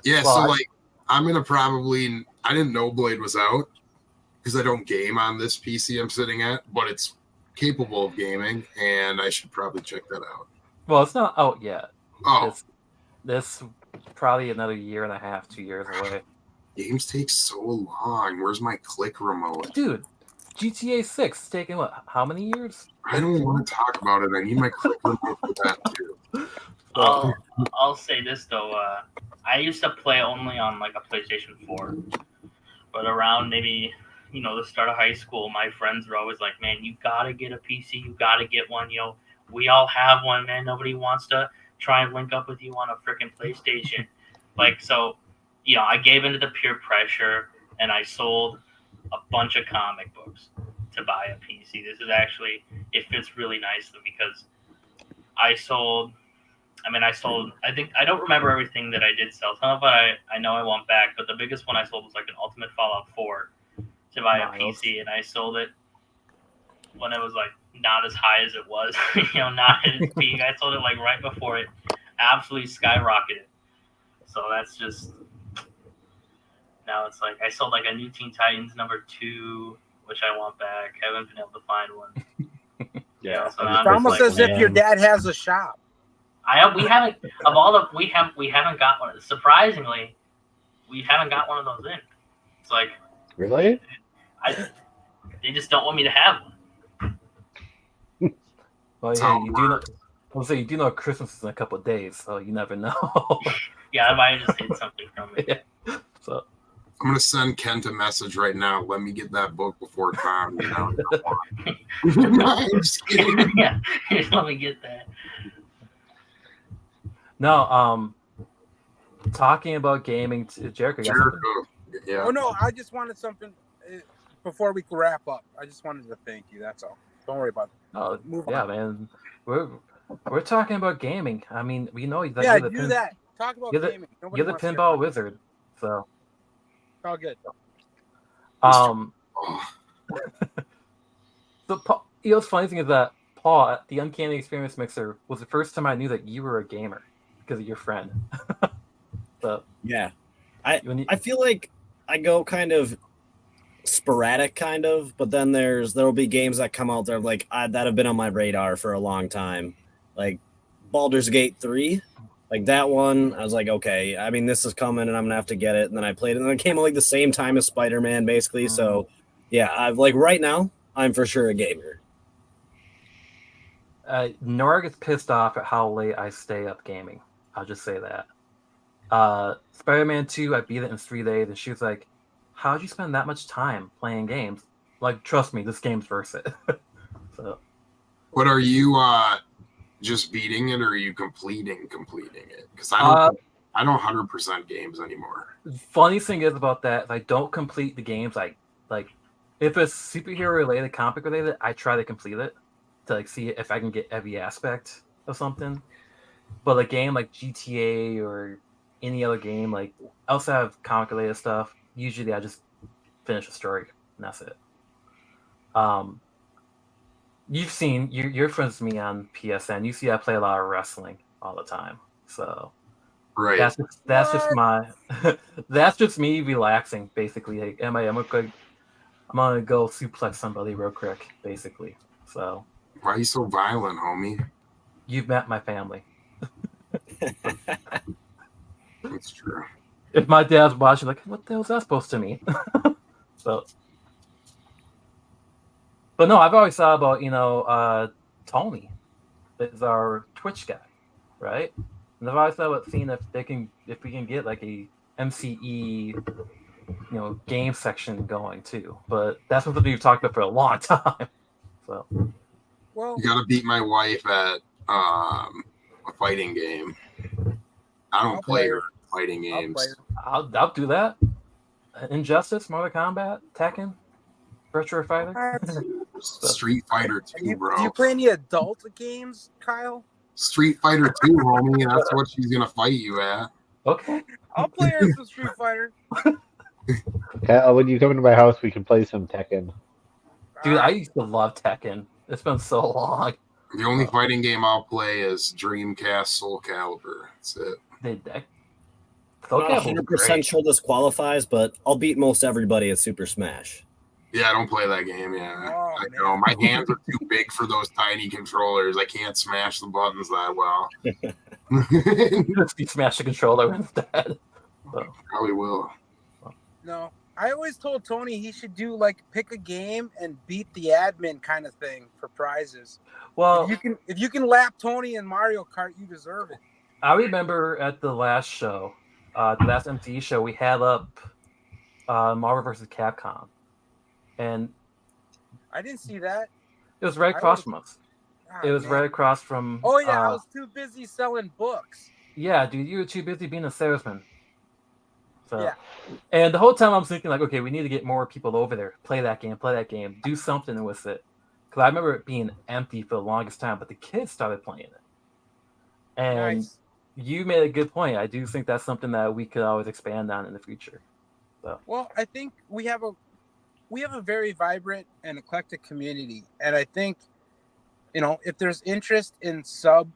Yeah, Well, so I- like I'm gonna probably. I didn't know Blade was out because I don't game on this PC I'm sitting at, but it's capable of gaming, and I should probably check that out. Well, it's not out yet. Oh, This probably another year and a half, 2 years away. games take so long. Where's my click remote? Dude, GTA 6 is taking what? How many years? I don't want to talk about it. I need my click remote for that too. I'll say this though. I used to play only on like a PlayStation 4, but around maybe the start of high school, my friends were always like, "Man, you gotta get a PC. You gotta get one. We all have one, man. Nobody wants to try and link up with you on a freaking PlayStation." Like so, I gave into the peer pressure and I sold a bunch of comic books to buy a PC. This is actually it fits really nicely because I sold. I think I don't remember everything that I did sell. Some of it I know I want back, but the biggest one I sold was like an Ultimate Fallout 4 to buy a PC, and I sold it when it was like not as high as it was, not at its peak. I sold it like right before it absolutely skyrocketed. So that's just now it's like I sold like a new Teen Titans #2, which I want back. I haven't been able to find one. Yeah, So It's almost as if your dad has a shop. We haven't got one. Surprisingly, we haven't got one of those in. It's like Really? they just don't want me to have one. Well, It's yeah, how you it do know. works. Well, so you do know Christmas is in a couple of days, so you never know. Yeah, I might have just hid something from it. So I'm gonna send Kent a message right now. Let me get that book before Tom. I'm just kidding. Yeah, let me get that. no, talking about gaming, Jericho. you got something? Jericho. Yeah. Oh no, I just wanted something before we wrap up. I just wanted to thank you. That's all. Don't worry about it. Oh, Move yeah, on. man. We're talking about gaming. I mean, we know that Yeah, you're the do that. Talk about you're the- gaming. Nobody You're the wants to hear pinball about it. wizard. So, It's all good. Oh, the funny thing is that Paul at the Uncanny Experience Mixer was the first time I knew that you were a gamer because of your friend. So Yeah. when you, I feel like I go kind of sporadic, but then there'll be games that come out there like that have been on my radar for a long time. Like Baldur's Gate 3. Like that one, I was like, okay, I mean, this is coming and I'm gonna have to get it. And then I played it, and it came out like the same time as Spider-Man, basically. So yeah, I've like right now, I'm for sure a gamer. Nora gets pissed off at how late I stay up gaming. I'll just say that. Spider-Man 2, I beat it in 3 days, and she was like, how'd you spend that much time playing games? Like, trust me, this game's worth it. So, But are you just beating it, or are you completing it? Because I don't 100% games anymore. funny thing is about that, if I don't complete the games, like if it's superhero related, comic related, I try to complete it to like see if I can get every aspect of something. But a game like GTA or any other game, like outside of comic related stuff, usually I just finish a story and that's it. You've seen you're friends with me on PSN. You see I play a lot of wrestling all the time, so Right. that's just my that's just me relaxing basically. Like, I'm gonna go suplex somebody real quick, basically. So Why are you so violent, homie? you've met my family. That's true. If my dad's watching, like, what the hell is that supposed to mean? So, but no, I've always thought about Tony is our Twitch guy, right? And I've always thought about seeing if we can get like a MCE game section going too. But that's something we've talked about for a long time. So Well, You gotta beat my wife at a fighting game. I don't I'll play play her her. fighting I'll games. play her. I'll do that. Injustice, Mortal Kombat, Tekken, Virtua Fighter. Street Fighter 2, bro. Do you play any adult games, Kyle? Street Fighter 2, homie. That's what she's gonna fight you at. Okay. I'll play her some Street Fighter. When you come into my house, we can play some Tekken. Dude, I used to love Tekken. It's been so long. The only fighting game I'll play is Dreamcast Soul Calibur. That's it. I'm not 100% sure this qualifies, but I'll beat most everybody at Super Smash. Yeah, I don't play that game. Yeah, Oh, I man. know. My hands are too big for those tiny controllers. I can't smash the buttons that well. Just smash the controller instead. So, Probably will. No, I always told Tony he should do like pick a game and beat the admin kind of thing for prizes. well, If you can lap Tony in Mario Kart, you deserve it. I remember at the last show, the last MTE show, we had up Marvel vs. Capcom. And I didn't see that. it was right across from us. Ah, It was man. right across from. Oh yeah, I was too busy selling books. Yeah, dude, you were too busy being a salesman. So, Yeah. And the whole time I'm thinking, like, okay, we need to get more people over there. Play that game, do something with it. Because I remember it being empty for the longest time, but the kids started playing it. And Nice. you made a good point. I do think that's something that we could always expand on in the future. So, Well, I think we have a very vibrant and eclectic community, and I think if there's interest in sub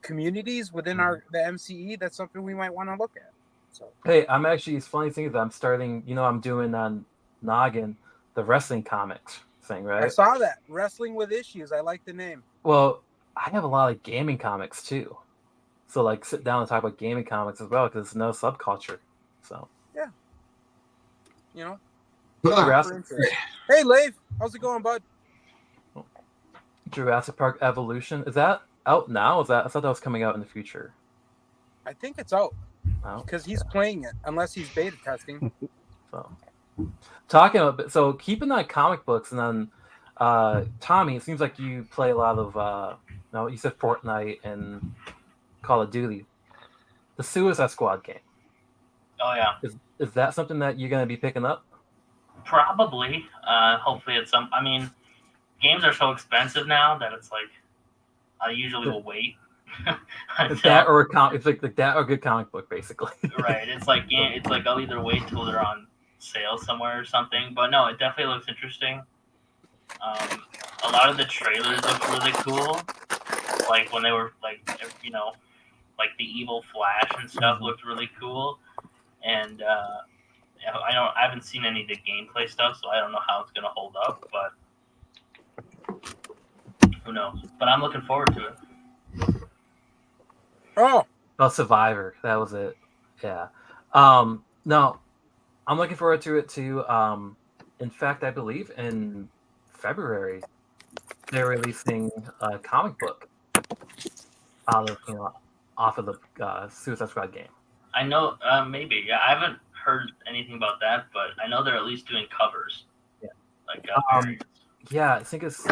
communities within the MCE, that's something we might want to look at. So hey, it's funny thing is I'm starting, I'm doing on Noggin the wrestling comics thing, right? I saw that Wrestling with Issues. I like the name. Well, I have a lot of gaming comics too. So like sit down and talk about gaming comics as well because it's no subculture. So Jurassic, Hey, Leif, how's it going, bud? Jurassic Park Evolution, is that out now? I thought that was coming out in the future. I think it's out Oh, because he's playing it, unless he's beta testing. so talking about keeping that comic books and then Tommy, it seems like you play a lot of you said Fortnite and Call of Duty. The Suicide Squad game. Oh yeah, Is that something that you're gonna be picking up? probably. Hopefully it's some. I mean, games are so expensive now that it's like I usually will wait. It's that or it's like that or a good comic book, basically. Right. It's like I'll either wait till they're on sale somewhere or something. But no, it definitely looks interesting. A lot of the trailers look really cool. Like when they were like the evil Flash and stuff looked really cool. And I haven't seen any of the gameplay stuff, so I don't know how it's gonna hold up. But who knows? But I'm looking forward to it. Oh, Survivor. That was it. Yeah. No, I'm looking forward to it too. In fact, I believe in February they're releasing a comic book off of the Suicide Squad game. I know, maybe. Yeah, I haven't heard anything about that, but I know they're at least doing covers. Yeah. Like, yeah, I think it's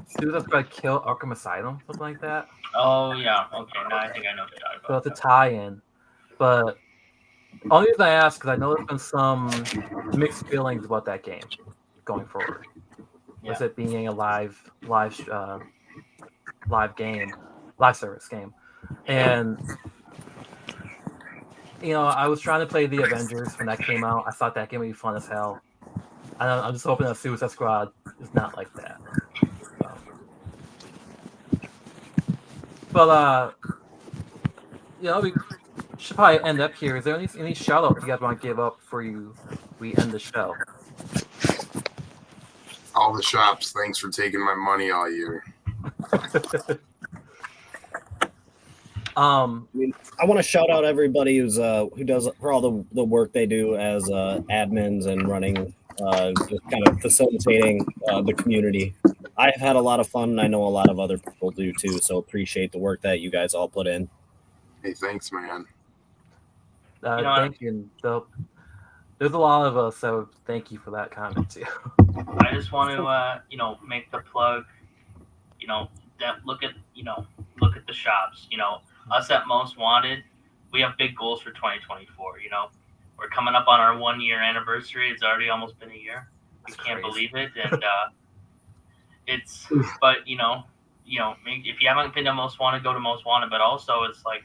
Suicide Squad Kill Arkham Asylum, something like that. oh yeah, okay. Now I think I know what you're talking So about. it's a tie-in, but only reason I ask because I know there's been some mixed feelings about that game going forward. Yeah. With it being a live game, live service game, and I was trying to play the Avengers when that came out. I thought that game would be fun as hell. I'm just hoping that Suicide Squad is not like that. But we should probably end up here. Is there any shout outs you guys want to give up before we end the show? All the shops, thanks for taking my money all year. I want to shout out everybody who does for all the work they do as admins and running, just kind of facilitating the community. I've had a lot of fun, and I know a lot of other people do too. So appreciate the work that you guys all put in. Hey, thanks, man. Thank you. There's a lot of us, so thank you for that comment too. I just want to, make the plug. That look at the shops. Us at Most Wanted, we have big goals for 2024. We're coming up on our 1 year anniversary. It's already almost been a year. We can't believe it, and it's. But if you haven't been to Most Wanted, go to Most Wanted. But also, it's like,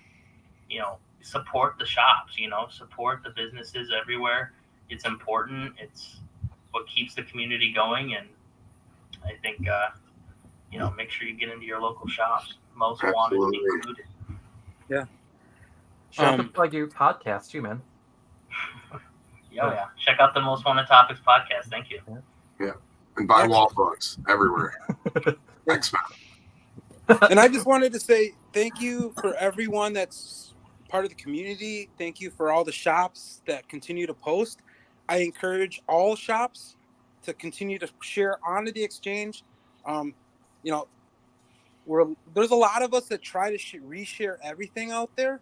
support the shops. Support the businesses everywhere. It's important. It's what keeps the community going, and I think make sure you get into your local shops. Most Wanted included. Yeah. Shout out to plug your podcast too, man. Yeah. Check out the Most Wanted Topics podcast. Thank you. Yeah. And buy wall books everywhere. Thanks, man. And I just wanted to say thank you for everyone that's part of the community. Thank you for all the shops that continue to post. I encourage all shops to continue to share onto the exchange. There's a lot of us that try to reshare everything out there,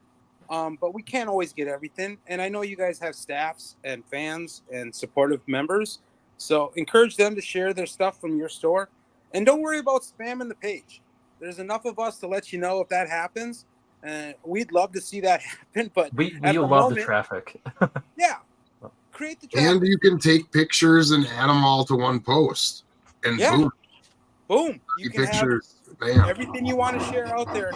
but we can't always get everything. And I know you guys have staffs and fans and supportive members, so encourage them to share their stuff from your store. And don't worry about spamming the page. There's enough of us to let you know if that happens. And we'd love to see that happen, but we love the traffic. Yeah. Create the traffic. And you can take pictures and add them all to one post. And boom. You can pictures. Have everything you want to share out there.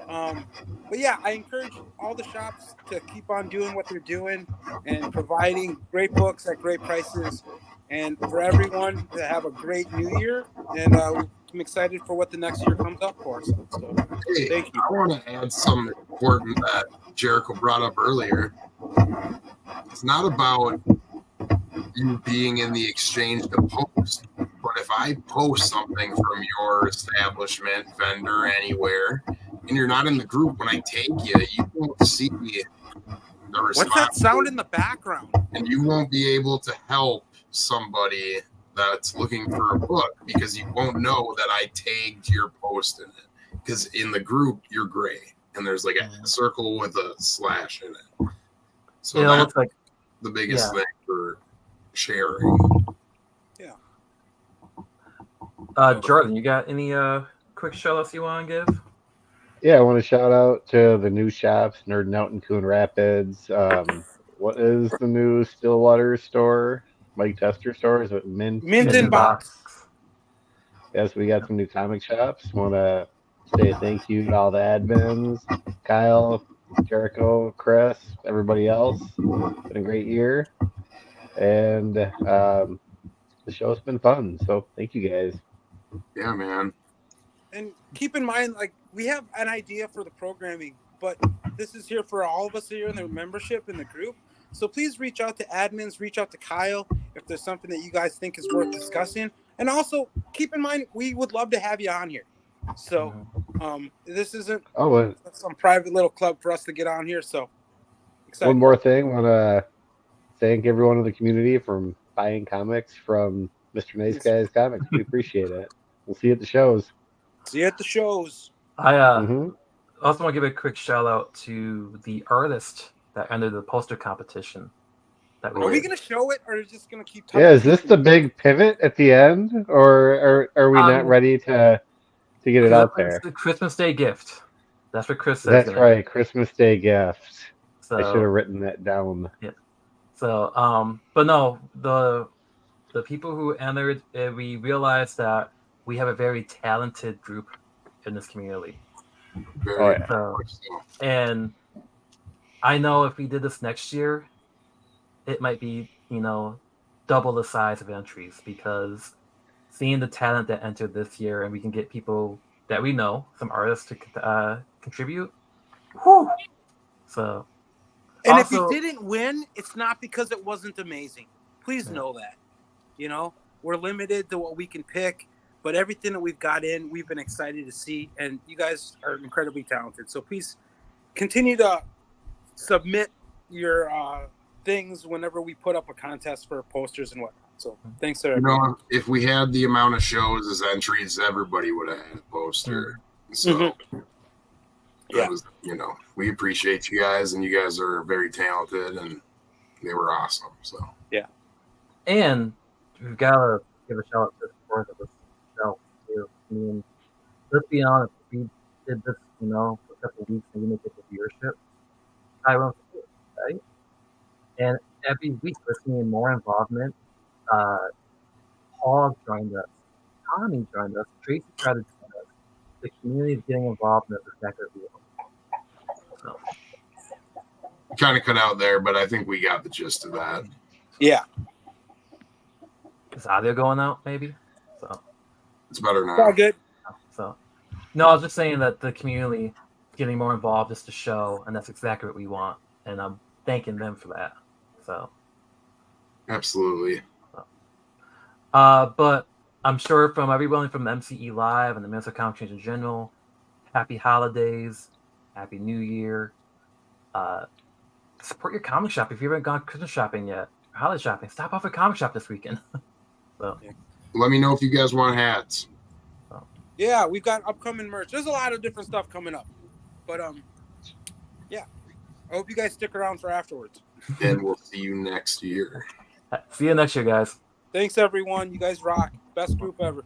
But yeah, I encourage all the shops to keep on doing what they're doing and providing great books at great prices, and for everyone to have a great new year. And I'm excited for what the next year comes up for us. So, hey, thank you. I want to add something important that Jericho brought up earlier. It's not about you being in the exchange to post, but if I post something from your establishment, vendor, anywhere, and you're not in the group, when I take you, you won't see the response. What's that sound in the background? And you won't be able to help somebody that's looking for a book because you won't know that I tagged your post in it. Because in the group, you're gray, and there's like a circle with a slash in it. So it looks like the biggest thing for sharing. Yeah. Jordan, you got any quick shout outs you want to give? Yeah, I want to shout out to the new shops, Nerding Out in Coon Rapids. What is the new Stillwater store? Mike Tester store? Is it Mint in Box? Yes, we got some new comic shops. Want to say thank you to all the admins, Kyle, Jericho, Chris, everybody else. It's been a great year. And the show's been fun. So thank you guys. Yeah, man. And keep in mind, like, we have an idea for the programming, but this is here for all of us here in the membership in the group. So please reach out to admins, reach out to Kyle if there's something that you guys think is worth discussing. And also keep in mind, we would love to have you on here. So This isn't some private little club for us to get on here. So excited. One more thing, want to thank everyone in the community for buying comics from Mr. Nice Guys Comics. We appreciate it. We'll see you at the shows. See you at the shows. I Mhm. also want to give a quick shout out to the artist that entered the poster competition. That Are we did. going to show it, or are we just going to keep talking? Yeah, is this the big pivot at the end, or are we not ready to get it out there? It's the Christmas Day gift. That's what Chris says. That's right, Christmas Day gift. So, I should have written that down. Yeah. So, but no, the people who entered, we realized that we have a very talented group in this community. Very So, much so. and I know if we did this next year, it might be, double the size of entries, because seeing the talent that entered this year, and we can get people that we know, some artists to contribute. Whew. So, And also, if you didn't win, it's not because it wasn't amazing. Please know that. We're limited to what we can pick, but everything that we've got in, we've been excited to see, and you guys are incredibly talented. So please continue to submit your things whenever we put up a contest for posters and whatnot. So thanks, sir. If we had the amount of shows as entries, everybody would have had a poster. So that was, we appreciate you guys, and you guys are very talented, and they were awesome. So and we've got to give a shout out to the support of this show too. I mean, let's be honest, if we did this, for a couple of weeks and we make it the viewership, I won't do it, right? And every week we're seeing more involvement. Paul joined us, Tommy joined us, Tracy tried to join us. The community is getting involved in this exactly so. kind of cut out there, but I think we got the gist of that. Yeah. Is audio going out, maybe? So it's better now. It's all good. So, no, I was just saying that the community is getting more involved just to show, and that's exactly what we want. And I'm thanking them for that. So, absolutely. But I'm sure from everyone from MCE Live and the Minnesota Comic Change in general, happy holidays, happy New Year. Support your comic shop if you haven't gone Christmas shopping yet. Holiday shopping. Stop off at comic shop this weekend. So, let me know if you guys want hats. Yeah, we've got upcoming merch. There's a lot of different stuff coming up, but yeah. I hope you guys stick around for afterwards. And we'll see you next year. See you next year, guys. Thanks, everyone. You guys rock. Best group ever.